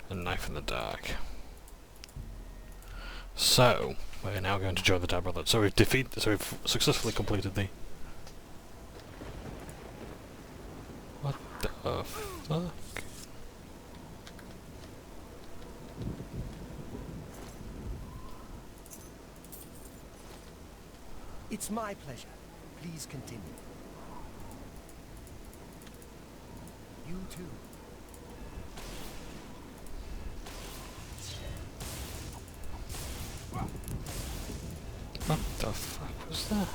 and knife in the dark. So, we're now going to join the Dab Brothers. So we've successfully completed the... What the fuck? It's my pleasure. Please continue. You too. What the fuck was that?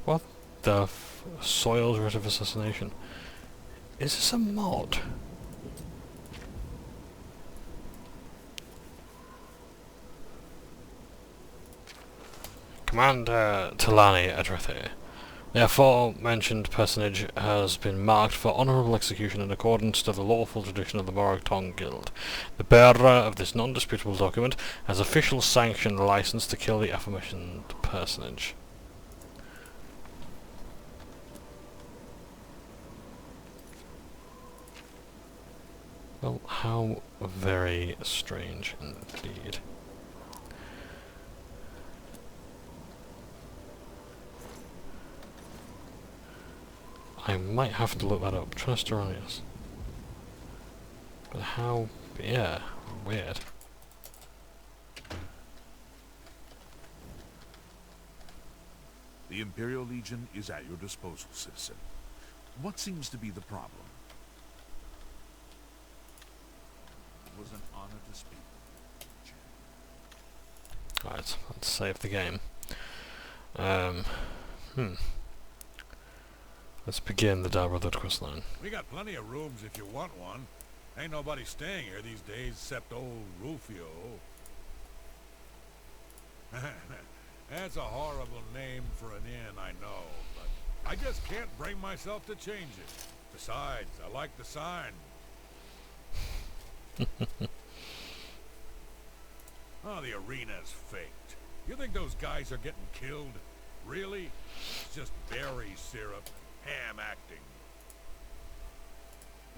What the soiled writ of assassination? Is this a mod? Commander Talani Edrethe. The aforementioned personage has been marked for honourable execution in accordance to the lawful tradition of the Morag Guild. The bearer of this non-disputable document has official sanction license to kill the aforementioned personage. Well, how very strange indeed. I might have to look that up. Trustoranius. But how... yeah, weird. The Imperial Legion is at your disposal, citizen. What seems to be the problem? It was an honor to speak. Right, let's save the game. Let's begin the Dab Brother questline. We got plenty of rooms if you want one. Ain't nobody staying here these days except old Rufio. That's a horrible name for an inn, I know, but I just can't bring myself to change it. Besides, I like the sign. Oh, the arena's faked. You think those guys are getting killed? Really? It's just berry syrup, ham acting.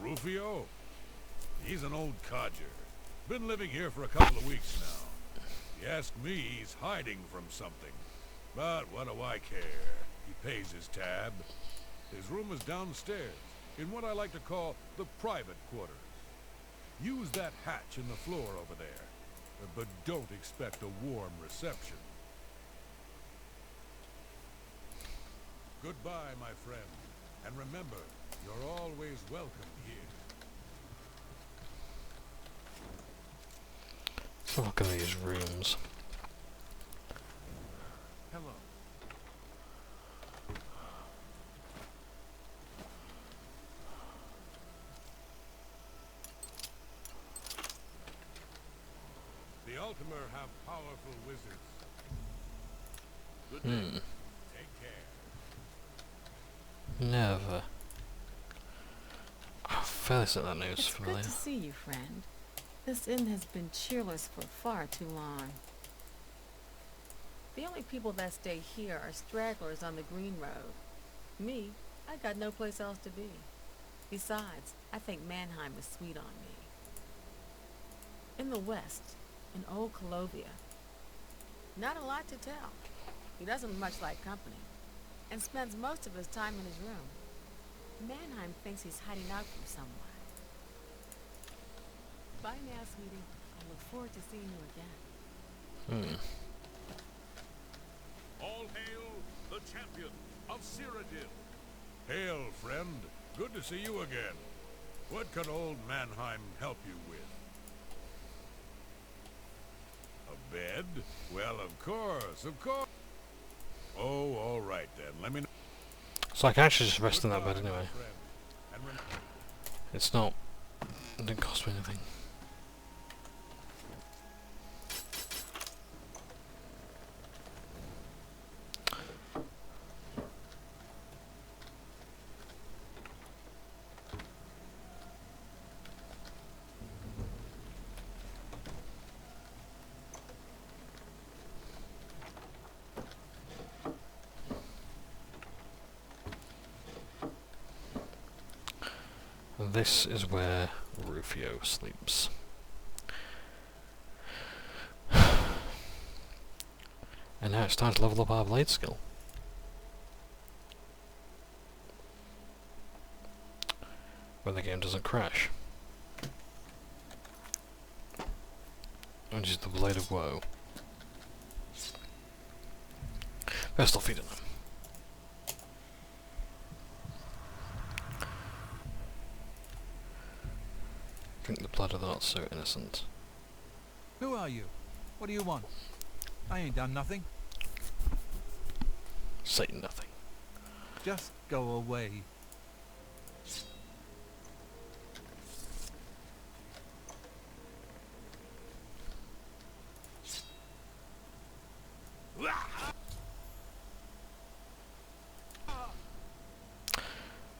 Rufio? He's an old codger. Been living here for a couple of weeks now. If you ask me, he's hiding from something. But what do I care? He pays his tab. His room is downstairs, in what I like to call the private quarters. Use that hatch in the floor over there, but don't expect a warm reception. Goodbye, my friend, and remember, you're always welcome here. Let's look at these rooms. Hello. The Ultimar have powerful wizards. Good day. Take care. Never. I feel like that name's It's familiar. good to see you, friend. This inn has been cheerless for far too long. The only people that stay here are stragglers on the Green Road. Me, I got no place else to be. Besides, I think Mannheim is sweet on me. In the west, in old Colovia, not a lot to tell. He doesn't much like company, and spends most of his time in his room. Mannheim thinks he's hiding out from someone. Bye now, sweetie. I look forward to seeing you again. All hail the champion of Cyrodiil. Hail, friend. Good to see you again. What can old Mannheim help you with? A bed? Well, of course, of course. Oh, all right then. Let me know. So I can actually just rest in that bed Goodbye, my anyway. friend. And It's not... it didn't cost me anything. And this is where Rufio sleeps. And now it's time to level up our blade skill. When the game doesn't crash. Which is the Blade of Woe. Best off feeding them. Drink the blood of the not so innocent. Who are you? What do you want? I ain't done nothing. Say nothing. Just go away.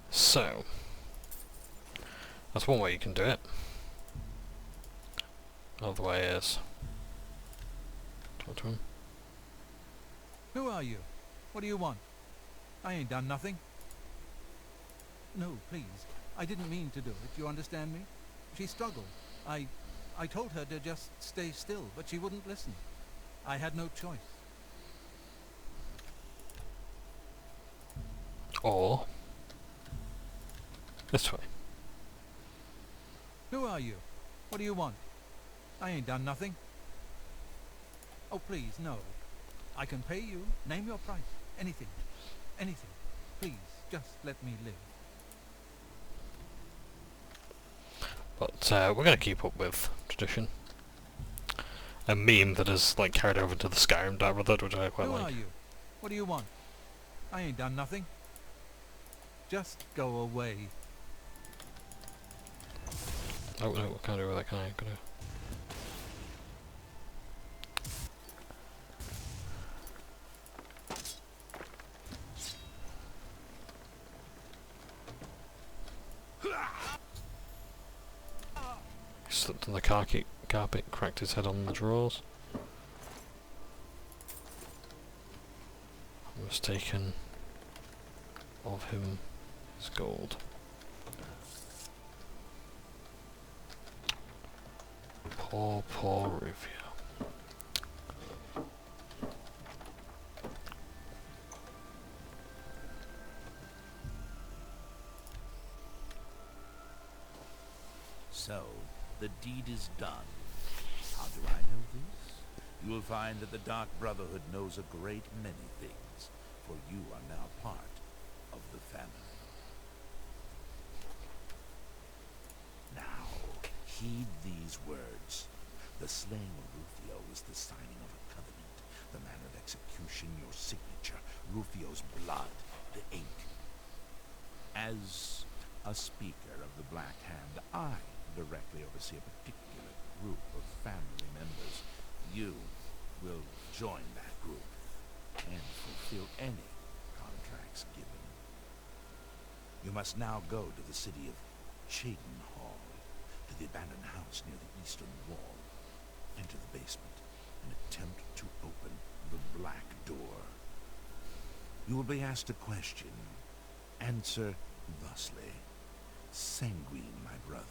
So, that's one way you can do it. Another way is talk to him. Who are you? What do you want? I ain't done nothing. No, please. I didn't mean to do it. You understand me? She struggled. I told her to just stay still, but she wouldn't listen. I had no choice. Or this way. Who are you? What do you want? I ain't done nothing. Oh, please, no. I can pay you. Name your price. Anything. Anything. Please, just let me live. But we're going to keep up with tradition. A meme that is like carried over to the Skyrim Dark Brotherhood, which I quite Who like. are you? What do you want? I ain't done nothing. Just go away. Oh no, what can I do with that? Can I? Can I? He slipped on the carpet, cracked his head on the drawers. Was taken of him his gold. Poor Rufio. So, the deed is done. How do I know this? You will find that the Dark Brotherhood knows a great many things, for you are now part of the family. Now, heed these words. The slaying of Rufio is the signing of a covenant. The manner of execution, your signature. Rufio's blood, the ink. As a speaker of the Black Hand, I directly oversee a particular group of family members. You will join that group and fulfill any contracts given. You must now go to the city of Cheydon Hall, to the abandoned house near the eastern wall. Enter the basement and attempt to open the black door. You will be asked a question. Answer thusly. Sanguine, my brother.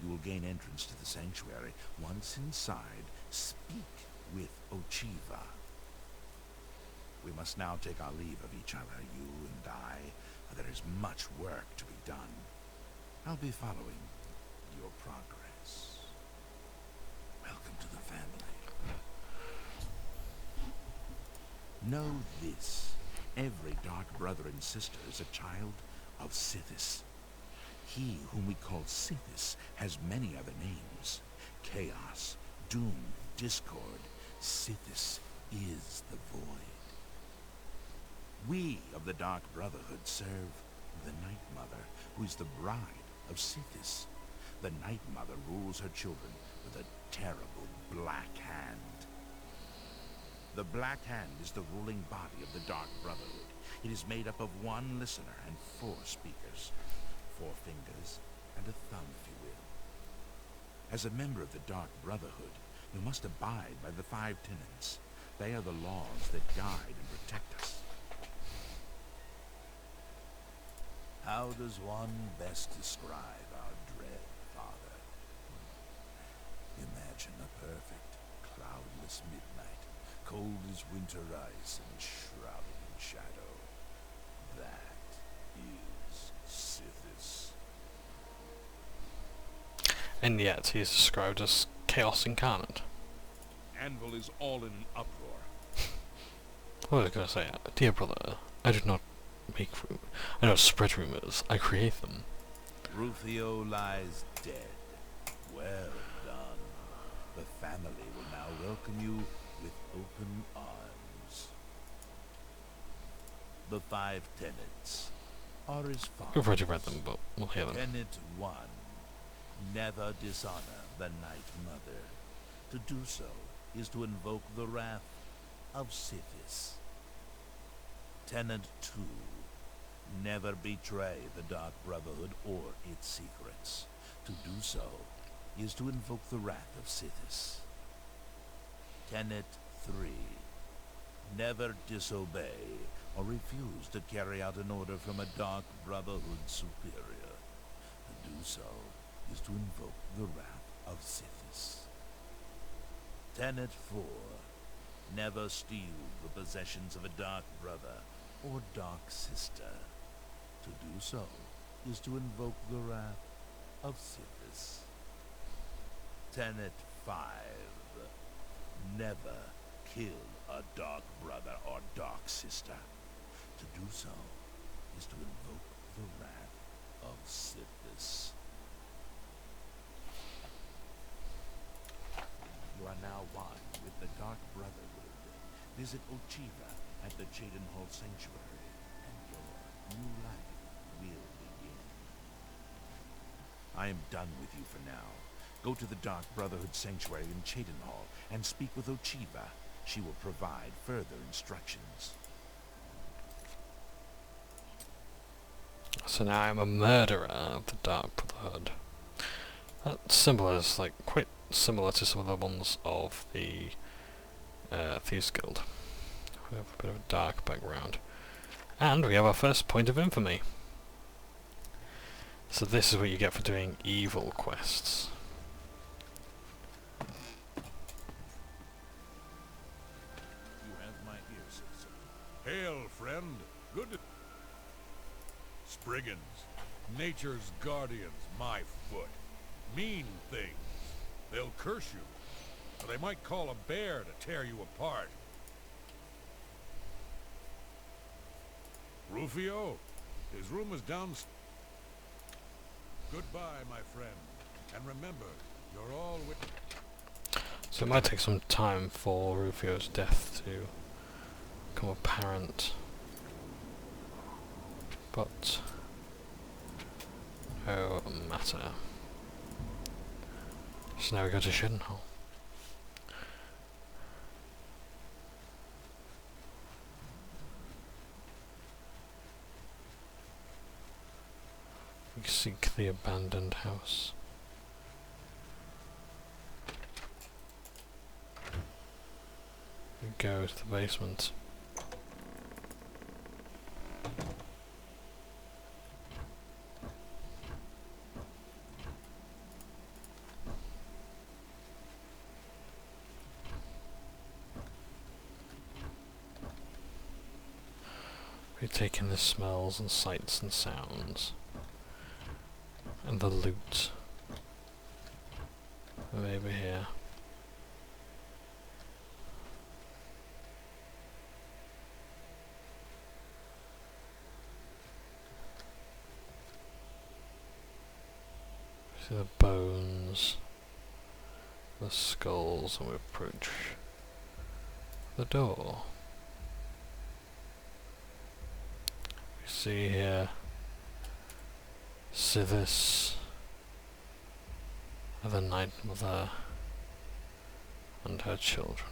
You will gain entrance to the sanctuary. Once inside, speak with Ochiva. We must now take our leave of each other, you and I, for there is much work to be done. I'll be following your progress. Welcome to the family. Know this. Every dark brother and sister is a child of Sithis. He whom we call Sithis has many other names. Chaos, Doom, Discord. Sithis is the void. We of the Dark Brotherhood serve the Night Mother, who is the bride of Sithis. The Night Mother rules her children with a terrible black hand. The Black Hand is the ruling body of the Dark Brotherhood. It is made up of one listener and 4 speakers. 4 fingers and a thumb, if you will. As a member of the Dark Brotherhood, you must abide by the 5 tenets. They are the laws that guide and protect us. How does one best describe our dread father? Imagine a perfect, cloudless midnight, cold as winter ice and shrouded in shadow. That is Sithis. And yet he is described as chaos incarnate. Anvil is all in an uproar. What was I going to say? Dear brother, I do not make I don't spread rumors, I create them. Rufio lies dead. Well done. The family will now welcome you with open arms. The 5 tenets are as follows. We've already read them, but we'll hear them. Tenet 1. Never dishonor the Night Mother. To do so is to invoke the wrath of Sithis. Tenet 2. Never betray the Dark Brotherhood or its secrets. To do so is to invoke the wrath of Sithis. Tenet 3. Never disobey or refuse to carry out an order from a Dark Brotherhood superior. To do so is to invoke the wrath of Sithis. Tenet 4. Never steal the possessions of a Dark Brother or Dark Sister. To do so is to invoke the wrath of Sithis. Tenet 5. Never kill a Dark Brother or Dark Sister. To do so is to invoke the wrath of Sithis. You are now one with the Dark Brotherhood. Visit Ochiva at the Cheydinhal Sanctuary, and your new life will begin. I am done with you for now. Go to the Dark Brotherhood Sanctuary in Cheydinhal and speak with Ochiva. She will provide further instructions. So now I'm a murderer of the Dark Brotherhood. That symbol is like quite similar to some of the ones of the Thieves Guild. We have a bit of a dark background. And we have our first point of infamy. So this is what you get for doing evil quests. You have my ear, citizen. Hail, friend. Good to... Spriggans. Nature's guardians, my foot. Mean things. They'll curse you. Or they might call a bear to tear you apart. Rufio, his room is down... Goodbye, my friend. And remember, you're all with... So it might take some time for Rufio's death to become apparent. But... no matter. So now we go to Cheydinhal. We seek the abandoned house. We go to the basement. We take in the smells and sights and sounds. And the loot of over here. See the bones, the skulls, and we approach the door. We see here Sithis, the Night Mother, and her children.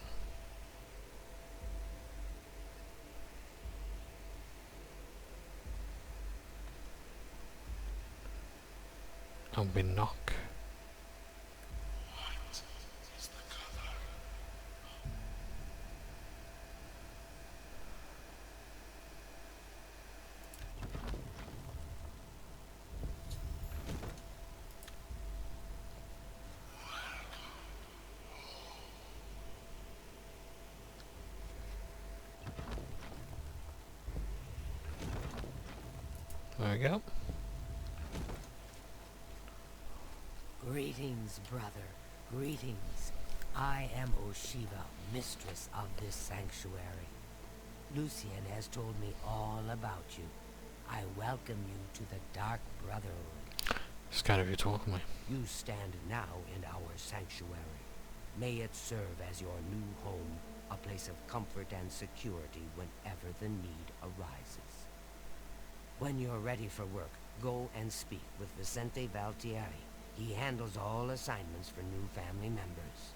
And we knock. What is the color? we go. Greetings, brother. Greetings. I am Oshiva, mistress of this sanctuary. Lucian has told me all about you. I welcome you to the Dark Brotherhood. It's kind of you to welcome me. You stand now in our sanctuary. May it serve as your new home, a place of comfort and security whenever the need arises. When you're ready for work, go and speak with Vicente Valtieri. He handles all assignments for new family members.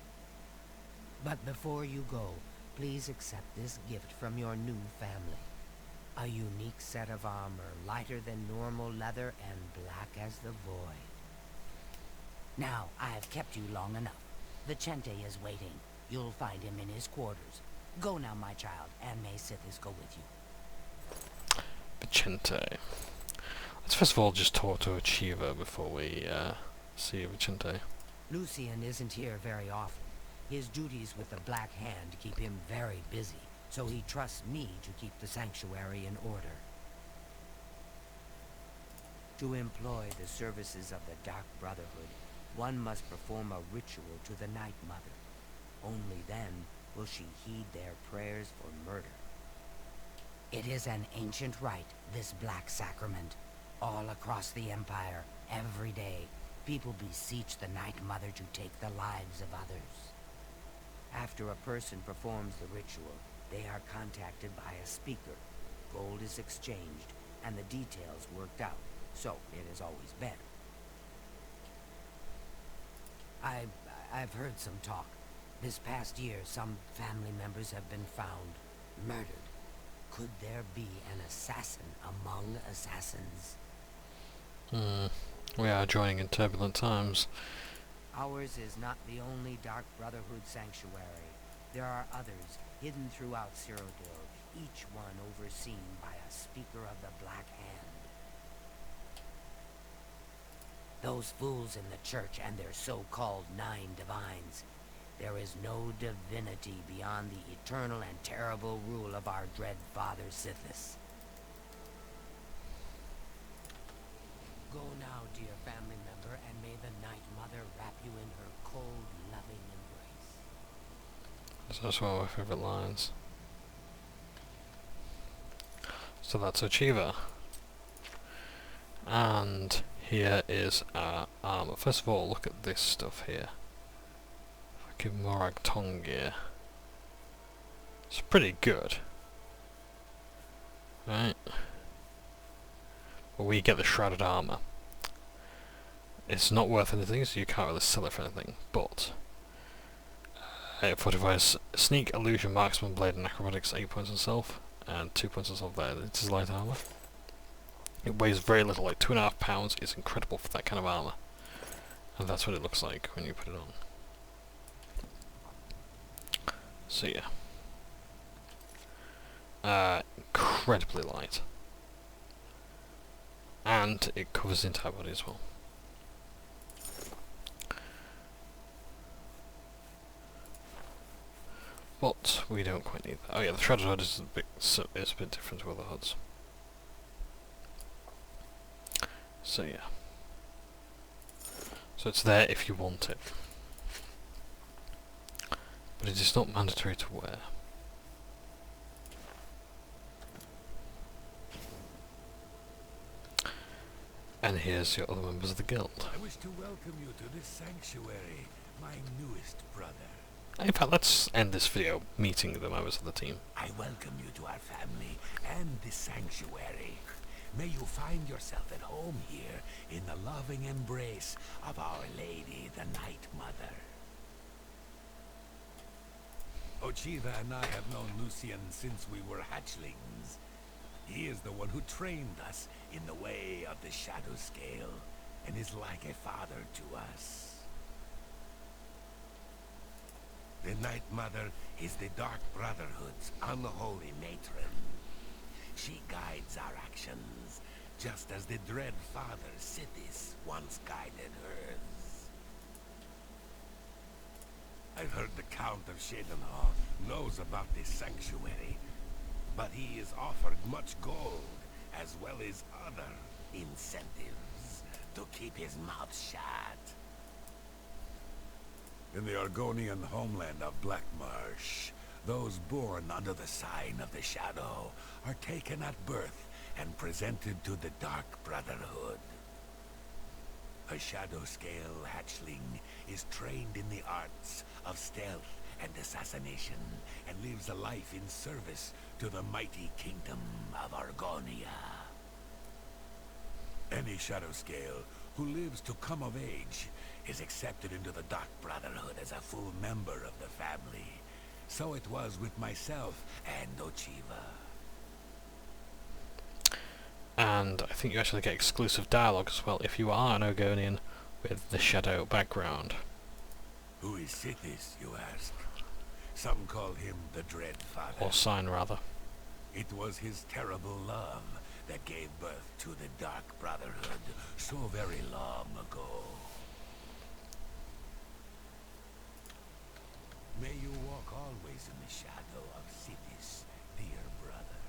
But before you go, please accept this gift from your new family. A unique set of armor, lighter than normal leather and black as the void. Now, I've kept you long enough. Vicente is waiting. You'll find him in his quarters. Go now, my child, and may Sithis go with you. Vicente. Let's first of all just talk to Achiever before we see Vicente. Lucian isn't here very often. His duties with the Black Hand keep him very busy, so he trusts me to keep the sanctuary in order. To employ the services of the Dark Brotherhood, one must perform a ritual to the Night Mother. Only then will she heed their prayers for murder. It is an ancient rite, this Black Sacrament. All across the Empire, every day, people beseech the Night Mother to take the lives of others. After a person performs the ritual, they are contacted by a speaker. Gold is exchanged, and the details worked out, so it has always been. I've heard some talk. This past year, some family members have been found murdered. Could there be an assassin among assassins? We are joining in turbulent times. Ours is not the only Dark Brotherhood sanctuary. There are others hidden throughout Cyrodiil, each one overseen by a speaker of the Black Hand. Those fools in the church and their so-called 9 divines. There is no divinity beyond the eternal and terrible rule of our dread father Sithis. Go now, dear family member, and may the Night Mother wrap you in her cold, loving embrace. That's one of my favourite lines. So that's Achiever. And here is our armour. First of all, look at this stuff here. Fucking Morag Tong gear. It's pretty good. Right. But we get the shrouded armour. It's not worth anything, so you can't really sell it for anything, but it fortifies sneak, illusion, marksman, blade and acrobatics, 8 points on self, and 2 points on self there. It is light armour. It weighs very little, like 2.5 pounds. It's incredible for that kind of armour. And that's what it looks like when you put it on. So yeah. Incredibly light. And it covers the entire body as well. But we don't quite need that. Oh yeah, the shrouded hood is a bit different to other hoods. So yeah. So it's there if you want it. But it is not mandatory to wear. And here's your other members of the guild. I wish to welcome you to this sanctuary, my newest brother. In fact, let's end this video meeting the members of the team. I welcome you to our family and this sanctuary. May you find yourself at home here in the loving embrace of Our Lady, the Night Mother. Ochiva and I have known Lucian since we were hatchlings. He is the one who trained us in the way of the Shadow Scale, and is like a father to us. The Night Mother is the Dark Brotherhood's unholy matron. She guides our actions, just as the dread father Sithis once guided hers. I've heard the Count of Shadenhall knows about this sanctuary, but he is offered much gold, as well as other incentives to keep his mouth shut. In the Argonian homeland of Blackmarsh, those born under the sign of the Shadow are taken at birth and presented to the Dark Brotherhood. A Shadow Scale hatchling is trained in the arts of stealth and assassination and lives a life in service to the mighty kingdom of Argonia. Any Shadow Scale who lives to come of age is accepted into the Dark Brotherhood as a full member of the family. So it was with myself and Ochiva. And I think you actually get exclusive dialogue as well if you are an Argonian with the Shadow background. Who is Sithis, you ask? Some call him the Dread Father. Or sign, rather. It was his terrible love that gave birth to the Dark Brotherhood so very long ago. May you walk always in the shadow of Sithis, dear brother.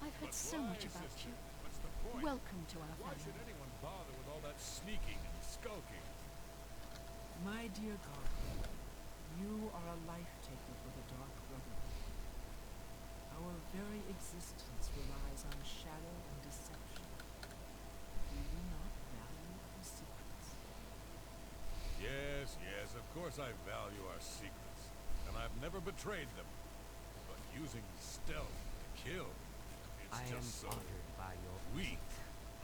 I've heard so much about you. What's the point? Welcome to our Why should family. anyone bother with all that sneaking and skulking? My dear Gargoyle, you are a life taker for the Dark Brotherhood. Our very existence relies on shadow and deception. Do you not value our secrets? Yes, yes, of course I value our secrets, and I've never betrayed them. But using stealth to kill, it's I am just so honored by your weak.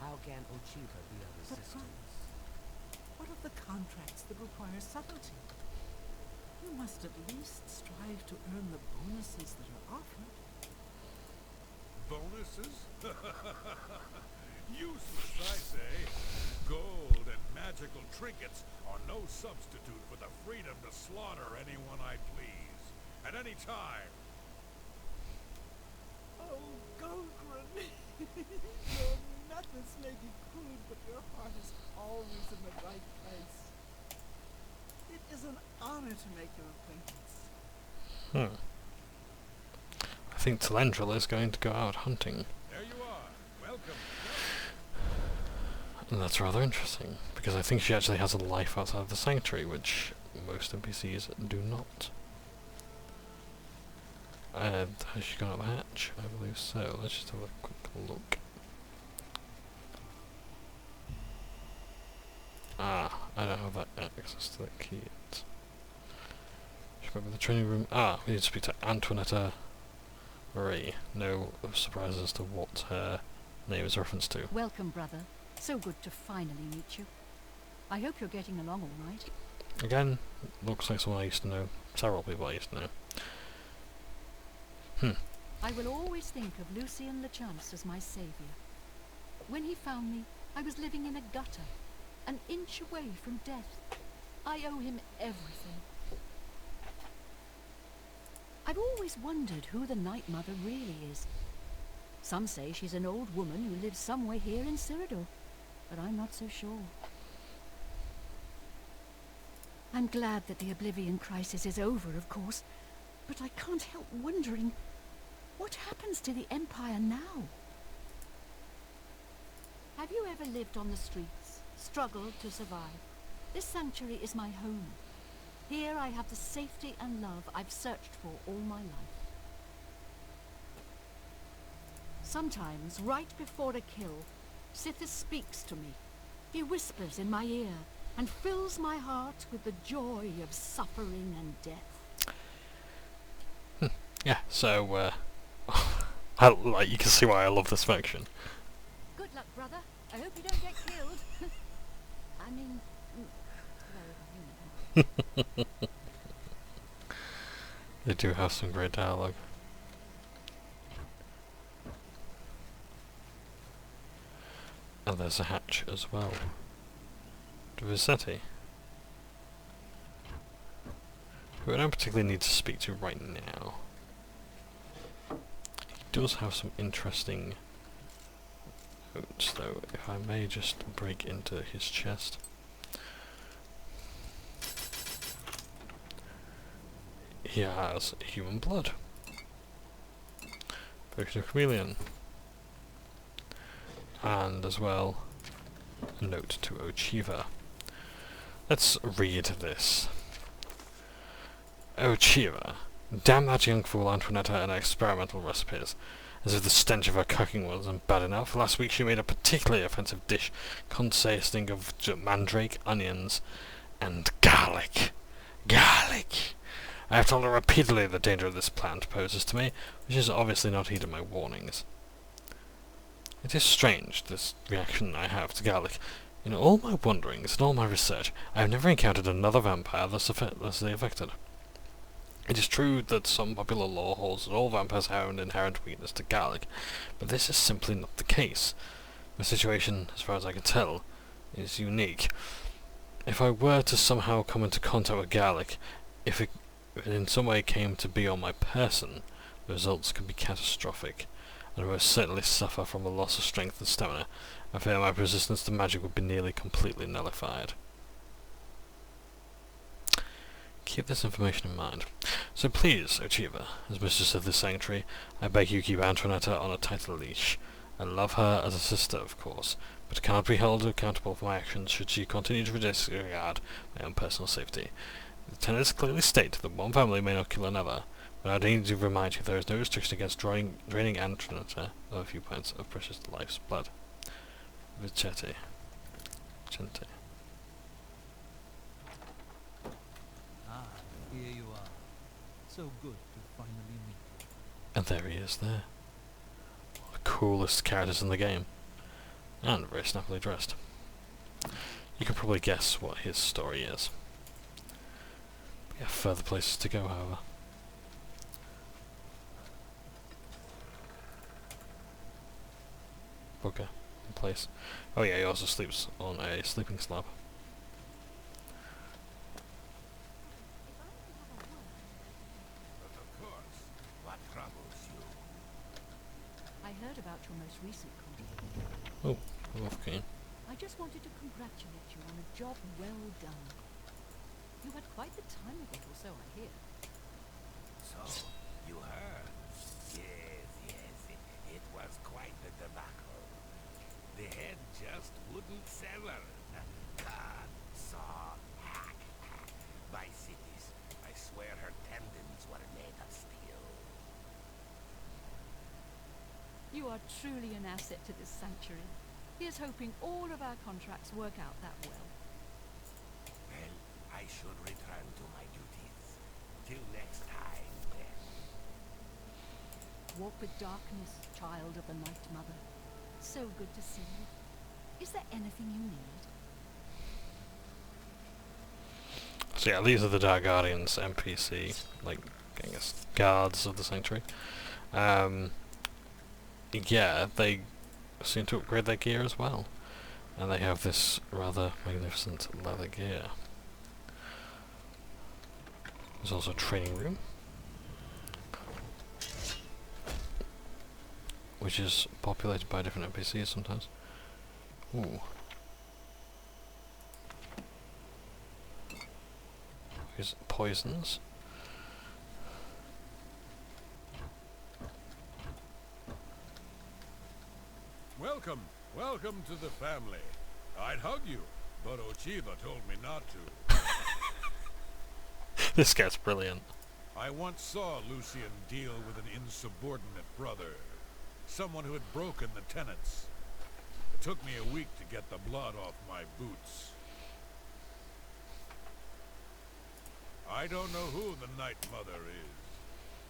How can Ochiva be a But resistance? what of the contracts that require subtlety? You must at least strive to earn the bonuses that are offered. Bonuses? Useless, I say. Gold and magical trinkets are no substitute for the freedom to slaughter anyone I please, at any time. Oh, Gogren! Your methods may be crude, but your heart is always in the right place. It is an honor to make your acquaintance. I think Telendril is going to go out hunting. There you are. Welcome. And that's rather interesting, because I think she actually has a life outside of the sanctuary, which most NPCs do not. Has she gone up the hatch? I believe so. Let's just have a quick look. Ah, I don't have that access to that key yet. She's got the training room. Ah, we need to speak to Antoinetta Marie. No surprise as to what her name is a reference to. Welcome, brother. So good to finally meet you. I hope you're getting along all right. Again, looks like someone I used to know. Several people I used to know. I will always think of Lucien Lechance as my saviour. When he found me, I was living in a gutter, an inch away from death. I owe him everything. I've always wondered who the Night Mother really is. Some say she's an old woman who lives somewhere here in Cyrodiil, but I'm not so sure. I'm glad that the Oblivion crisis is over, of course, but I can't help wondering, what happens to the Empire now? Have you ever lived on the streets, struggled to survive? This sanctuary is my home. Here I have the safety and love I've searched for all my life. Sometimes, right before a kill, Sithis speaks to me. He whispers in my ear and fills my heart with the joy of suffering and death. Yeah, so, like, you can see why I love this faction. Good luck, brother. I hope you don't get killed. I mean, well, you know. They do have some great dialogue. And there's a hatch as well. To Visetti, who I don't particularly need to speak to right now. He does have some interesting notes, though, if I may just break into his chest. He has human blood. Potion of Chameleon. and as well a note to Ochiva. Let's read this. Ochiva, damn that young fool Antoinetta and her experimental recipes. As if the stench of her cooking wasn't bad enough, last week she made a particularly offensive dish consisting of mandrake, onions, and garlic. Garlic! I have told her repeatedly the danger this plant poses to me, but she has obviously not heeded my warnings. It is strange, this reaction I have to garlic. In all my wanderings and all my research, I have never encountered another vampire thusly affected. It is true that some popular lore holds that all vampires have an inherent weakness to garlic, but this is simply not the case. My situation, as far as I can tell, is unique. If I were to somehow come into contact with garlic, if it in some way came to be on my person, the results could be catastrophic, and I would certainly suffer from a loss of strength and stamina. I fear my resistance to magic would be nearly completely nullified. Keep this information in mind. So please, Ochiva, as mistress of this sanctuary, I beg you keep Antoinetta on a tighter leash. I love her as a sister, of course, but cannot be held accountable for my actions should she continue to disregard my own personal safety. The tenets clearly state that one family may not kill another, but I need to remind you there is no restriction against draining Antoinetta of a few pints of precious life's blood. Vicente. Ah, here you are. So good to finally meet you. And there he is there. One of the coolest characters in the game. And very snappily dressed. You can probably guess what his story is. We have further places to go, however. Booker in place. Oh yeah, he also sleeps on a sleeping slab. But of course, what troubles you? I heard about your most recent contribution. Oh, okay. I just wanted to congratulate you on a job well done. You had quite the time of it, or so I hear. So, you heard? Yes, it was quite the debacle. The head just wouldn't sever. Cut, saw, hack. By cities, I swear her tendons were made of steel. You are truly an asset to this sanctuary. Here's hoping all of our contracts work out that well. Well, I should return to my duties. Till next time, then. Walk with darkness, child of the Night Mother. So good to see you. Is there anything you need? So yeah, these are the Dark Guardians NPC, like, I guess, guards of the sanctuary. Yeah, they seem to upgrade their gear as well. And they have this rather magnificent leather gear. There's also a training room, which is populated by different NPCs sometimes. Ooh. Here's poisons. Welcome to the family. I'd hug you, but Ochiva told me not to. This guy's brilliant. I once saw Lucian deal with an insubordinate brother. Someone who had broken the tenets. It took me a week to get the blood off my boots. I don't know who the Night Mother is,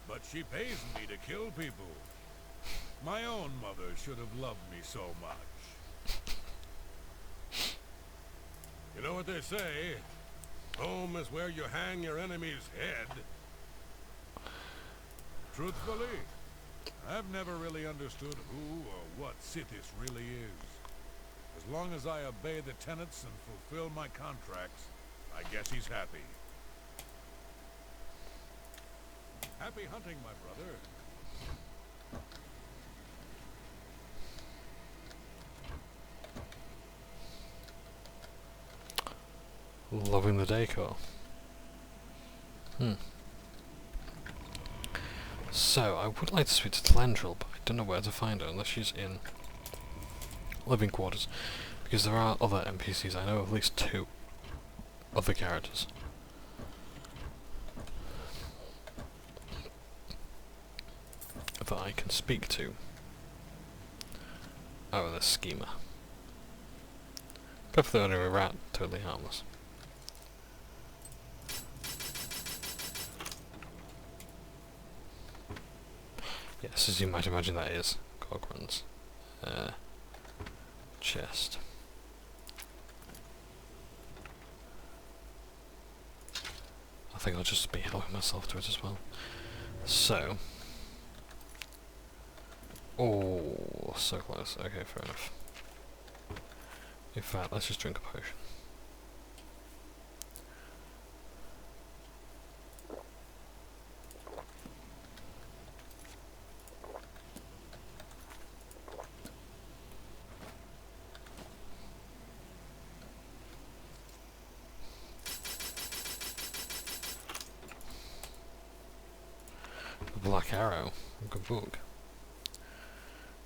but she pays me to kill people. My own mother should have loved me so much. You know what they say? Home is where you hang your enemy's head. Truthfully, I've never really understood who or what Sithis really is. As long as I obey the tenets and fulfill my contracts, I guess he's happy. Happy hunting, my brother. Loving the decor. So, I would like to speak to Telendril, but I don't know where to find her unless she's in living quarters, because there are other NPCs. I know at least 2 other characters. That I can speak to. Oh, the schemer. Go for the ordinary rat, totally harmless. Yes, as you might imagine that is Gorgron's chest. I think I'll just be helping myself to it as well. So... oh, so close. Okay, fair enough. In fact, let's just drink a potion. The Black Arrow. Good book.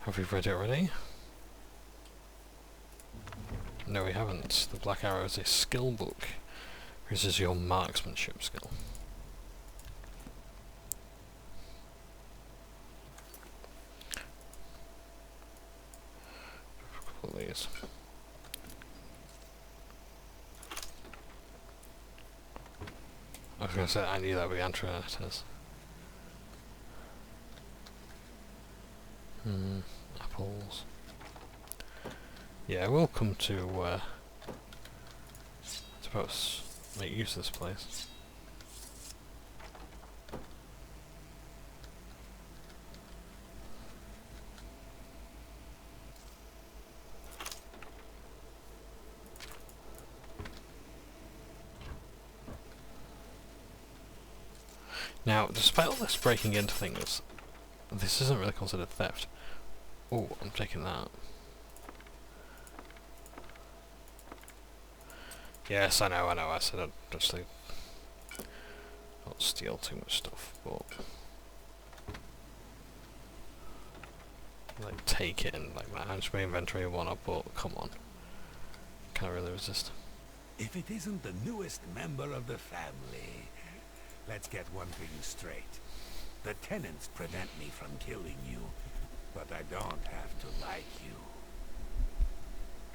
Have we read it already? No, we haven't. The Black Arrow is a skill book. This is your marksmanship skill. A couple of these. I was going to say, I knew that would be Antronettes. Apples. Yeah, we'll come to, I suppose, make use of this place. Now, despite all this breaking into things, this isn't really considered theft. Oh, I'm taking that. Yes, I know, I said I'd actually not steal too much stuff, but... like, take it and, like, manage my inventory and whatnot, but come on. Can't really resist. If it isn't the newest member of the family, let's get one thing straight. The tenants prevent me from killing you, but I don't have to like you.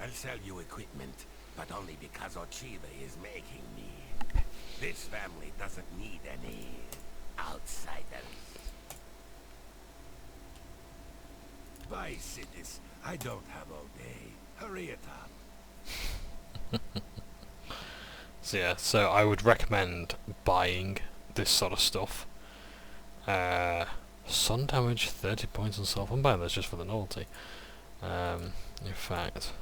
I'll sell you equipment, but only because Ochiba is making me. This family doesn't need any outsiders. Bye, Sidis. I don't have all day. Hurry it up. So yeah, so I would recommend buying this sort of stuff. Sun damage, 30 points on self. I'm buying this just for the novelty. In fact...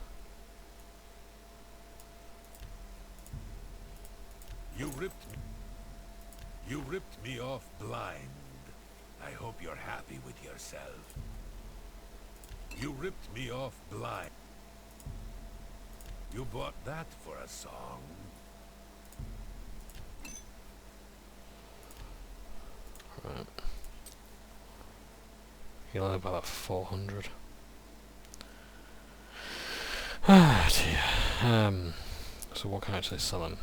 You ripped me off blind. I hope you're happy with yourself. You ripped me off blind. You bought that for a song. Right. Healing about 400. Ah dear. So what can I actually sell him?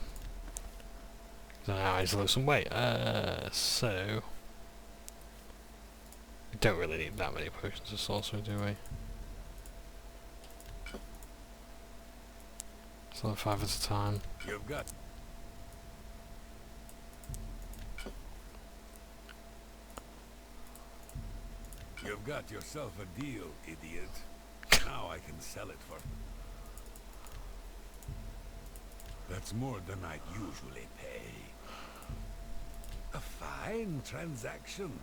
So now I need to lose some weight. So we don't really need that many potions of sorcery, do we? Sell 5 at a time. You've got... You've got yourself a deal, idiot. Now I can sell it for... That's more than I'd usually pay. A fine transaction.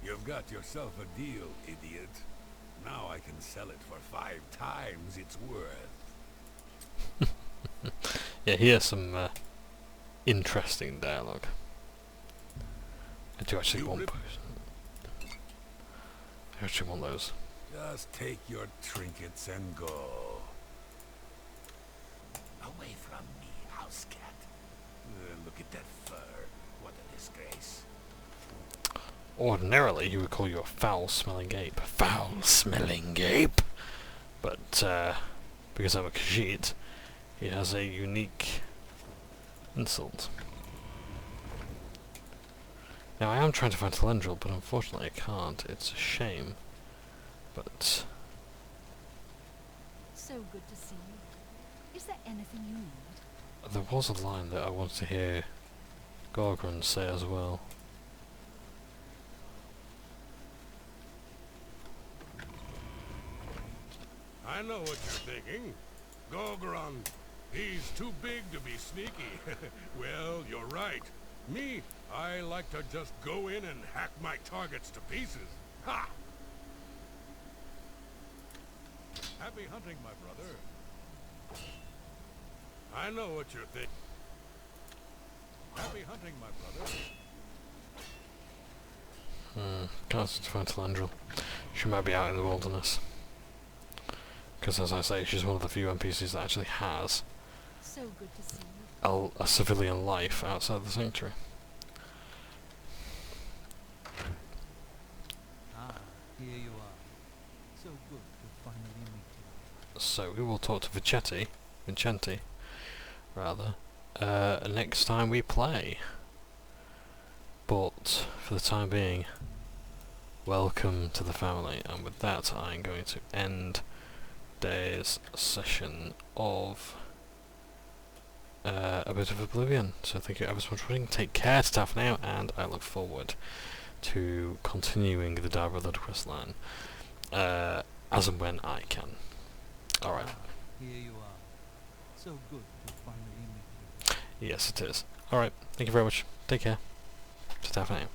You've got yourself a deal, idiot. Now I can sell it for 5 times its worth. Yeah, here's some interesting dialogue. I do actually want those. I actually want those. Just take your trinkets and go. Away from me, house cat. Look at that fur. What a disgrace. Ordinarily, he would call you a foul-smelling ape. Foul-smelling ape! But, because I'm a Khajiit, he has a unique insult. Now, I am trying to find Telendril, but unfortunately I can't. It's a shame. But... So good to see you. Is there anything you need? there was a line that I wanted to hear Gorgon say as well. I know what you're thinking. Gorgon, he's too big to be sneaky. Well, you're right. Me, I like to just go in and hack my targets to pieces. Ha! Happy hunting, my brother. I know what you're thinking. Happy hunting, my brother. Can't seem to find Telendril. She might be out in the wilderness. Because as I say, she's one of the few NPCs that actually has So good to see you. a civilian life outside the sanctuary. Ah, here you are. So good to finally meet you. So we will talk to Vincenti, rather, next time we play. But for the time being, welcome to the family. And with that, I'm going to end today's session of a bit of Oblivion. So thank you ever so much for watching. Take care, staff now, and I look forward to continuing the Dire Blood quest line as and when I can. Alright. Ah, here you are. So good to finally meet you. Yes, it is. Alright, thank you very much. Take care. Ta-ta for now.